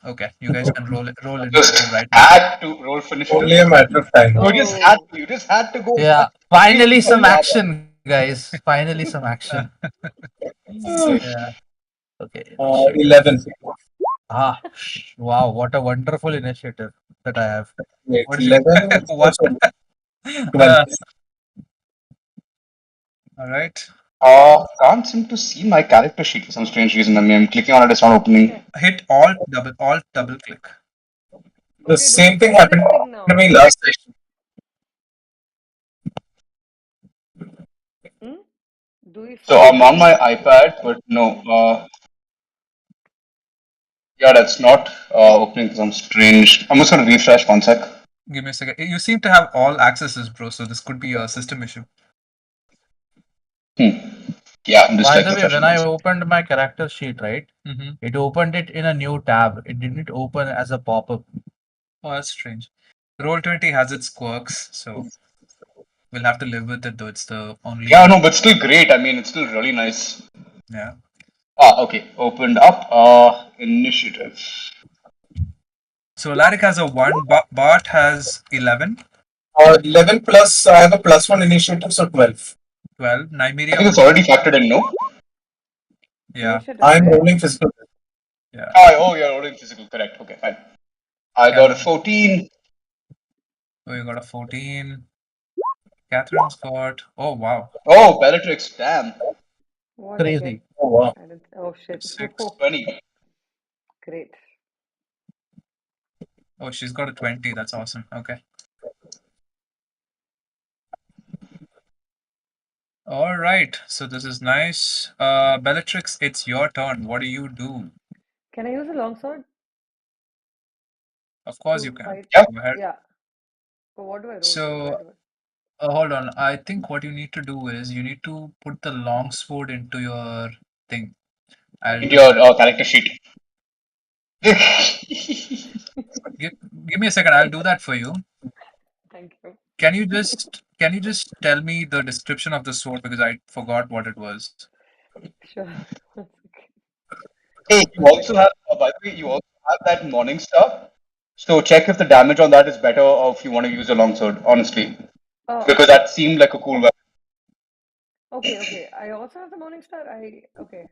Okay, you guys can roll Just initiative right now. had to roll finish it. Only a matter of time. You just had to. You just had to go. Yeah, finally some action, guys. Finally some action. Uh, Yeah. Okay. 11. Ah, wow! What a wonderful initiative that I have. Wait, What did you? 11? What? Also 12. All right. Can't seem to see my character sheet for some strange reason. I mean, I'm clicking on it, it's not opening. Okay. Hit Alt double click. The Okay, do same we thing try happened this thing to now? me last session. Hmm? Do we So fight I'm this on my thing? iPad, but no. Yeah, that's not opening for some strange. I'm just gonna refresh one sec. Give me a second. You seem to have all accesses, bro. So this could be a system issue. Yeah, I'm just By like the way, refreshing when I one sec. opened my character sheet, right, Mm-hmm. it opened it in a new tab. It didn't open as a pop-up. Oh, that's strange. Roll20 has its quirks, so we'll have to live with it. Though it's the only. Yeah, no, but still great. I mean, it's still really nice. Yeah. Okay, opened up. Initiative. So Alaric has a 1, Bart has 11, 11 plus, I have a +1 initiative, so 12. 12, I Nymeria think it's would, already factored in, no? yeah, Initiative, I'm right? rolling physical. yeah. Oh, you're rolling physical, correct. Okay, fine. I got a Catherine, 14. oh, you got a 14. Catherine's got, oh wow, Oh, Bellatrix, damn. What I get? Crazy. Oh, wow. I didn't. Oh shit. 6. 20. Great. Oh, she's got a 20. That's awesome. Okay. All right. So this is nice. Bellatrix, it's your turn. What do you do? Can I use a longsword Of course to you can. fight? Yeah. Go ahead. Yeah. So what do I roll for? Where So do I? hold on. I think what you need to do is you need to put the longsword into your thing. I'll Into do your that. character sheet. Give, give me a second. I'll do that for you. Thank you. Can you just tell me the description of the sword because I forgot what it was. Sure. That's okay. Hey, you also have, by the way, you also have that Morning Star. So check if the damage on that is better or if you want to use a longsword, honestly. Oh, Because okay. that seemed like a cool weapon. Okay, okay. I also have the Morning Star. Okay.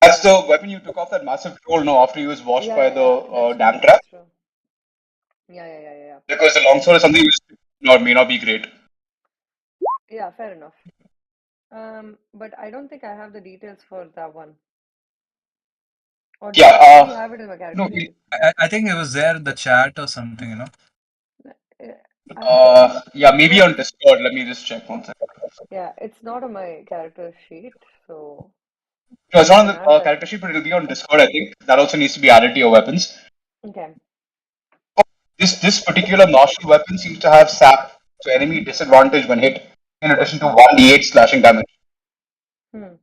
That's the weapon you took off that massive troll now after he was washed Yeah, by yeah, the yeah. That's true. dam trap. That's true. Yeah. Because the longsword is something you may not be great. Yeah, fair enough. But I don't think I have the details for that one. Or do Yeah, I already have it in my no, character sheet? I think it was there in the chat or something. Uh, I yeah, maybe well, on Discord. Let me just check one second. yeah, it's not on my character sheet, so No, it's I not on can the add that. character sheet, but it'll be on Discord, I think. That also needs to be added to your weapons. Okay. This particular martial weapon seems to have sap, so enemy disadvantage when hit, in addition to 1d8 slashing damage. Hmm.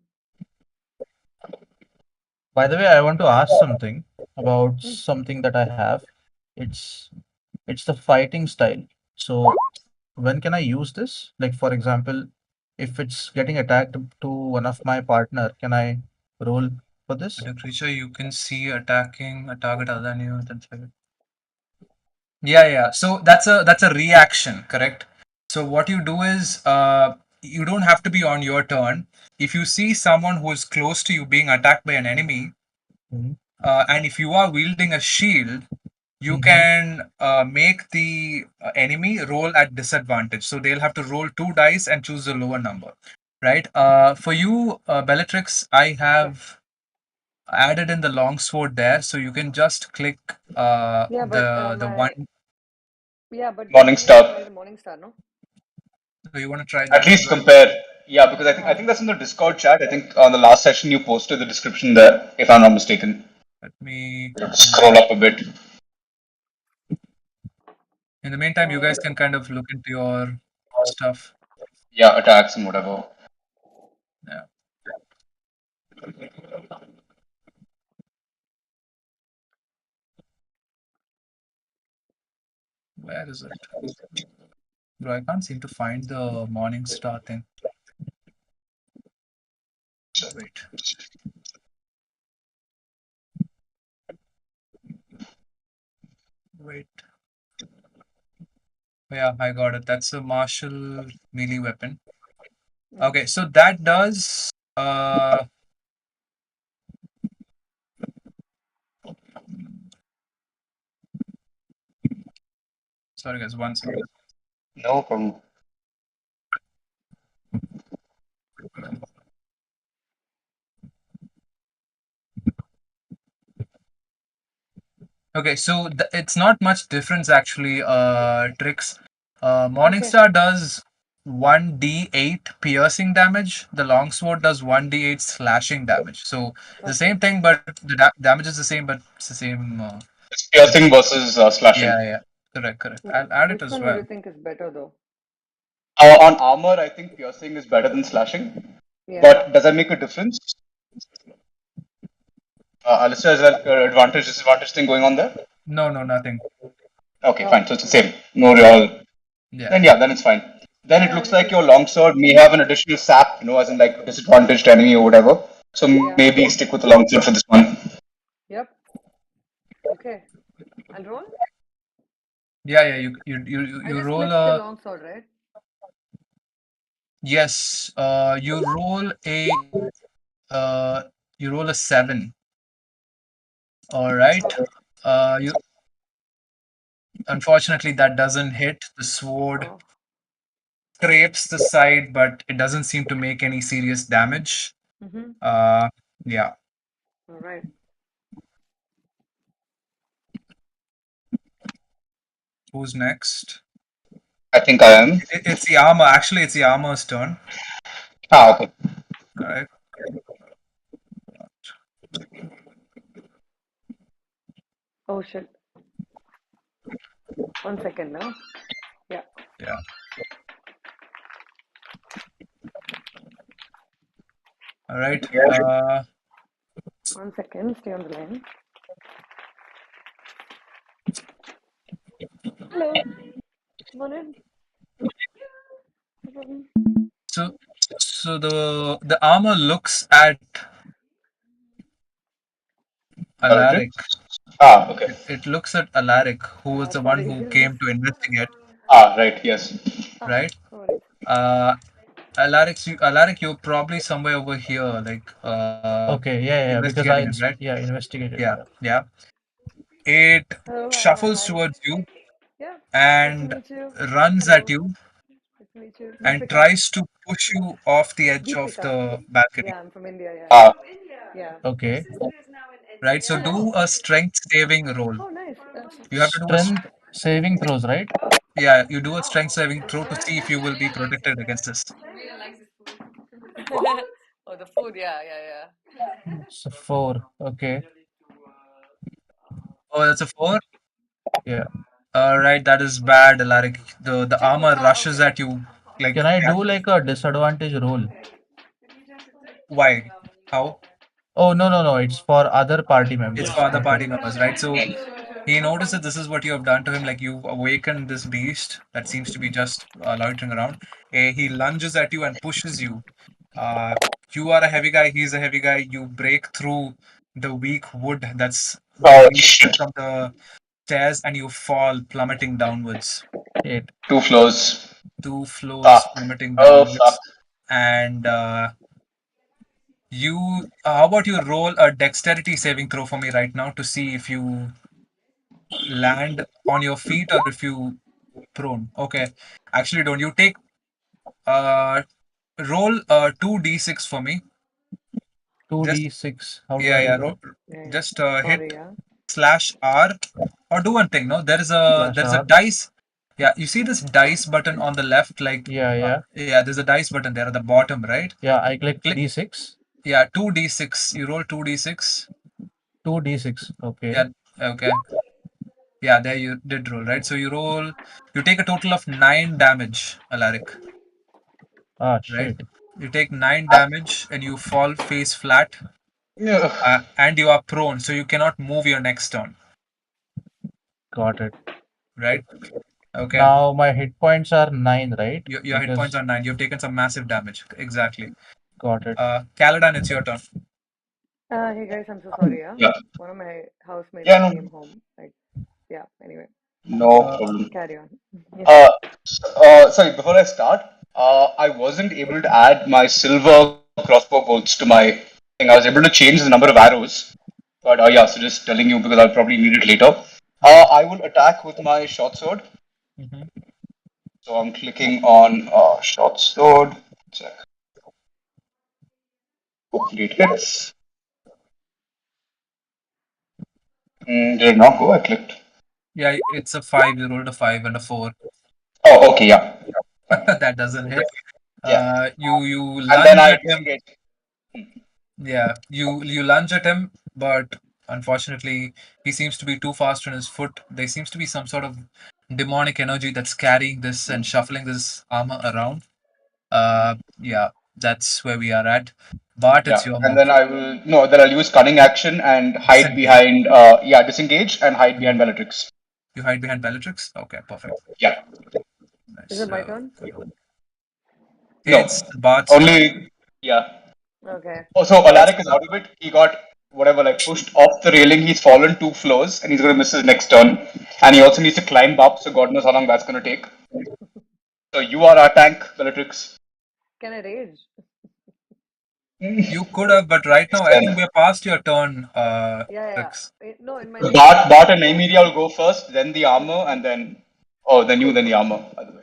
By the way, I want to ask something about Hmm. something that I have. It's it's the fighting style. So when can I use this? Like for example, if it's getting attacked to one of my partner, can I roll for this? A creature you can see attacking a target other than you. Yeah. So that's a reaction, correct? So what you do is you don't have to be on your turn. If you see someone who is close to you being attacked by an enemy, Mhm. and if you are wielding a shield, you Mhm. can make the enemy roll at disadvantage. So they'll have to roll 2 dice and choose the lower number, right? For you, Bellatrix, I Yeah. have added in the longsword there, so you can just click Yeah, but the one. we Morning need to Star. try the Morning Star, no? So you want to try At that as least well? compare. Yeah, because I think that's in the Discord chat. I think on the last session you posted the description there, if I'm not mistaken. Let me. Scroll up a bit. In the meantime, you guys Um, can kind of look into your stuff. Yeah, attacks and whatever. Yeah. Where is it? Bro, I can't seem to find the Morning Star thing. Wait. Wait. Yeah, I got it. That's a martial melee weapon. Okay, so that does sorry guys, one second. No problem. Okay, so it's not much difference actually, Tricks. Okay. Morningstar does 1d8 piercing damage. The longsword does 1d8 slashing damage. So the Okay. same thing, but the damage is the same, but it's the same. It's piercing versus slashing. Yeah, correct. I'll add it Which as one would you well. think is better though? On armor, I think piercing is better than slashing. Yeah. But does that make a difference? Alistair, is there advantage disadvantage thing going on there? No, nothing. Okay, Oh, fine. So it's the okay. same. No real. Yeah. Then it's fine. Then it Yeah, looks this like is. your longsword may have an additional sap, as in like disadvantaged enemy or whatever. So Yeah. maybe stick with the longsword for this one. Yep. Okay. And roll? Yeah. You I you just roll clicked the a longsword, right? yes. Uh, you roll a 7. All right. You unfortunately that doesn't hit. The sword Oh. scrapes the side, but it doesn't seem to make any serious damage. Mm-hmm. Uh, yeah. All right. Who's next? I think I am. It's the armor. Actually, it's the armor's turn. Okay. Correct. Oh shit. 1 second now. Yeah. Yeah. All right. 1 second. Stay on the line. Hello. Come on in. No problem. So the armor looks at Aldrich? Alaric. Okay. It looks at Alaric, who was the one Sorry. who came to investigate, Right, yes. right? No worries. Uh, Alaric, you're probably somewhere over here, like Okay, yeah, because investigating it, right? investigated. Yeah. It Hello. shuffles Hi. towards you Yeah. Nice to and meet you. runs at Hello. you Nice to meet you. and Deepika. tries to push you off the edge of Deepika. the balcony, Yeah, I'm from India. Yeah. Uh, Yeah. Okay. right? So do a strength saving roll. Oh, nice. You have to do a Strength saving throws, right? yeah, you do a strength saving throw to see if you will be protected against this. Oh, the food. Yeah. So 4. Okay. Oh, that's a 4. Yeah. All right, that is bad, Alaric. The armor rushes at you like Can I do like a disadvantage roll? why? How? Oh, no. It's for other party members. It's for other Okay. party members, right? So he notices this is what you have done to him. Like you've awakened this beast that seems to be just loitering around. He lunges at you and pushes you. Uh, you are a heavy guy. He's a heavy guy. You break through the weak wood that's oh, revealed shit. from the stairs, and you fall plummeting downwards. Shit. 2 floors. 2 floors Fuck. plummeting Oh, fuck. downwards, and you. How about you roll a dexterity saving throw for me right now to see if you land on your feet or if you prone. Okay, actually, don't you take uh roll 2d6 for me. Just 2d6. How do I do that? Yeah. just hit Sorry. Yeah. /R or do one thing. No, Slash there's a R. dice. Yeah, you see this dice button on the left, like Yeah. yeah, there's a dice button there at the bottom, right? Yeah, I click Click. d6. Yeah, 2d6. You roll 2d6. 2d6. Okay. Yeah, okay. Yeah, there you did roll, right? So you take a total of 9 damage, Alaric, Ah, right? shit. You take 9 damage and you fall face flat, Yeah. and you are prone, so you cannot move your next turn, Got it. right? Okay. Now my hit points are 9, right? Your hit points Because are 9. You've taken some massive damage. Exactly. got it. Caladan, it's your turn. Hey guys, I'm so sorry. Yeah. Yeah. One of my housemates Yeah, no, came home. Like, yeah. Anyway, no Uh, problem. carry on. Yeah. Sorry, before I start, I wasn't able to add my silver crossbow bolts to my thing. I was able to change the number of arrows. But yeah, so just telling you because I'll probably need it later. I will attack with my short sword. Mhm. So I'm clicking on short sword. Check. Hopefully it hits. Did it not go? I clicked. Yeah, it's a 5. You rolled a 5 and a 4. Oh, okay, yeah. That doesn't hit. Yeah. You And then lunge I at him. disengage. Yeah, you lunge at him, but unfortunately, he seems to be too fast on his foot. There seems to be some sort of demonic energy that's carrying this and shuffling this armor around. Yeah, that's where we are at. Bart, it's Yeah. your And move. then I will no, then I'll use cunning action and hide Disengage. behind disengage and hide behind Bellatrix. You hide behind Bellatrix? Okay, perfect. Yeah. Is Nice. it my turn? No. It's Bart's turn. Only yeah. Okay. Oh, so Alaric is out of it. He got whatever, like pushed off the railing. He's fallen 2 floors, and he's gonna miss his next turn. And he also needs to climb up. So God knows how long that's gonna take. So you are our tank, Bellatrix. Can I rage? You could have, but right now I think we're past your turn, Yeah. Rix. No, in my So next Bart and Nymeria will go first, then the armor, and then then you, then the armor. By the way.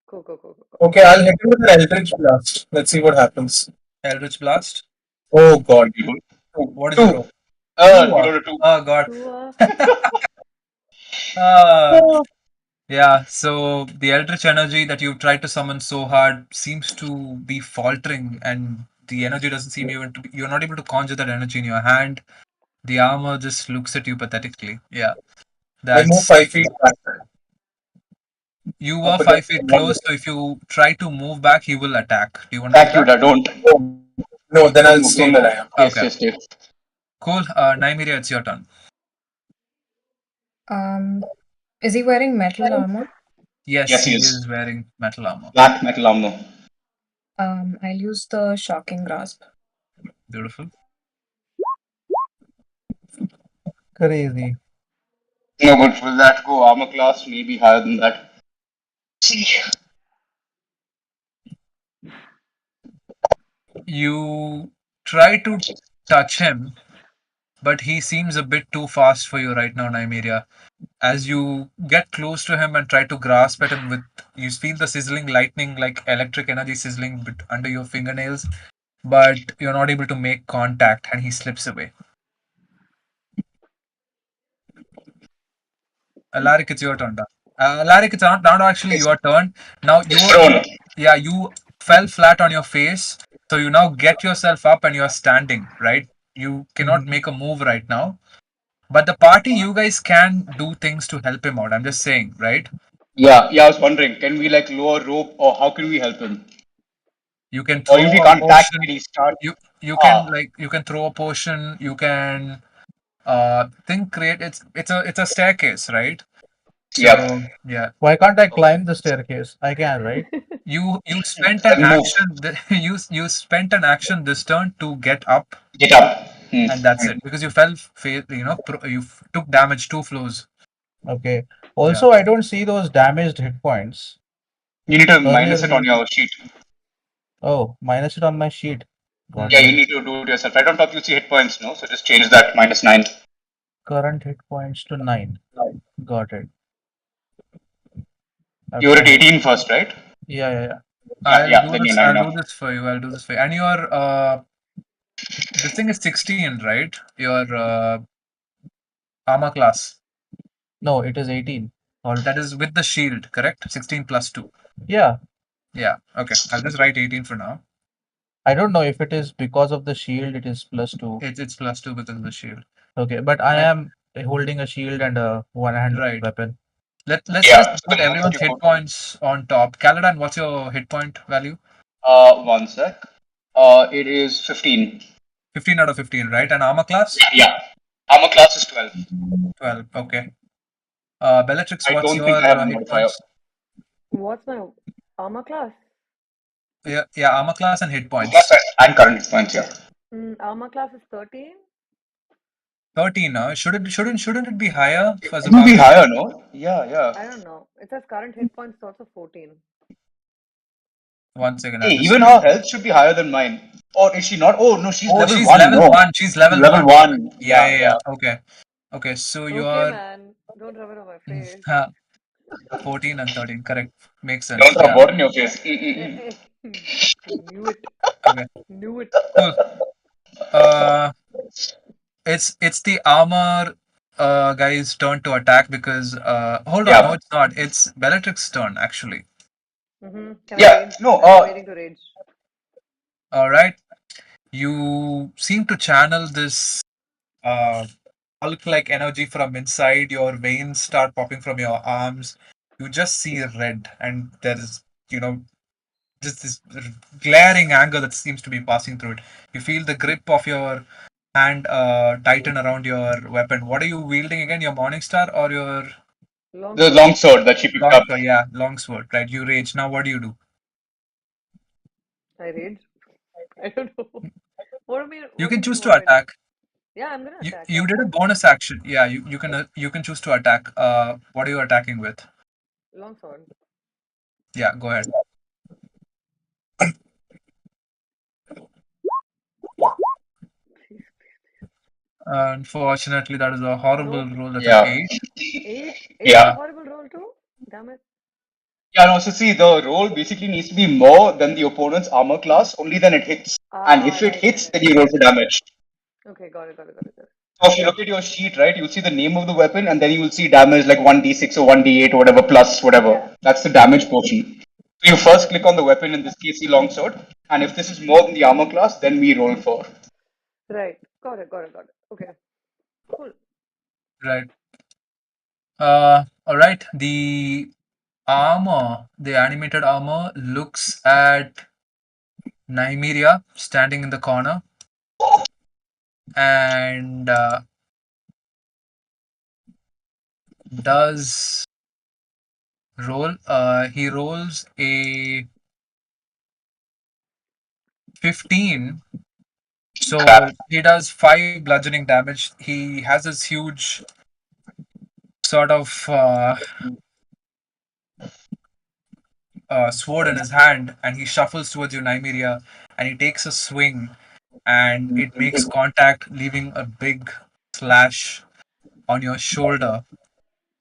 Cool. Okay, I'll hit him with an Eldritch Blast. Let's see what happens. Eldritch Blast. Oh god. What did you roll? You rolled a 2. Oh god. Two, Yeah, so the Eldritch energy that you've tried to summon so hard seems to be faltering, and the energy doesn't seem even to be, you're not able to conjure that energy in your hand. The armor just looks at you pathetically. Yeah, I move that's 5 feet back. you Up are 5 against feet the wall. close, so if you try to move back, he will attack. Do you want to do Thank you, that? don't. No, then I'll Don't stay move. where I am. Yes, Okay. yes. Cool. Nymeria, it's your turn. Is he wearing metal armor? Yes, Yes, he he is. is wearing metal armor. Black metal armor. I'll use the shocking grasp. Beautiful. Crazy. No, but will that go armor class? Maybe higher than that. See. You try to touch him, but he seems a bit too fast for you right now, Nymeria. As you get close to him and try to grasp at him, with you feel the sizzling lightning, like electric energy sizzling under your fingernails, but you're not able to make contact, and he slips away. Alaric, it's your turn. Alaric, it's not actually your turn. Now you fell flat on your face, so you now get yourself up and you're standing, right? You cannot make a move right now. But the party, you guys can do things to help him out. I'm just saying, right? Yeah, I was wondering, can we like lower rope or how can we help him? You can Or throw if we a can't attack, potion. can he start? You can throw a potion. You can create it's a staircase, right? So yeah, Why can't I climb the staircase? I can, right? you spent an Then move. action. You spent an action this turn to get up, Get up. and that's it because you fell. You took damage 2 floors. Okay. Also, I don't see those damaged hit points. You need to Earlier minus it on you- your sheet. Oh, minus it on my sheet. Got Yeah, it. you need to do it yourself. Right on top you see hit points, no? So just change that -9. Current hit points to 9. Got it. You were at Okay. 18 first, right? Yeah. I'll Yeah, do then this. you're 9 I'll now. do this for you. I'll do this for you. And your this thing is 16, right? Your armor class. No, it is 18. That is with the shield, correct? 16 plus 2. Yeah. Yeah. Okay. I'll just write 18 for now. I don't know if it is because of the shield, it is +2. It's plus 2 because of the shield. Okay, but I am holding a shield and a one-hand Right. weapon. Let's Yeah, just so put then everyone's what you hit put? points on top. Caladan, what's your hit point value? 1 sec. It is 15. 15 out of 15, right? And armor class? Yeah. Armor class is 12. 12. Okay. Bellatrix, I what's don't your think I have a hit modifier. points? What's my armor class? Yeah, armor class and hit points. Plus and current hit points, yeah. Armor class is 13. 13. Shouldn't it be higher? It will be higher, no? Yeah. I don't know. It says current hit points is also 14. 1 second. Hey, even her health should be higher than mine. Or is she not? Oh no, she's level she's 1. level no. 1. She's level Level 1. 1. Yeah. Okay. So you Okay, are man. Don't rub it on my face. 14 and 13. Correct. Makes sense. Don't rub water in your face. Knew it. Okay. Knew it. Cool. It's the armor guy's turn to attack because hold on, no, Yeah. it's not. It's Bellatrix's turn actually. Can I Yeah. rage? No. I'm waiting to rage. All right, you seem to channel this uh, Hulk-like energy from inside. Your veins start popping from your arms. You just see red, and there is, you know, just this glaring anger that seems to be passing through it. You feel the grip of your hand tighten around your weapon. What are you wielding again? Your Morningstar or your The Longsword. longsword that she picked up. longsword? Yeah, longsword. Right. You rage. Now, what do you do? I rage. I don't know. What do you mean? You What do can you mean? choose What to do I do? attack. Yeah, I'm gonna attack. You did a bonus action. Yeah, you can choose to attack. What are you attacking with? Longsword. Yeah, go ahead. Please. Unfortunately, that is a horrible Nope. roll. That's an Yeah. 8. 8. 8 is a Yeah. horrible roll too. Damn it. Yeah. No. So see, the roll basically needs to be more than the opponent's armor class. Only then it hits. And Ah, if it right, right, hits, right. then you roll for damage. Okay, got it, got it, got it, got it. So if you look at your sheet, right, you'll see the name of the weapon, and then you will see damage like 1d6 or 1d8 or whatever plus whatever. Yeah. That's the damage portion. So you first click on the weapon, in this case, the longsword, and if this is more than the armor class, then we roll for. Right. Got it, got it, got it. Okay. Cool. Right. All right. The armor, the animated armor, looks at Nymeria standing in the corner and does roll. He rolls a 15. So he does 5 bludgeoning damage. He has this huge sort of sword in his hand, and he shuffles towards you, Nymeria, and he takes a swing, and it makes contact, leaving a big slash on your shoulder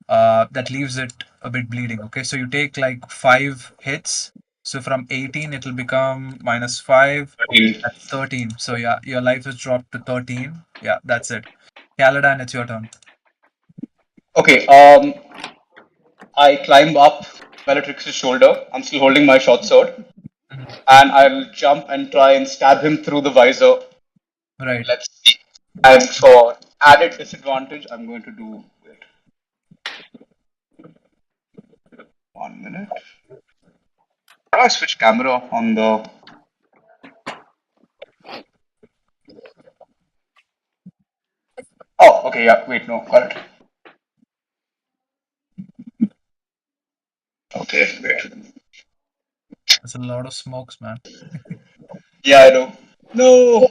that leaves it a bit bleeding. Okay, so you take like 5 hits. So from 18, it'll become minus 5. That's 13. So yeah, your life is dropped to 13. Yeah, that's it. Caladan, it's your turn. Okay, I climb up Bellatrix's shoulder. I'm still holding my short sword, Mhm. and I'll jump and try and stab him through the visor. Right. Let's see. And for added disadvantage, I'm going to do. Wait. 1 minute. How do I switch camera on the. Oh, okay, yeah, wait, no, got it. Okay, wait. That's a lot of smokes, man. Yeah, I know. No!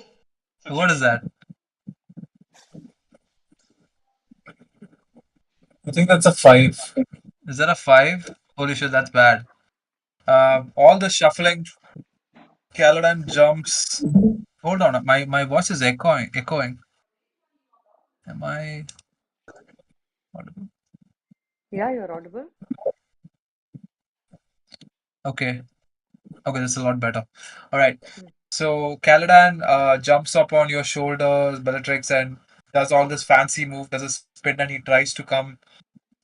What is that? I think that's a 5. Is that a 5? Holy shit, that's bad. All the shuffling, Caladan jumps. Hold on, my voice is echoing. Am I audible? Yeah, you're audible. Okay. Okay, that's a lot better. All right. Hmm. So Caladan jumps up on your shoulders, Bellatrix, and does all this fancy move, does a spin, and he tries to come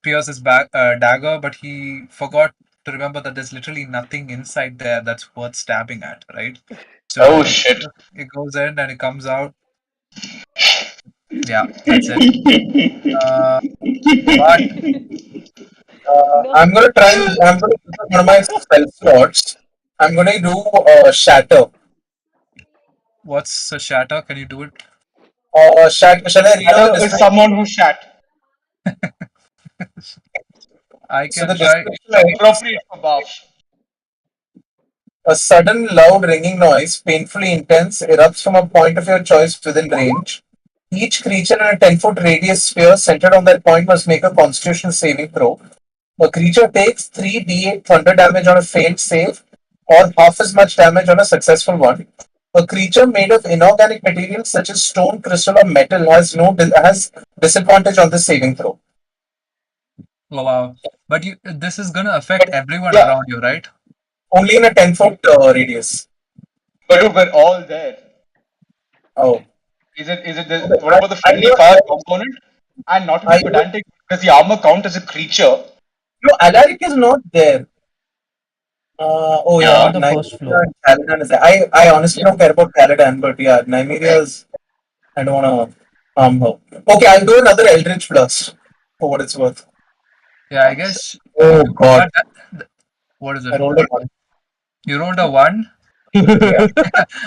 pierce his back dagger, but he forgot to remember that there's literally nothing inside there that's worth stabbing at, right? Oh So shit. it goes in and it comes out. Yeah, that's it. But No. I'm gonna try. I'm gonna use one of my spell slots. I'm gonna do shatter. what's a shatter? Can you do it? Shall I read out the Shadow is description? someone who shat. I So can the try. description is Appropriate for Bash. a sudden, loud ringing noise, painfully intense, erupts from a point of your choice within range. Each creature in a 10-foot radius sphere centered on that point must make a constitution saving throw. A creature takes 3d8 thunder damage on a failed save, or half as much damage on a successful one. A creature made of inorganic materials such as stone, crystal, or metal has disadvantage on the saving throw. Oh, wow. But this is gonna affect everyone Yeah, around you, right? Only in a 10-foot radius. but we're all there. Oh, Is it the okay. what about the I'm friendly gonna fire component? And not to I be pedantic, does the armor count as a creature? no, Alaric is not there. Oh He's yeah, on the first Nymeria floor. and Caladan is there. I honestly don't care about Caladan, but yeah, Nymeria's. I don't wanna harm her. Okay, I'll do another Eldritch Blast for what it's worth. Yeah, I guess. Oh god, But what is I it? rolled a one. You rolled a 1. Yeah.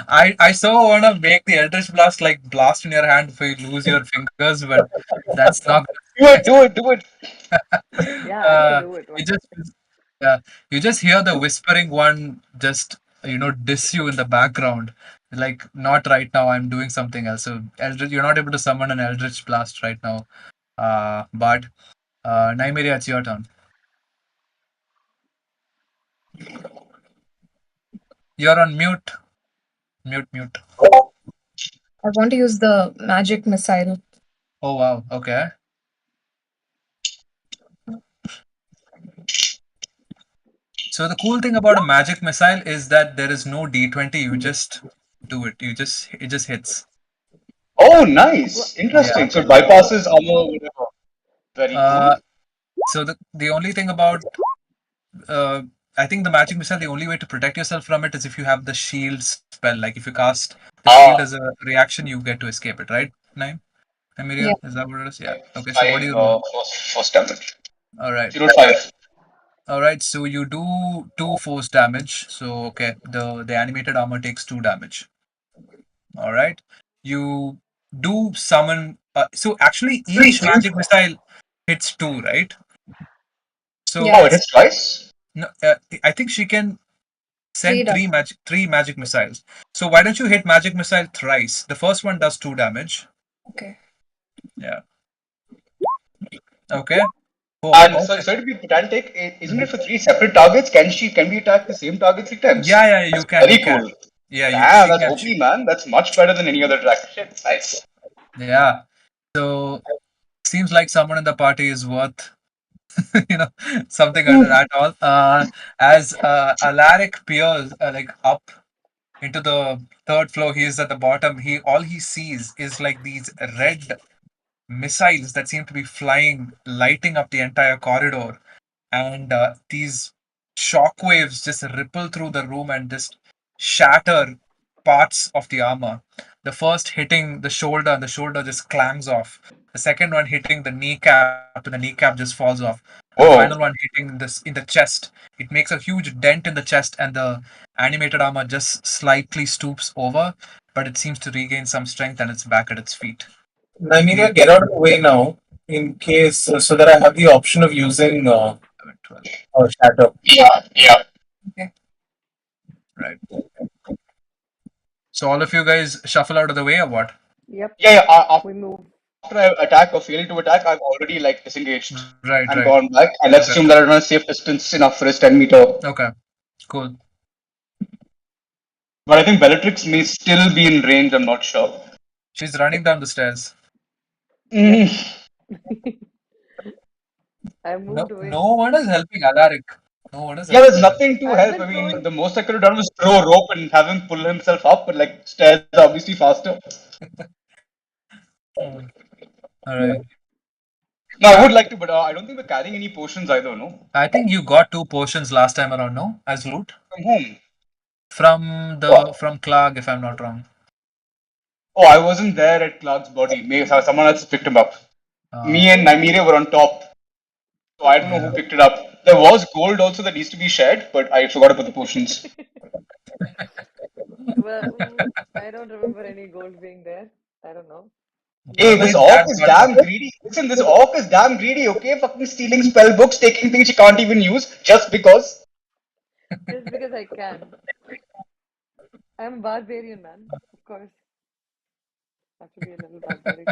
I so want to make the Eldritch Blast like blast in your hand before you lose your fingers, but that's not. Do it. Yeah, actually uh, do it. you just yeah, you just hear the whispering one just diss you in the background. Like not right now. I'm doing something else. So Eldritch, you're not able to summon an Eldritch Blast right now. But Nymeria, it's your turn. You're on mute. Mute. I want to use the magic missile. Oh wow. Okay. So the cool thing about a magic missile is that there is no D20. You just do it. It just hits. Oh, nice. Wha- Interesting. Yeah. So it bypasses armor, whatever. Very cool. So the only thing about I think the magic missile, the only way to protect yourself from it is if you have the shield spell. Like if you cast the shield as a reaction, you get to escape it, right? Naim? Yeah. Emilia, is that what it is? Yeah. Okay. So what do Five you roll? force damage. All right. 0.5. All right. So you do 2 force damage. So okay, the animated armor takes 2 damage. All right. You do summon. So actually, each magic missile hits 2, right? So Yeah. Oh, it hits twice? no, I think she can send Three three magic missiles. So why don't you hit magic missile thrice? The first one does 2 damage. Okay. Yeah. Okay. Oh, And okay. sorry to be pedantic, isn't it for 3 separate targets? Can we attack the same target 3 times? Yeah, you can. Very You can. cool. Yeah, Damn, she that's can. OP, man. That's much better than any other track. Shit, nice. Yeah. So seems like someone in the party is worth something at all. As Alaric peers like up into the third floor, he is at the bottom. All he sees is like these red missiles that seem to be flying, lighting up the entire corridor, and these shockwaves just ripple through the room and just shatter parts of the armor. The first hitting the shoulder, and the shoulder just clangs off. The second one hitting the kneecap, and the kneecap just falls off. And the final Whoa. one hitting this in the chest. It makes a huge dent in the chest, and the animated armor just slightly stoops over, but it seems to regain some strength and it's back at its feet. Nymeria, get out of the way now, in case so that I have the option of using 12. Shatter. Yeah. Right. So all of you guys shuffle out of the way or what? Yep, After we move. I attack or fail to attack, I've already like disengaged Right. and gone back. And let's Okay. assume that I'm on a safe distance enough for his 10-meter. Okay. Cool. But I think Bellatrix may still be in range, I'm not sure. She's running down the stairs. Mm. I moved away. No one is helping Alaric. No one is Yeah, there's helping. nothing to I've help. been I mean, throwing- the most I could have done was throw a rope and have him pull himself up, but like stairs are obviously faster. All right. No, I would like to, but I don't think we're carrying any potions either, no? I think you got 2 potions last time around, no? As loot From whom? from Clark, if I'm not wrong. Oh, I wasn't there at Clark's body. Maybe someone else picked him up. Me and Nymeria were on top. So I don't know who picked it up. There was gold also that needs to be shared, but I forgot about the potions. Well, I don't remember any gold being there. I don't know. Hey, this orc is damn greedy. Listen, this orc is damn greedy, okay? Fucking stealing spell books, taking things she can't even use just because. Just because I can. I'm a barbarian, man. Of course. Have to be a little barbaric.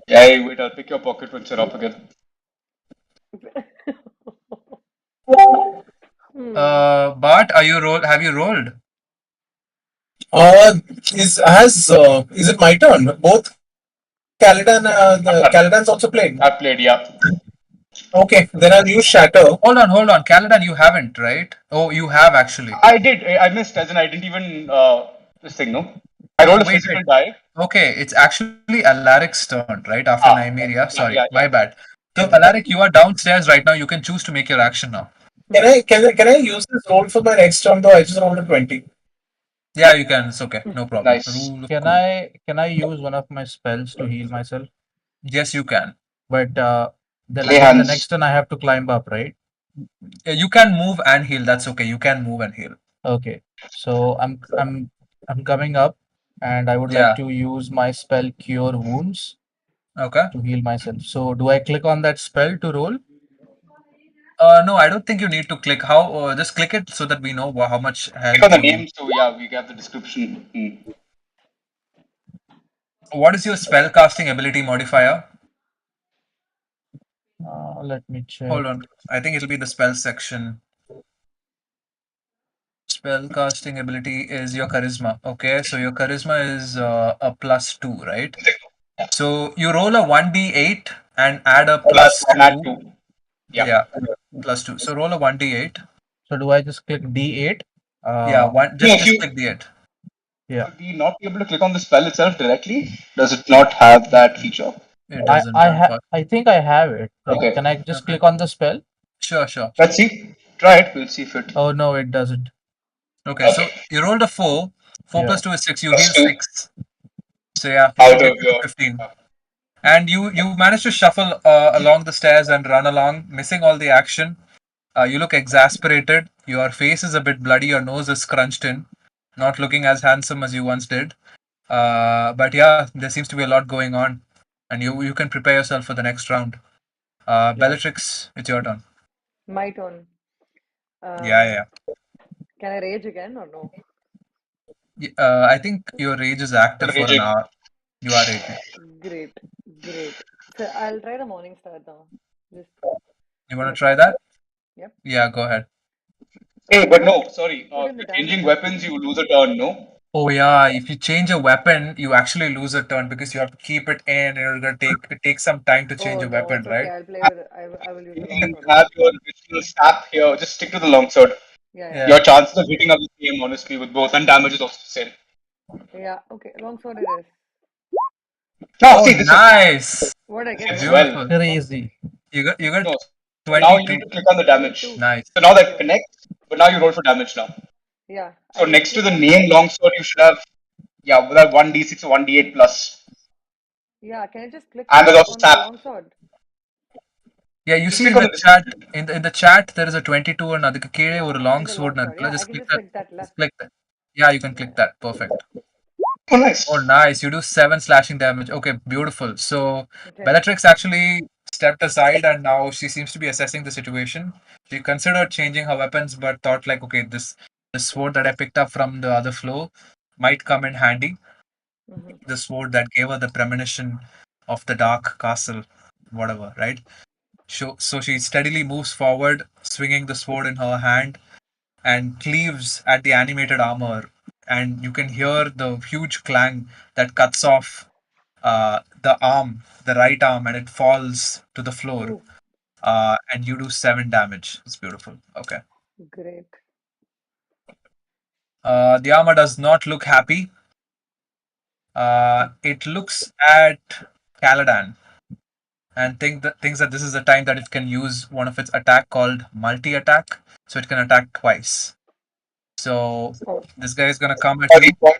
Hey, wait, I'll pick your pocket once you're up again. Bart, have you rolled? Is it my turn? Both Caladan's also playing. I've played, yeah. Okay, then I'll use Shatter. Hold on. Caladan, you haven't, right? Oh, you have actually. I did. I missed, as in I didn't even this thing, no? I rolled a Wait, physical wait. die. Okay, it's actually Alaric's turn, right? After Ah, Nymeria. Sorry, yeah. my bad. So, Alaric, you are downstairs right now. You can choose to make your action now. Can I use this roll for my next turn though? I just rolled a 20. Yeah, you can. It's okay. No problem. Nice. Rule of Can cool. I use one of my spells to heal myself? Yes, you can. But then Lay again, the hands. next turn I have to climb up, right? You can move and heal. That's okay. You can move and heal. Okay. So I'm coming up, and I would Yeah. like to use my spell Cure Wounds Okay. to heal myself. So do I click on that spell to roll? No, I don't think you need to click. How? Just click it so that we know how much Click on health the you. name, so yeah, we have the description. What is your spell casting ability modifier? Let me check. Hold on. I think it'll be the spell section. Spell casting ability is your charisma. Okay, so your charisma is a +2, right? So you roll a 1d8 and add a Plus one add 2. two. Yeah. Yeah, +2. So roll a 1d8. So do I just click D8? Yeah, one. No, if Just you click the 8. Yeah. would we not be able to click on the spell itself directly? Does it not have that feature? It doesn't. I think I have it. Like, Okay. can I just Okay. click on the spell? Sure, sure. Let's see. Try it. We'll see if it. Oh no, it doesn't. Okay, so you rolled a 4. 4 Yeah. plus 2 is 6. You heal 6. So yeah, Out you get of to your 15. And you managed to shuffle along the stairs and run along, missing all the action. You look exasperated. Your face is a bit bloody. Your nose is scrunched in, not looking as handsome as you once did. But yeah, there seems to be a lot going on, and you can prepare yourself for the next round. Bellatrix, it's your turn. My turn. Yeah. Can I rage again or no? I think your rage is active for an Raging. hour. You are raging. Great, great. So I'll try the morning star now. Just You want in to a try second. that? Yep. Yeah, go ahead. Hey, but no, sorry. Put in the Changing damage. weapons, you lose a turn, no? Oh yeah, if you change a weapon, you actually lose a turn because you have to keep it in. You're gonna take some time to change Oh a no, weapon, it's okay. right? I'll play with it. I will use the You longsword have then. your original staff here. Just stick to the longsword. Yeah. Your chances of hitting are the same, honestly, with both, and damage is also the same. Yeah. Okay. Longsword it is. Now, Oh, see, this nice. What I get? is What? well. Beautiful. Crazy. You got No, so now you 22. need to click on the damage. 22. Nice. So now that connects, but now you roll for damage now. Yeah. So I next to click the on name longsword, you should have, yeah, with that 1d6 or 1d8 plus. Yeah. Can I just click And there's also on the sap. longsword? Yeah, you Just see click in on the the chat description. in the chat there is a 22 and adukku kizhe Yeah. or In long the sword longsword. Yeah. I just can click just that. click that Just left. click that. Yeah, you can click Yeah. that. Perfect. Oh, nice. Oh, nice. You do 7 slashing damage. Okay, beautiful. So Okay. Bellatrix actually stepped aside and now she seems to be assessing the situation. She considered changing her weapons but thought like, okay, this sword that I picked up from the other floor might come in handy. Mm-hmm. The sword that gave her the premonition of the dark castle, whatever, right? So she steadily moves forward, swinging the sword in her hand, and cleaves at the animated armor. And you can hear the huge clang that cuts off the arm, the right arm, and it falls to the floor. Ooh, And you do 7 damage. It's beautiful. Okay. great. The armor does not look happy. It looks at Caladan and thinks that this is the time that it can use one of its attack called multi-attack, so it can attack twice. So Oh, this guy is gonna come at Sorry, you.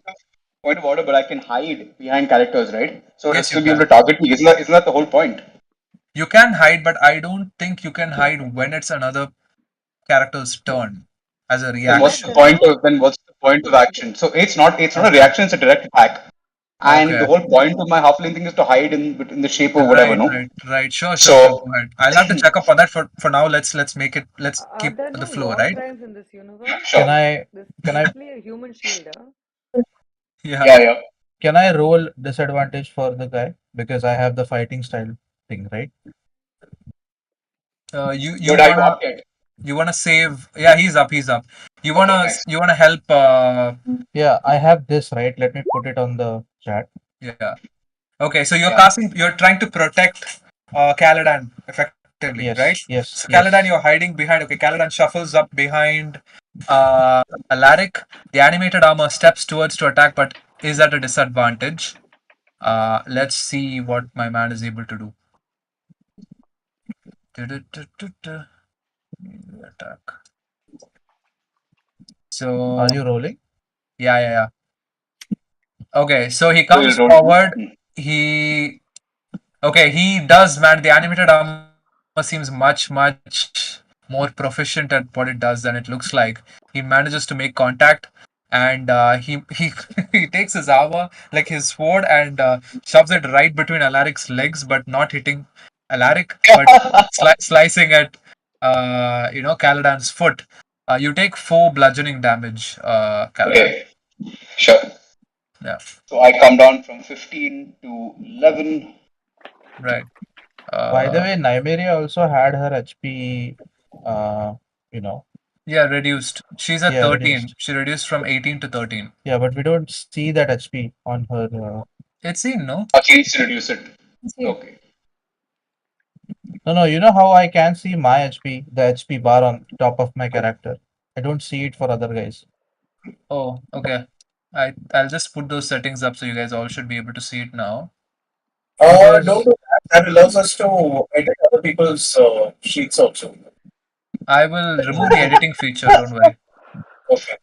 point of order, but I can hide behind characters, right? So it'll Yes, you still be able can. to target me. Isn't that the whole point? You can hide, but I don't think you can hide when it's another character's turn as a Then what's reaction. the point of action? So it's not a Okay. reaction, it's a direct attack. And the Okay. whole point of my halfling thing is to hide in the shape of whatever, no? Right. Sure. So Go ahead. I'll have to check up on that for now. Let's make it. Let's are keep there the no flow, war right? crimes in this universe? sure. There's Can I mostly a human shield, huh? Yeah. Yeah. can I roll disadvantage for the guy because I have the fighting style thing, right? You But are you up yet? save. Yeah, he's up. He's up. Okay, nice. You wanna help. Yeah, I have this, right? Let me put it on the chat. Yeah. Okay. So you're Yeah. casting. You're trying to protect Caladan effectively, Yes, right? yes, So yes. Caladan, you're hiding behind. Okay, Caladan shuffles up behind Alaric. The animated armor steps towards to attack, but is at a disadvantage. Let's see what my man is able to do. Attack. So Are you rolling? yeah. Okay, so he comes roll. forward. He does, man. The animated armor seems much more proficient at what it does than it looks like. He manages to make contact, and he he takes his armor, like his sword, and shoves it right between Alaric's legs, but not hitting Alaric, but slicing at Caladan's foot. You take 4 bludgeoning damage, Caladan. Okay, sure. Yeah, So I come down from 15 to 11. right. By the way, Nymeria also had her HP, you know, Yeah, reduced. She's at yeah, 13. reduced. She reduced from 18 to 13. Yeah, but we don't see that HP on her. It's seen, no? Oh, she needs to reduce it. Okay. No, you know how I can see my HP, the HP bar on top of my character. I don't see it for other guys. Oh, okay. I'll just put those settings up so you guys all should be able to see it now. Don't do that. That allows us to edit other people's sheets also. I will remove the editing feature, don't worry. Okay.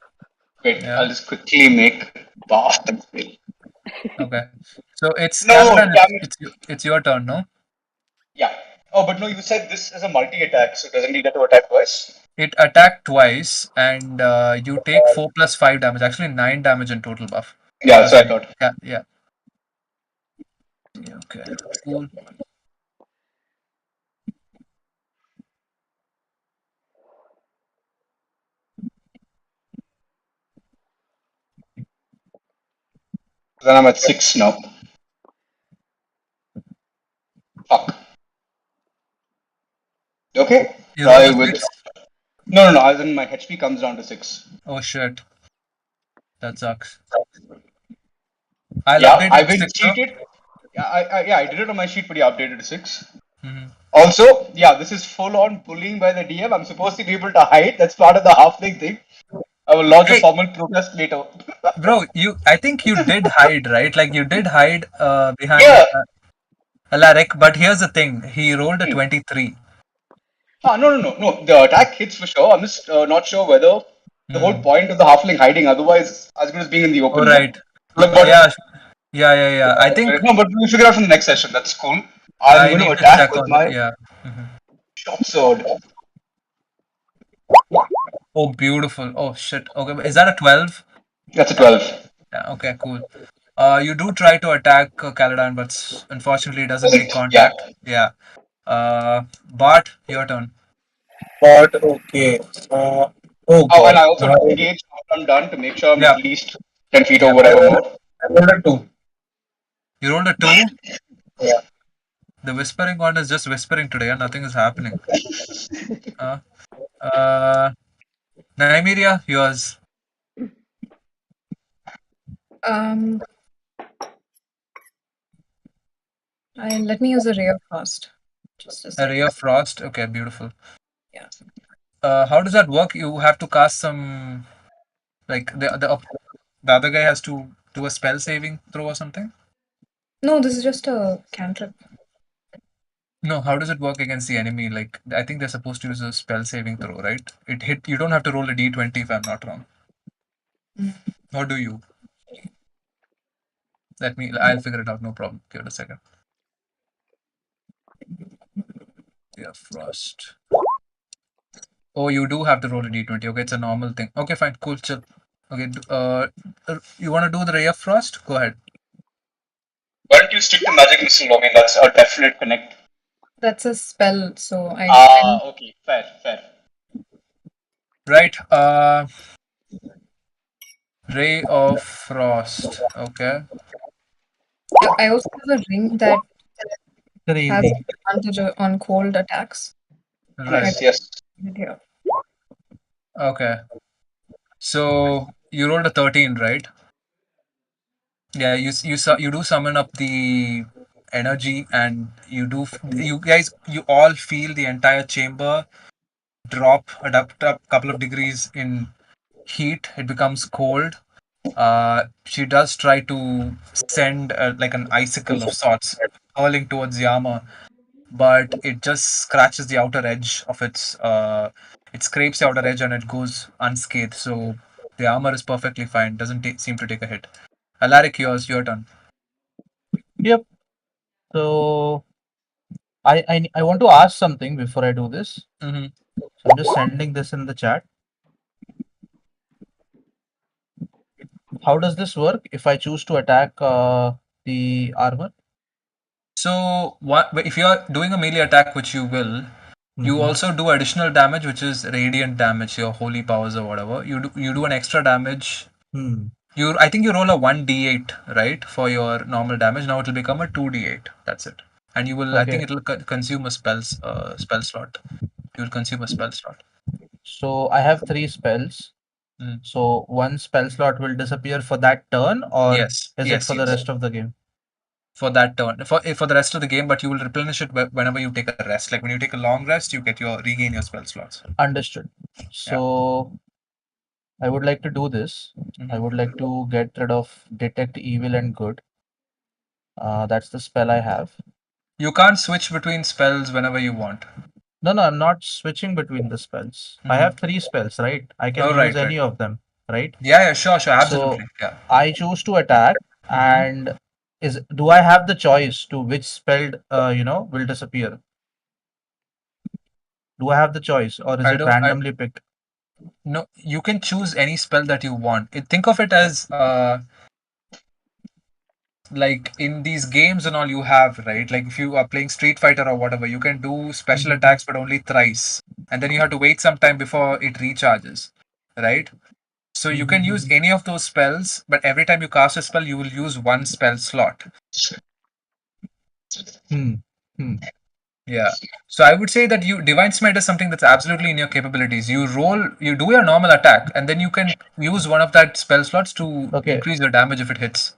Wait, Yeah. I'll just quickly make bastard fail. Okay. So it's No, Caladan, damn it. it's your turn, no? Yeah. Oh, but no, you said this is a multi-attack, so doesn't he get to attack twice? It attacked twice and you take 4 plus 5 damage. Actually 9 damage in total buff. Yeah, that's what I thought. Yeah. Okay. Cool. Then I'm at 6 now. Fuck. Okay. You Try rolled a with. 6? No. As in my HP comes down to 6. Oh shit. That sucks. I'll Yeah, update I've it to been 6 now. cheated. Yeah, I did it on my sheet, but yeah, updated to 6. Mhm. Also, yeah, this is full on bullying by the DM. I'm supposed to be able to hide. That's part of the halfling thing. I will lodge a Hey. formal protest later. Bro, I think you did hide, right? Like you did hide behind Yeah. Alaric, but here's the thing. He rolled a 23. No. The attack hits for sure. I'm just not sure whether the whole point of the halfling hiding, otherwise, as good as being in the open. Oh, right. Look, but, Yeah. I think no, but we'll figure out from the next session. That's cool. I I'm going need to to attack check with on my yeah. Mhm. short sword. Oh, beautiful. Oh shit. Okay, but is that a 12? That's a 12. Yeah, okay, cool. You do try to attack Caladan, but unfortunately it doesn't make Yeah. contact. Yeah. Bart, your turn. But okay. Oh Oh, and god. I also disengage after I'm done to make sure I'm Yeah. at least 10 feet Yeah. or whatever more. I rolled a 2. You rolled a 2? Yeah. The whispering one is just whispering today and nothing is happening. Nymeria, yours. Let me use a ray of frost. Just a A sec. ray of frost. Okay, beautiful. Yeah. How does that work? You have to cast some, like the other guy has to do a spell saving throw or something. No, this is just a cantrip. No, how does it work against the enemy? Like I think they're supposed to use a spell saving throw, right? It hit. You don't have to roll a d20 if I'm not wrong. Or do you? I'll figure it out. No problem. Give it a second. Yeah, frost. Oh, you do have to roll a d20. Okay, it's a normal thing. Okay, fine, cool, chill. Okay, you want to do the ray of frost? Go ahead. Why don't you stick to magic missile? I mean, that's a definite connect. That's a spell, so I. Okay, fair. Right. Ray of frost. Okay. I also have a ring that has Crazy. advantage on cold attacks. Right. Yes. Here. Okay. So you rolled a 13, right? Yeah, you do summon up the energy, and you all feel the entire chamber drop a couple of degrees in heat. It becomes cold, she does try to send like an icicle of sorts hurling towards the armor, but it just scratches the outer edge of its. It scrapes the outer edge and it goes unscathed. So the armor is perfectly fine. Doesn't seem to take a hit. Alaric, your turn. Yep. So I want to ask something before I do this. Mm-hmm. So I'm just sending this in the chat. How does this work if I choose to attack the armor? So what if you are doing a melee attack, which you will? You Mhm. also do additional damage, which is radiant damage, your holy powers or whatever. You do an extra damage. Hmm. I think you roll a 1d8, right, for your normal damage. Now it will become a 2d8. That's it. And you will I think Okay. it will consume a spell slot. You will consume a spell slot. So I have 3 spells. Mm. So one spell slot will disappear for that turn, or Yes. is it Yes, for the yes. rest of the game? For that turn. For the rest of the game, but you will replenish it whenever you take a rest. Like when you take a long rest, you regain your spell slots. Understood. So I would like to do this. I Mhm. would like to get rid of detect evil and good. That's the spell I have. You can't switch between spells whenever you want. No, I'm not switching between the spells. I have 3 spells, right? I can Oh, use right, any right. of them, right? Yeah, sure, So absolutely. Yeah. I choose to attack, and do I have the choice to which spell will disappear? Do I have the choice, or is I it don't. randomly picked? No, you can choose any spell that you want. Think of it as like in these games and all you have, right? Like if you are playing Street Fighter or whatever, you can do special Mhm. attacks but only thrice, and then you have to wait some time before it recharges, right? So you can use Mhm. any of those spells, but every time you cast a spell, you will use one spell slot. Hmm. Hmm. Yeah. So I would say that Divine Smite is something that's absolutely in your capabilities. You do your normal attack, and then you can use one of that spell slots to Okay. increase your damage if it hits.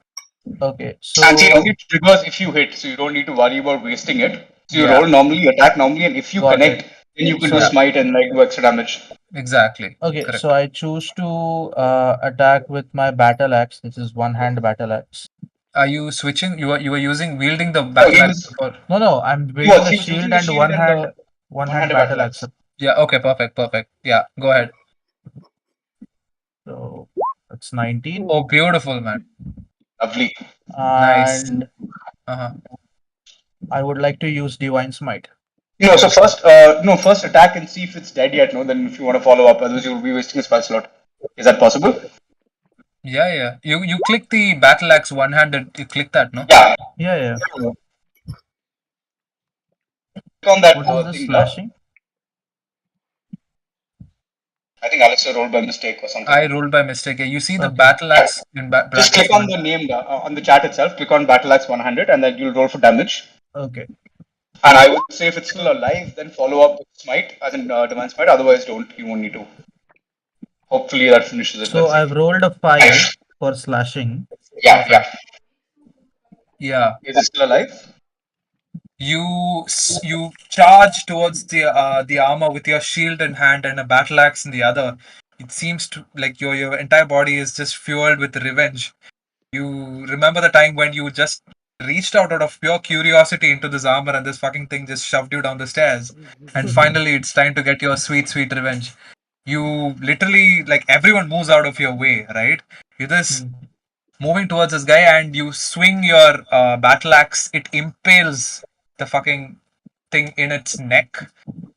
Okay. And see, it So only triggers if you hit, so you don't need to worry about wasting it. So you Yeah. roll normally, attack normally, and if you got connect, it. then you can do So smite and like do extra damage. Exactly. okay. So Correct. I choose to attack with my battle axe. This is one hand battle axe. Are you switching? You are wielding the No, battle he axe was for. No. I'm he wielding was a he was shield using the and shield and the one hand one-handed battle battle axe. axe. Yeah. Okay. Perfect. Yeah. Go ahead. So it's 19, Oh, beautiful, man. Lovely. Nice. and Uh-huh. I would like to use divine smite. No, so Beautiful. first attack and see if it's dead yet. No, then if you want to follow up, otherwise you'll be wasting a spell slot. Is that possible? Yeah. You click the battle axe one-handed. You click that, no? Yeah. Yeah. Click on that What is the thing now. slashing? I think Alexa rolled by mistake or something. I rolled by mistake. Yeah, you see the Okay. battle axe in Just brackets click on one. the name on the chat itself. Click on battle axe 100, and then you'll roll for damage. Okay. And I would say if it's still alive, then follow up with smite, as in divine smite. Otherwise, don't. You won't need to. Hopefully that finishes it. So Let's see. I've rolled a 5 for slashing. Yeah. Yeah. Is it still alive? You charge towards the armor with your shield in hand and a battle axe in the other. It seems to like your entire body is just fueled with revenge. You remember the time when you just reached out of pure curiosity into this armor and this fucking thing just shoved you down the stairs. And finally, it's time to get your sweet revenge. You literally, like, everyone moves out of your way, right? You're just moving towards this guy and you swing your battle axe. It impales the fucking thing in its neck.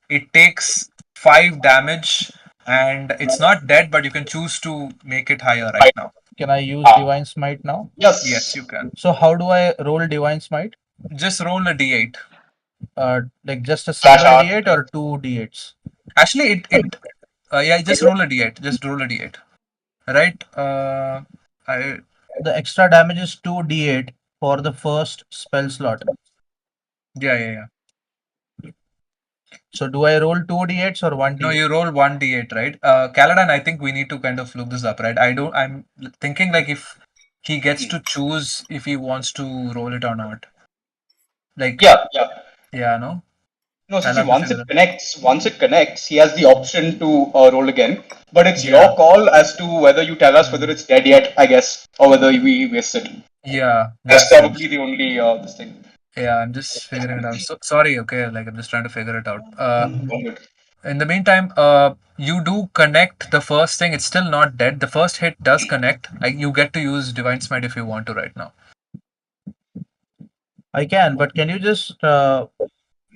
It takes 5 damage and it's not dead, but you can choose to make it higher right now. Can I use divine smite now? Yes, Yes. you can. So how do I roll divine smite? Just roll a d8. Like just a Slash single R. d8 or 2 d8s? Actually, yeah, just roll a d8. Just roll a d8. Right? I The extra damage is 2d8 for the first spell slot. yeah. So do I roll 2d8s or 1d8? No, you roll 1d8, right? Caladan, I think we need to kind of look this up, right? I'm thinking like if he gets to choose if he wants to roll it or not. Like, Yeah. yeah, no? No, so I'll see, have to figure it. once it connects, he has the option to roll again. But it's Yeah. your call as to whether you tell us whether Mm. it's dead yet, I guess, or whether we waste it. Yeah, That's makes sense. probably the only this thing. Yeah, I'm just figuring it out. So sorry, okay, like I'm just trying to figure it out. All good. In the meantime, you do connect the first thing. It's still not dead. The first hit does connect. You get to use Divine Smite if you want to right now. I can, but can you just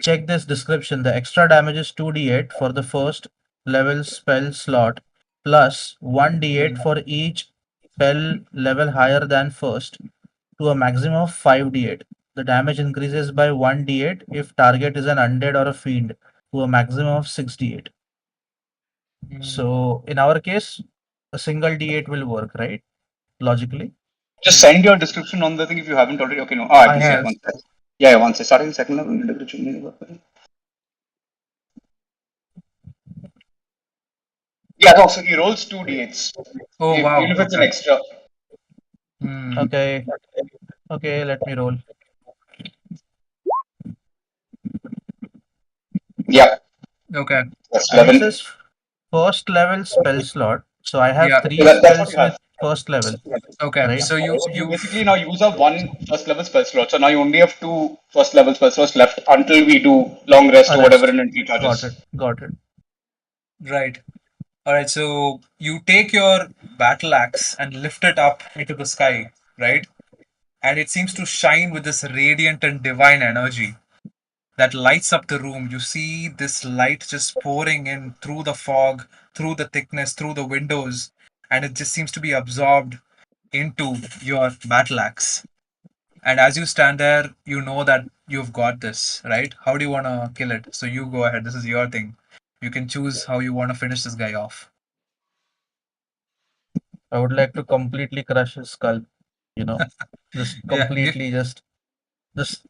check this description? The extra damage is 2d8 for the first level spell slot, plus 1d8 Mm. for each spell level higher than first, to a maximum of 5d8. The damage increases by 1d8 if target is an undead or a fiend, to a maximum of 6d8. Mm. So in our case, a single d8 will work, right? Logically. Just send your description on the thing if you haven't already. Okay, no. Ah, I I can see it. have. One sec. Yeah, one sec. Starting second level. Yeah, no, so he rolls 2d8s. Oh Even wow. if it's an Okay. extra. Hmm. Okay. Okay, let me roll. Yeah, Okay. that's And it 11. says first level spell slot. So I have Yeah. three That's what spells you have. with first level, Okay. right? So So you basically you've now use up one first level spell slot. So now you only have two first level spell slots left until we do long rest A or whatever rest. and then Got recharges. it. Got it. right. All right. So you take your battle axe and lift it up into the sky, right? And it seems to shine with this radiant and divine energy that lights up the room. You see this light just pouring in through the fog, through the thickness, through the windows, and it just seems to be absorbed into your battle axe. And as you stand there, you know that you've got this, right? How do you want to kill it? So you go ahead. This is your thing. You can choose how you want to finish this guy off. I would like to completely crush his skull, you know, just Yeah, completely just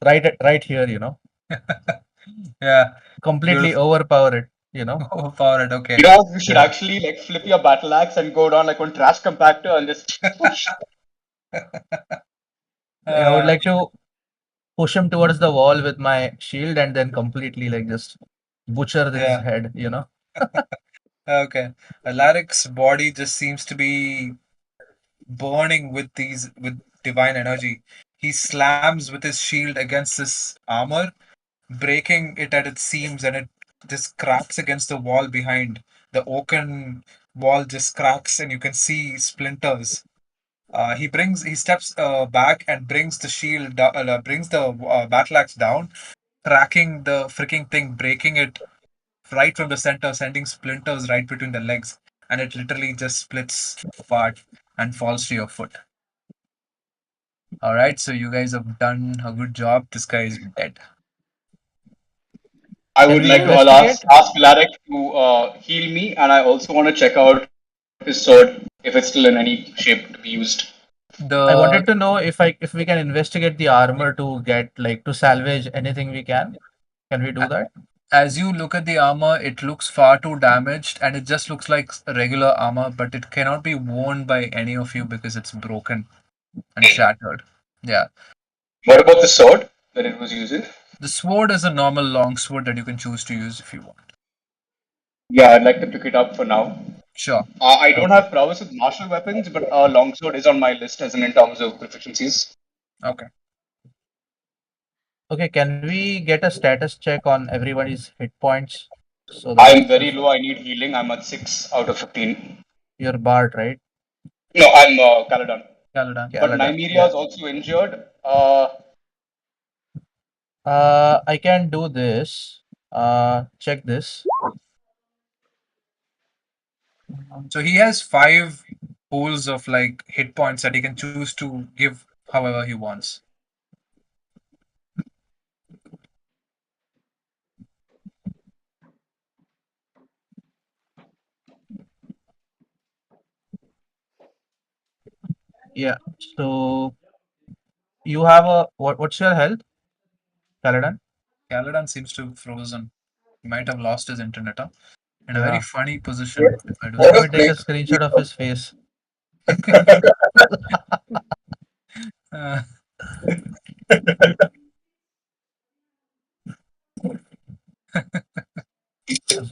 right here, yeah, completely beautiful. overpower it. Overpower it. You Okay. know, you should Yeah. actually like flip your battle axe and go down like on trash compactor and just push. Like I would Uh, like to push him towards the wall with my shield and then completely like just butcher his yeah. head. Okay. Alaric's body just seems to be burning with divine energy. He slams with his shield against this armor, breaking it at its seams, and it just cracks against the wall behind. The oaken wall just cracks, and you can see splinters. He steps back and brings the brings the battle axe down, cracking the freaking thing, breaking it right from the center, sending splinters right between the legs, and it literally just splits apart and falls to your foot. All right, so you guys have done a good job. This guy is dead. I Can would we like to investigate? ask Larek to heal me, and I also want to check out his sword if it's still in any shape to be used. I The wanted to know if we can investigate the armor to get like to salvage anything we can. Can we do that? As you look at the armor, it looks far too damaged, and it just looks like regular armor, but it cannot be worn by any of you because it's broken and shattered. Yeah, What about the sword that it was using? the sword is a normal long sword that you can choose to use if you want. Yeah, I'd like to pick it up for now. Sure. I don't Okay. have prowess with martial weapons, but a longsword is on my list as in terms of proficiencies. Okay. Okay, can we get a status check on everybody's hit points so I that am very if low. I need healing. I'm at 6 out of 15. you're barred, right? No, I'm Caladan. Caladan. But Caladan. Nymeria Yeah. is also injured. I can do this. Check this. So he has 5 pools of like hit points that he can choose to give however he wants. Yeah. So you have a what's your health, Caladan? Caladan seems to have frozen. He might have lost his internet, huh? In a very Yeah. funny position, if I do Let say me so. take a screenshot of his face.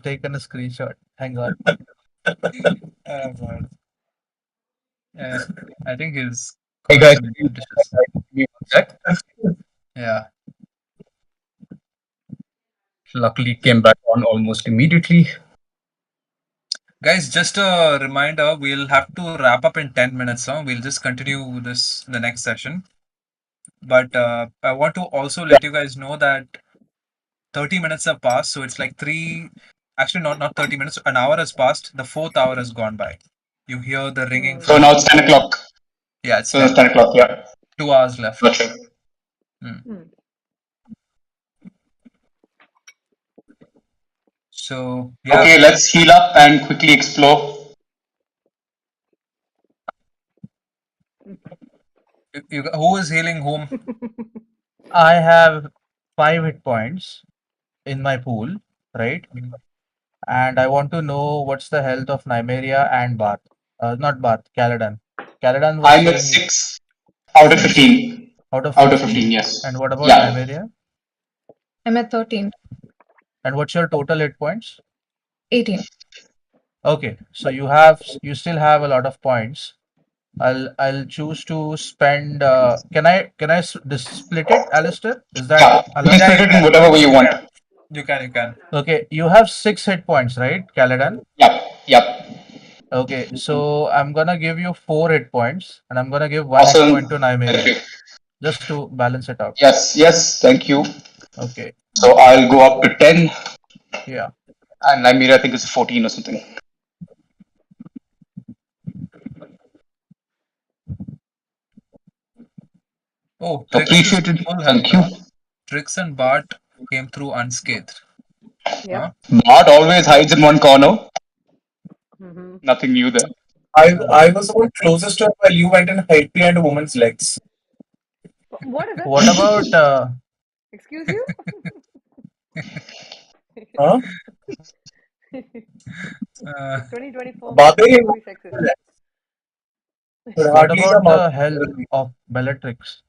taken a screenshot. Hang on. Oh, God. I think he's Hey got guys, some name dishes. give me one sec. Yeah. Luckily, it came back on almost immediately. Guys, just a reminder, we'll have to wrap up in 10 minutes. We'll just continue this in the next session. But I want to also let you guys know that 30 minutes have passed. So it's like actually not 30 minutes, an hour has passed. The 4th hour has gone by. You hear the ringing So from. now it's 10 o'clock. Yeah, it's So it's 10. 10 o'clock, yeah. 2 hours left. Gotcha. So, yeah. Okay, let's heal up and quickly explore. Who is healing whom? I have 5 hit points in my pool, right? And I want to know what's the health of Nymeria and Bath. Not Bath, Caladan. Caladan was I'm at saying 6 out of 15. out of Out of 15. 15, yes. And what about Yeah. Nymeria? I'm at 13, And what's your total hit points? 18. Okay, so you still have a lot of points. I'll choose to spend. Can I split it, Alistair? Is that Yeah, you allowed? can split it in whatever way you want. You can. Okay, you have 6 hit points, right, Caladan? Yep. Okay, so I'm gonna give you 4 hit points, and I'm gonna give 1 hit Awesome. point to Nymeria, Thank you. just to balance it out. Yes, thank you. Okay, So I'll go up to 10, yeah. and Nymeria, I think, is 14 or something. Oh, Trix is Appreciated. full Thank health. you. Trix and Bart came through unscathed. Yep. Bart always hides in one corner. Mm-hmm. Nothing new there. I was the one closest to her while you went and hid behind a woman's legs. What is that? What about Excuse you? Huh? 2024. Barbarian Don't be sexist. would what hardly about come the out. health of Bellatrix?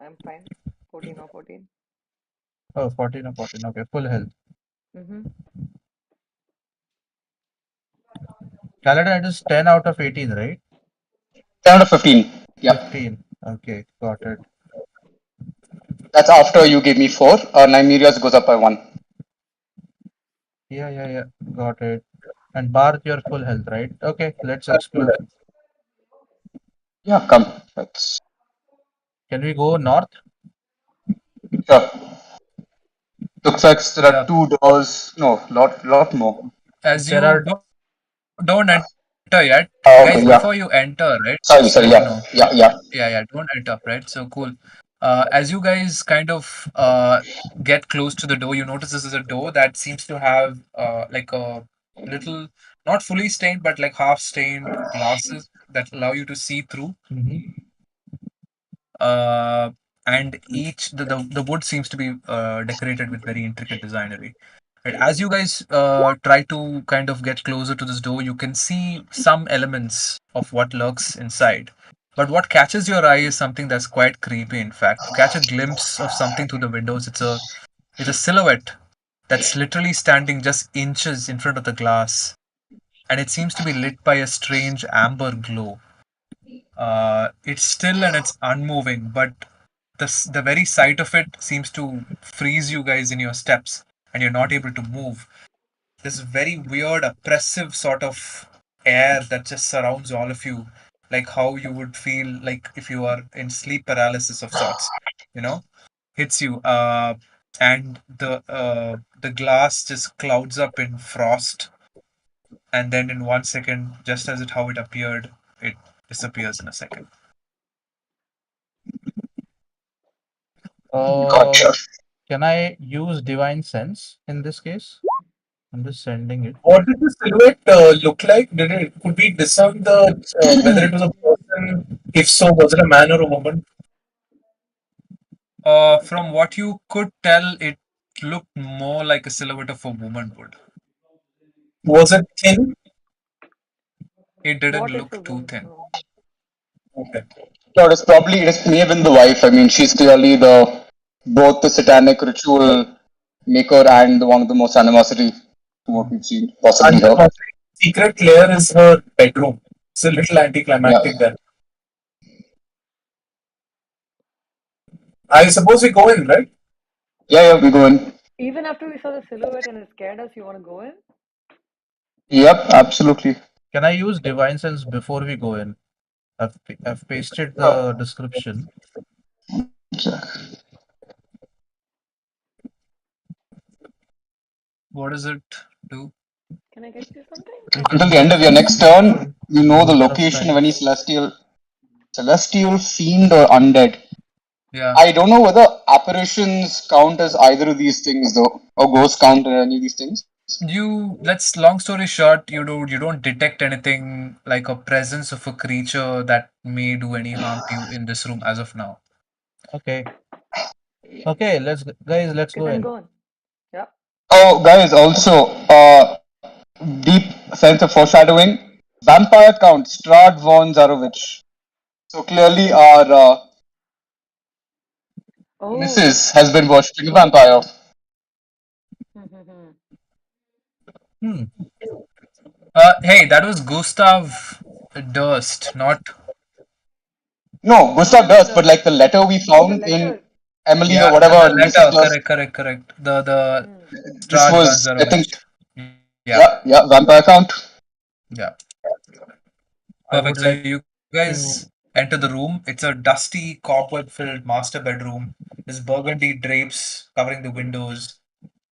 I'm fine. 14 or 14. Oh, 14 or 14. Okay, full health. Mm-hmm. Caladan, it is 10 out of 18, right? 10 out of 15. Yeah. 15. Okay, got it. That's after you gave me 4. Nymeria's goes up by 1. Yeah, got it. And Bart, your full health, right? Okay, let's explore. Yeah, come. Let's. Can we go north? Sure. Looks like there are Yeah. 2 doors. No, lot more. As you There are don't enter yet, Okay, guys. yeah. Before you enter, right? Sorry, just let you yeah. know. Yeah. Don't enter, right? So cool. As you guys kind of get close to the door, you notice this is a door that seems to have like a little, not fully stained, but like half stained glasses that allow you to see through. And each the wood seems to be decorated with very intricate designery. Right. As you guys try to kind of get closer to this door, you can see some elements of what lurks inside. But what catches your eye is something that's quite creepy. In fact, you catch a glimpse of something through the windows. It's a silhouette that's literally standing just inches in front of the glass, and it seems to be lit by a strange amber glow. It's still and it's unmoving, but the very sight of it seems to freeze you guys in your steps, and you're not able to move. This very weird, oppressive sort of air that just surrounds all of you, like how you would feel like if you are in sleep paralysis of sorts, hits you. And the glass just clouds up in frost, and then in 1 second, just as how it appeared, it disappears in a second. Gotcha. Can I use divine sense in this case? I'm just sending it. What did the silhouette look like? Could we discern whether it was a person? If so, was it a man or a woman? From what you could tell, it looked more like a silhouette of a woman would. Was it thin? It didn't What is look a too woman? thin. Oh. Okay. No, it may have been the wife. I mean, she's clearly both the satanic ritual maker and the one of the most animosity. to what we've seen possibly Until here. one secret layer is her bedroom. It's a little anticlimactic there. I suppose we go in, right? Yeah, we go in. Even after we saw the silhouette and it scared us, you want to go in? Yep, absolutely. Can I use Divine Sense before we go in? I've pasted Oh. the description. Check. What does it do? Can I get you something? If Oh. it Until the end of your moves next turn, you know the number of location of any times. celestial fiend or undead. Yeah. I don't know whether apparitions count as either of these things though, or ghosts count as any of these things. Let's long story short, you don't detect anything like a presence of a creature that may do any harm to you in this room as of now. Okay. Okay, guys, let's Okay, go then in. go on. Yeah. Oh, guys, also, deep sense of foreshadowing. Vampire count, Strad von Zarovich. So clearly our Oh. Mrs. has been worshipping a vampire. Hmm. Hey, that was Gustav Durst, not No, Gustav does, but like the letter we found in Emily or yeah, whatever, the Mrs. letter. Durst, Correct. The this Strad was, I think, Vanzarovich. yeah, vampire count. Yeah. I Perfect. would So like you guys to. enter the room. It's a dusty, cobweb-filled master bedroom. There's burgundy drapes covering the windows.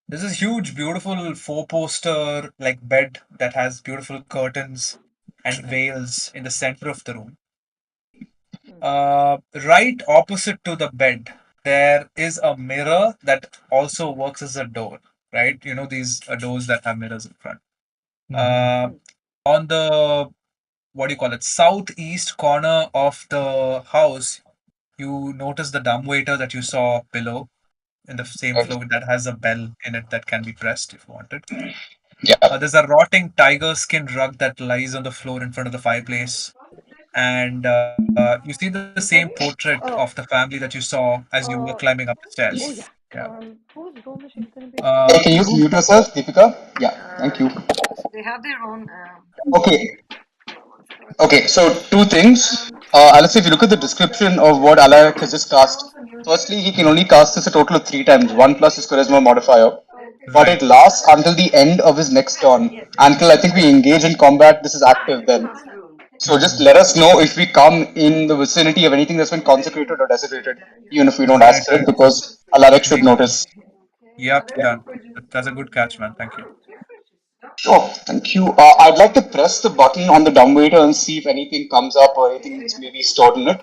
There's this huge, beautiful four-poster like bed that has beautiful curtains and veils in the center of the room. Right opposite to the bed, there is a mirror that also works as a door. Right? You know these doors that have mirrors in front. Uh, on the what do you call it, southeast corner of the house, you notice the dumbwaiter that you saw below in the same Right. floor that has a bell in it that can be pressed if you wanted. Yeah. There's a rotting tiger skin rug that lies on the floor in front of the fireplace. And you see the same portrait of the family that you saw as you were climbing up the stairs. Oh yeah. Yeah. Whose room is she gonna be? Hey, can you You mute yourself, Deepika? Yeah, thank you. They have their own. Okay, okay, so two things. Alice, if you look at the description of what Alaric has just cast, firstly, he can only cast this a total of 3 times, 1 plus his charisma modifier. But right. it lasts until the end of his next turn. Until I think we engage in combat, this is active then. So just let us know if we come in the vicinity of anything that's been consecrated or desecrated, even if we don't ask for it, Right. because Alaric should Deep. notice. Yep, done. That's a good catch, man. Thank you. Sure, thank you. I'd like to press the button on the dumbwaiter and see if anything comes up or anything that's maybe stored in it.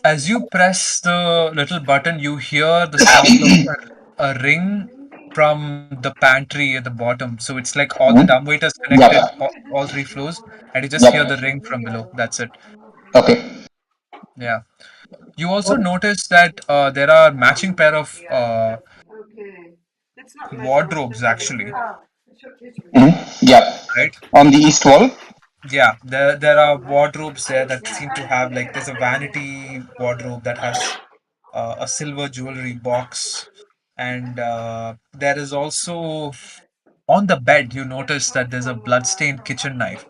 As you press the little button, you hear the sound of a ring from the pantry at the bottom. So it's like all the dumbwaiters connected, Yep. all 3 floors, and you just hear the Yep. ring from below. That's it. Okay. Yeah. You also notice that there are matching pair of wardrobes actually, Yep. right? On the east wall. Yeah, there are wardrobes there that seem to have like there's a vanity wardrobe that has a silver jewelry box, and there is also on the bed you notice that there's a bloodstained kitchen knife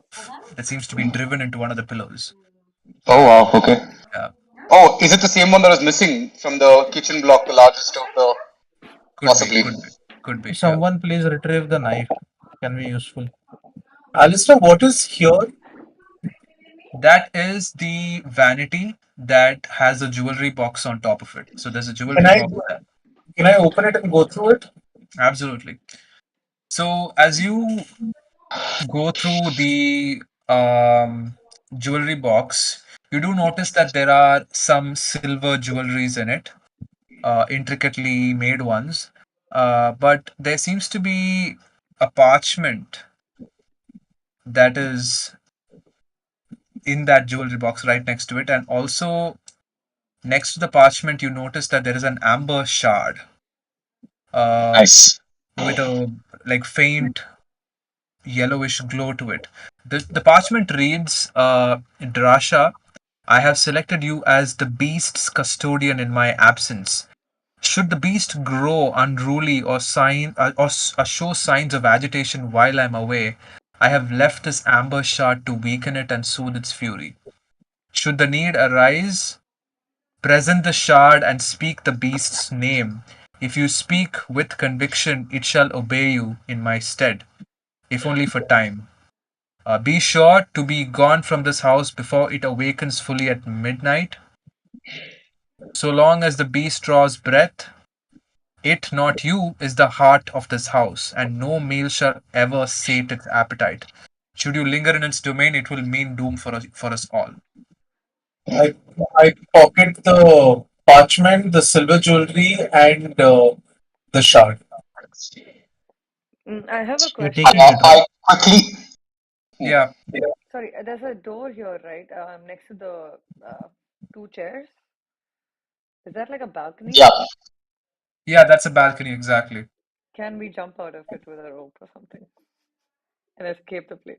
that seems to be driven into one of the pillows. Oh wow. Okay. Yeah, Oh, is it the same one that was missing from the kitchen block, the largest of the could be, possibly? could be, could be. Yeah, Someone please retrieve the knife. Can be useful. Alistair, what is here? that is the vanity that has a jewelry box on top of it. So there's a Can jewelry I box there. can I open it and go through it? Absolutely. So as you go through the um, jewelry box, you do notice that there are some silver jewelries in it, intricately made ones. But there seems to be a parchment that is in that jewelry box right next to it. And also, next to the parchment, you notice that there is an amber shard Nice. with a like faint yellowish glow to it. The parchment reads, Drasha, I have selected you as the beast's custodian in my absence. Should the beast grow unruly or show signs of agitation while I'm away, I have left this amber shard to weaken it and soothe its fury. Should the need arise, present the shard and speak the beast's name. If you speak with conviction, it shall obey you in my stead, if only for time. Be sure to be gone from this house before it awakens fully at midnight. So long as the beast draws breath, it, not you, is the heart of this house, and no meal shall ever sate its appetite. Should you linger in its domain, it will mean doom for us all. I I pocket the parchment, the silver jewelry, and the shard. I have a You're question. taking it, right? I quickly. Yeah, Sorry, there's a door here, right? Next to the two chairs. Is that like a balcony? Yeah. yeah, that's a balcony, exactly. Can we jump out of it with a rope or something and escape the place?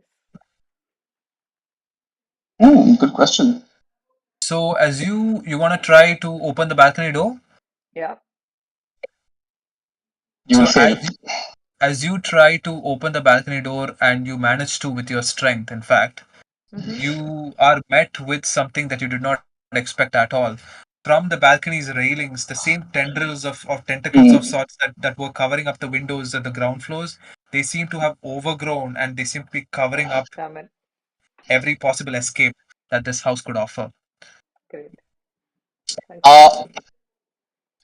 Good question. So, as you want to try to open the balcony door, Yeah. You will so fail. as you try to open the balcony door and you manage to with your strength, in fact, Mm-hmm. you are met with something that you did not expect at all. From the balcony's railings, the same tendrils of tentacles of sorts that were covering up the windows at the ground floors, they seem to have overgrown and they seem to be covering up Damn it. every possible escape that this house could offer. Great. Thank you.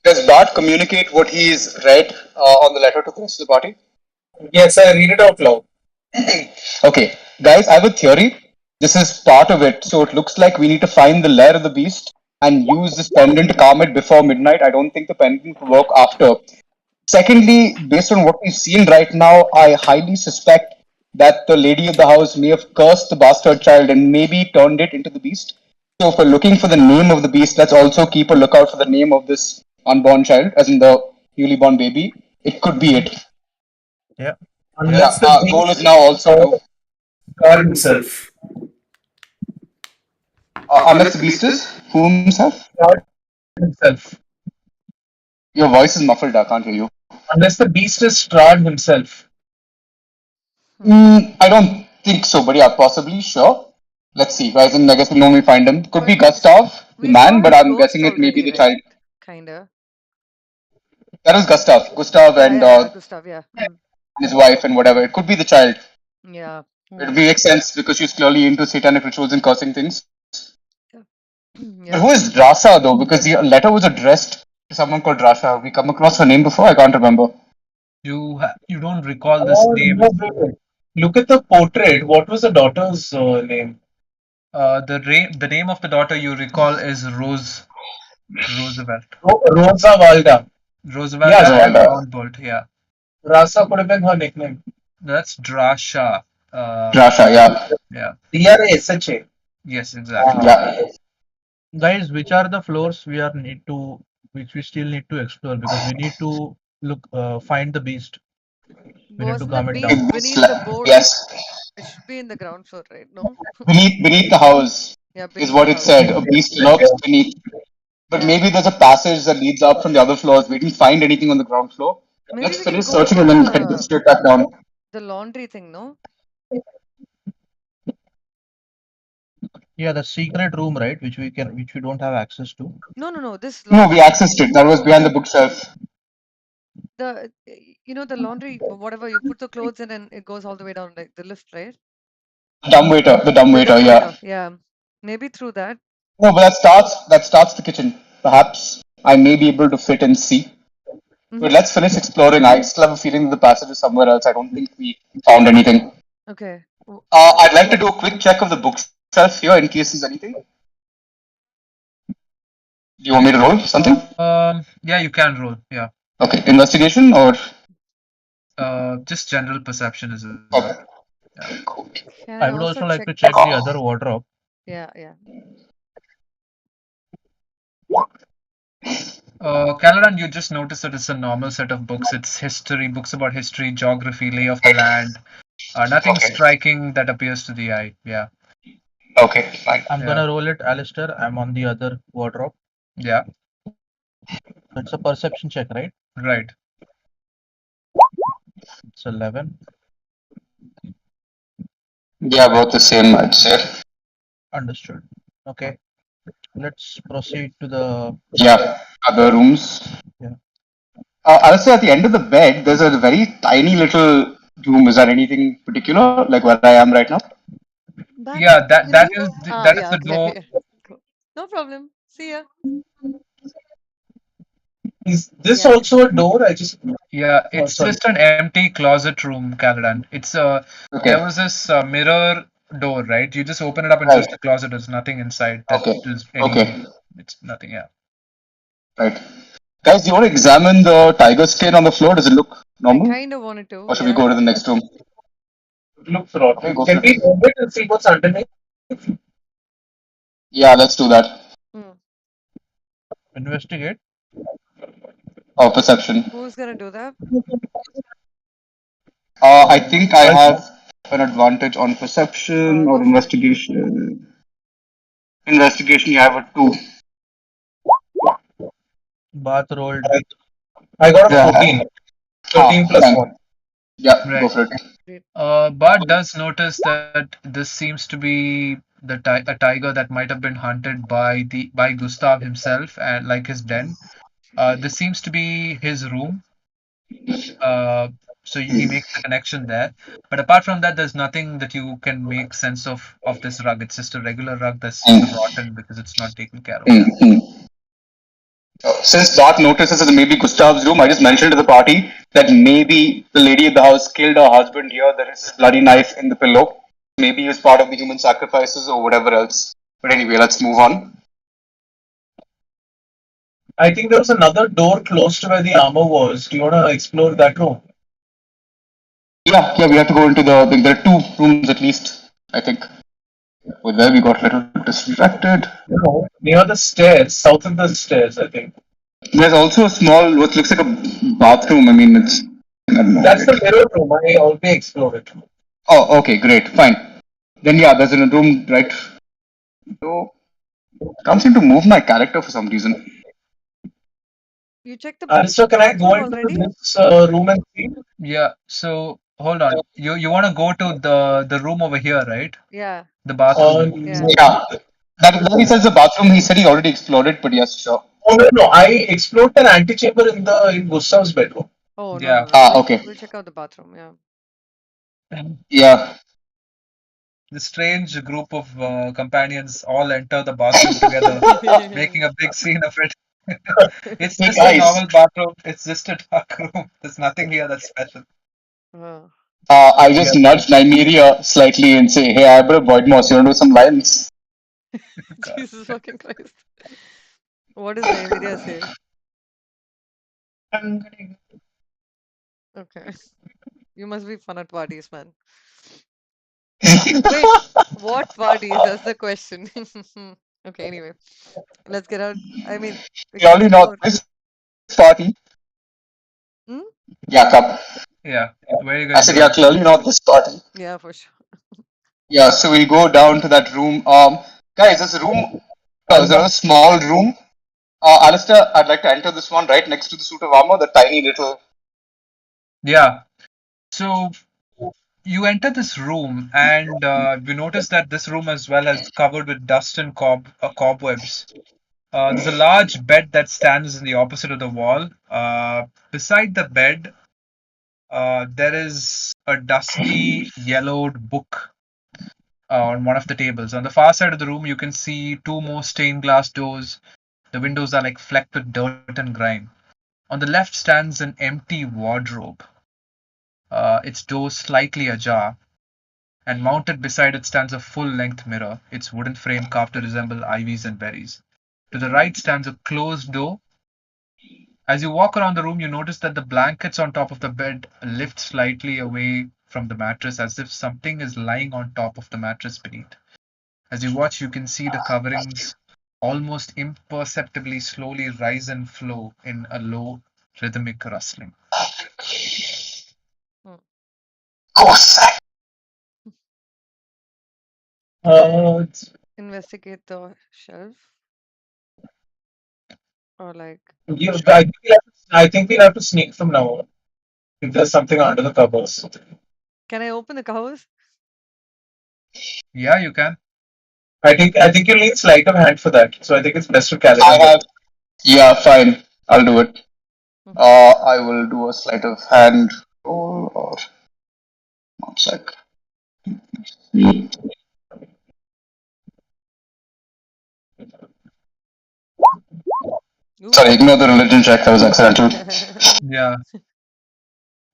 Does Bart communicate what he's read on the letter to the rest of the party? Yes, I read it out loud. Okay, guys, I have a theory. This is part of it. So it looks like we need to find the lair of the beast and use this pendant to calm it before midnight. I don't think the pendant will work after. Secondly, based on what we've seen right now, I highly suspect that the lady of the house may have cursed the bastard child and maybe turned it into the beast. So if we're looking for the name of the beast, let's also keep a lookout for the name of this unborn child, as in the newly born baby. It could be it. Yeah. Unless the Our goal is now also to guard himself. unless the beast is who himself? Guard himself. Your voice is muffled. I can't hear you. Unless the beast is Strahd himself. I don't think so, but yeah, possibly. Sure. Let's see, guys. And I guess we know when we find him. Could be But Gustav, the we man, saw but his I'm ghost guessing it may be already, the child. right? Kinda. That was Gustav. Gustav Yeah, and yeah, Gustav, yeah. his wife and whatever. It could be the child. Yeah. It makes sense because she's clearly into satanic rituals and cursing things. But Yeah. who is Drasa though? Because the letter was addressed to someone called Drasa. Have we come across her name before? I can't remember. You don't recall this name. Look at the portrait. What was the daughter's name? The name of the daughter you recall is Roosevelt. Rosa Valda. Roosevelt Yeah, and Rounbolt, yeah. Rasa could have been her nickname. That's Drasha. Drasa, yeah. Yeah. Drasha. Yes, exactly. Yeah. Guys, which are the floors which we still need to explore, because we need to find the beast. We need to Wasn't the calm it beast down. beneath the boat? Yes. It should be in the ground floor, right? No? Beneath the house Yeah, is beneath what the it house. said. A beast lurks beneath. But Yeah. maybe there's a passage that leads up from the other floors. We didn't find anything on the ground floor. Maybe Let's we can finish go searching to and then head straight back down. the laundry thing, no? Yeah, the secret room, right? Which we don't have access to. No. This No, laundry, we accessed it. That was behind the bookshelf. the the laundry, whatever you put the clothes in and it goes all the way down, like the lift, right? The dumb waiter, yeah. Yeah. Maybe through that. No, but that starts the kitchen. Perhaps I may be able to fit and see. But let's finish exploring. I still have a feeling that the passage is somewhere else. I don't think we found anything. Okay. I'd like to do a quick check of the bookshelf here in case there's anything. Do you want me to roll something? Yeah, you can roll. Yeah. Okay, investigation or Just general perception is. okay. Yeah. Cool. Can I would also like to check the other wardrobe. Yeah. Caladan, you just noticed that it's a normal set of books. It's history, books about history, geography, lay of the land. Nothing Okay. striking that appears to the eye. Yeah. Okay, fine. I'm Yeah. gonna roll it, Alistair. I'm on the other wardrobe. Yeah. So it's a perception check, right? Right. It's 11. Yeah, both the same, I'd say. Understood. Okay. Let's proceed to the Yeah, other rooms. yeah. Also, at the end of the bed, there's a very tiny little room. Is there anything particular, like where I am right now? Back Yeah, in the that room? is Ah, that is yeah, the okay, door. okay. Cool. No problem. See ya. Is this Yeah. also a door? I just Yeah, oh, it's sorry. just an empty closet room, Caladan. There Okay, was this mirror door, right? You just open it up and it's right. just a closet. There's nothing inside that Okay, is okay, any. It's nothing. Yeah. right. Guys, do you want to examine the tiger skin on the floor? Does it look I normal? kind of wanted to, Or should we yeah. go to the next room? Look Okay, rotten. go for Can we it. move it and see what's underneath? Yeah, let's do that. Hmm. Investigate. Oh, perception. Who's gonna do that? I think I I'll have an advantage on perception or Go for it. investigation. Investigation, you have a 2. Bath rolled. I got a Yeah. 14. 13 plus Fine. 1. Yeah, go Right. for it. Great. Bart does notice that this seems to be a tiger that might have been hunted by Gustav himself and like his den. This seems to be his room. Uh, so he makes the connection there. But apart from that, there's nothing that you can make sense of this rug. It's just a regular rug that's Mm, rotten because it's not taken care of. mm, Yeah. mm. Since Bart notices it's maybe Gustav's room, I just mentioned to the party that maybe the lady at the house killed her husband here. There is a bloody knife in the pillow. Maybe he was part of the human sacrifices or whatever else. But anyway, let's move on. I think there was another door close to where the armor was. Do you want to explore that room? Yeah, we have to go into there are 2 rooms at least, I think. With there, we got a little distracted. No, near the stairs, south of the stairs, I think. There's also a small, what looks like a bathroom. I mean, it's. I don't know. That's the Wait. mirror room. I already explored it. Oh, okay, great, fine. Then yeah, there's a room right. So can't seem to move my character for some reason. You checked the Alistair, can I go bathroom into already? this room and see? Yeah. So hold on. You want to go to the room over here, right? Yeah. The bathroom. Yeah. Yeah, that he says the bathroom. He said he already explored it, but yes, sure. Oh no, I explored an antechamber in Gustav's bedroom. Oh, no, Yeah. no, no. Okay. We'll check out the bathroom, yeah. Yeah. The strange group of companions all enter the bathroom together, making a big scene of it. It's Hey just a guys, normal bathroom. It's just a dark room. There's nothing here that's special. Oh. I just Yeah. nudge Nymeria slightly and say, "Hey, I brought Void Moss. You want to do some lines?" God. Jesus fucking Christ. What does Nymeria say? Okay. You must be fun at parties, man. Wait, what parties? That's the question. Okay, anyway. Let's get out. I mean, we can Clearly check not out. this party. Hmm? Yeah, come. Yeah. Where are you I guys said, yeah, going? clearly not this party. Yeah, for sure. Yeah, so we'll go down to that room. Guys, there's a room. There's a small room. Alistair, I'd like to enter this one right next to the suit of armor. The tiny little. Yeah. So you enter this room and you notice that this room as well is covered with dust and cobwebs. There's a large bed that stands in the opposite of the wall. Beside the bed, there is a dusty yellowed book on one of the tables. On the far side of the room, you can see 2 more stained glass doors. The windows are like flecked with dirt and grime. On the left stands an empty wardrobe, its door slightly ajar, and mounted beside it stands a full length mirror, its wooden frame carved to resemble ivies and berries. To the right stands a closed door. As you walk around the room, you notice that the blankets on top of the bed lift slightly away from the mattress as if something is lying on top of the mattress beneath. As you watch, you can see the coverings almost imperceptibly slowly rise and flow in a low, rhythmic rustling. Hmm. Uh, Investigate the shelf. Or like, I think we'll have to sneak from now on. If there's something under the covers. can I open the covers? Yeah, you can. I think you need sleight of hand for that. So I think it's best to I calibrate. have. Yeah, fine. I'll do it. Mhm. I will do a sleight of hand roll or 1 sec. Ooh. Sorry, ignore the religion check. That was accidental. Yeah.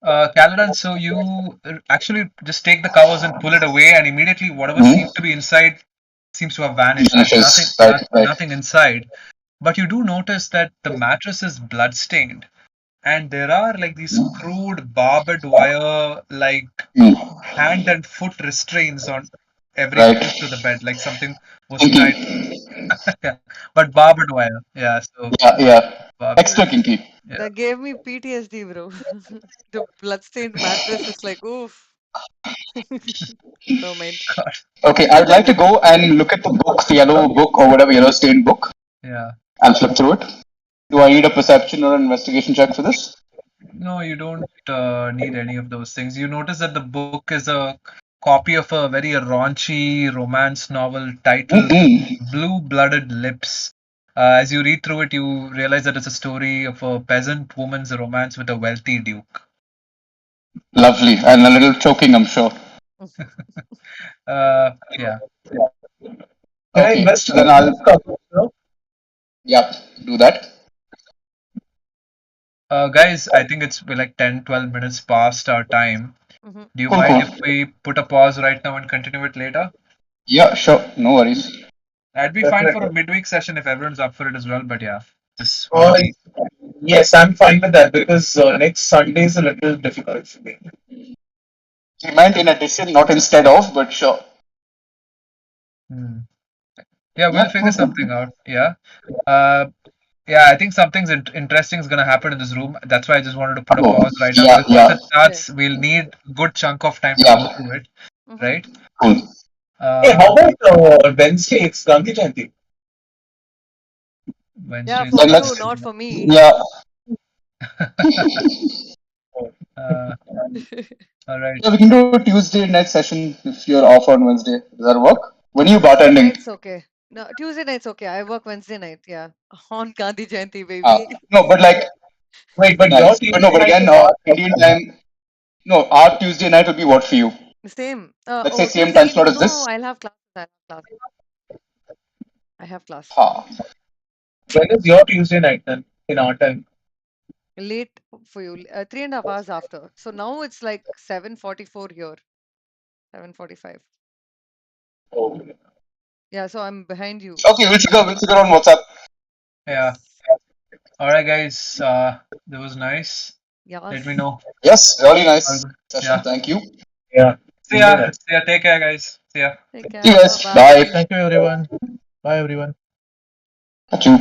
Caladan, so you actually just take the covers and pull it away, and immediately whatever seemed to be inside seems to have vanished. There's Vanishes. Right. nothing inside. But you do notice that the mattress is bloodstained, and there are like these crude barbed wire, like Hmm. hand and foot restraints on every Right. post of the bed, like something was Kinky. tied. Yeah, but barbed wire. Yeah, so Yeah. barbed. Extra kinky. Yeah. That gave me PTSD, bro. The bloodstained mattress is like, oof. No mind. God. Okay, I'd like to go and look at the book, the yellow book or whatever yellow stained book, Yeah. and flip through it. Do I need a perception or an investigation check for this? No, you don't need any of those things. You notice that the book is a copy of a very raunchy romance novel titled Blue-Blooded Lips. As you read through it, you realize that it's a story of a peasant woman's romance with a wealthy duke. Lovely, and a little choking, I'm sure. Yeah. Okay, then I'll. Yeah, do that. Guys, I think we're like 10, 12 minutes past our time. Mhm. Do you Cool, mind cool. if we put a pause right now and continue it later? Yeah, sure, no worries. I'd be fine for a midweek session if everyone's up for it as well, but yeah. Just Yes, I'm fine with that because next Sunday is a little difficult for me. He meant in addition, not instead of, but sure. Yeah, we'll figure something out. Yeah. Yeah, I think something's interesting is gonna happen in this room. That's why I just wanted to put a pause right now. Yeah, Because once it starts, we'll need a good chunk of time to go through it, right? Cool. Hey, how about Wednesday? It's Gandhi Jayanti. Yeah, Wednesdays. for Then you, let's. not for me. Yeah. All right. Yeah, we can do a Tuesday night session if you're off on Wednesday. Does that work? When are you Tuesday bartending? night's okay. No, Tuesday night's okay. I work Wednesday night. Yeah, on Gandhi Jayanti, baby. No, but like. Wait, but Nice. your But no, but again, Indian time. No, our Tuesday night will be what for you? Same. Let's say same Tuesday time slot evening. as this. No, I'll have class. I have class. When is your Tuesday night then in our time? Late for you. 3.5 hours after. So now it's like 7:44 here. 7:45. Oh. Yeah, so I'm behind you. Okay, we'll figure on WhatsApp. Yeah. All right, guys. That was nice. Yes. Let me know. Yes, really nice session. Yeah. Thank you. Yeah. See ya. See ya. Take care, guys. See ya. Take care. See you guys. Bye. Bye. Thank you, everyone. Bye, everyone. Thank you.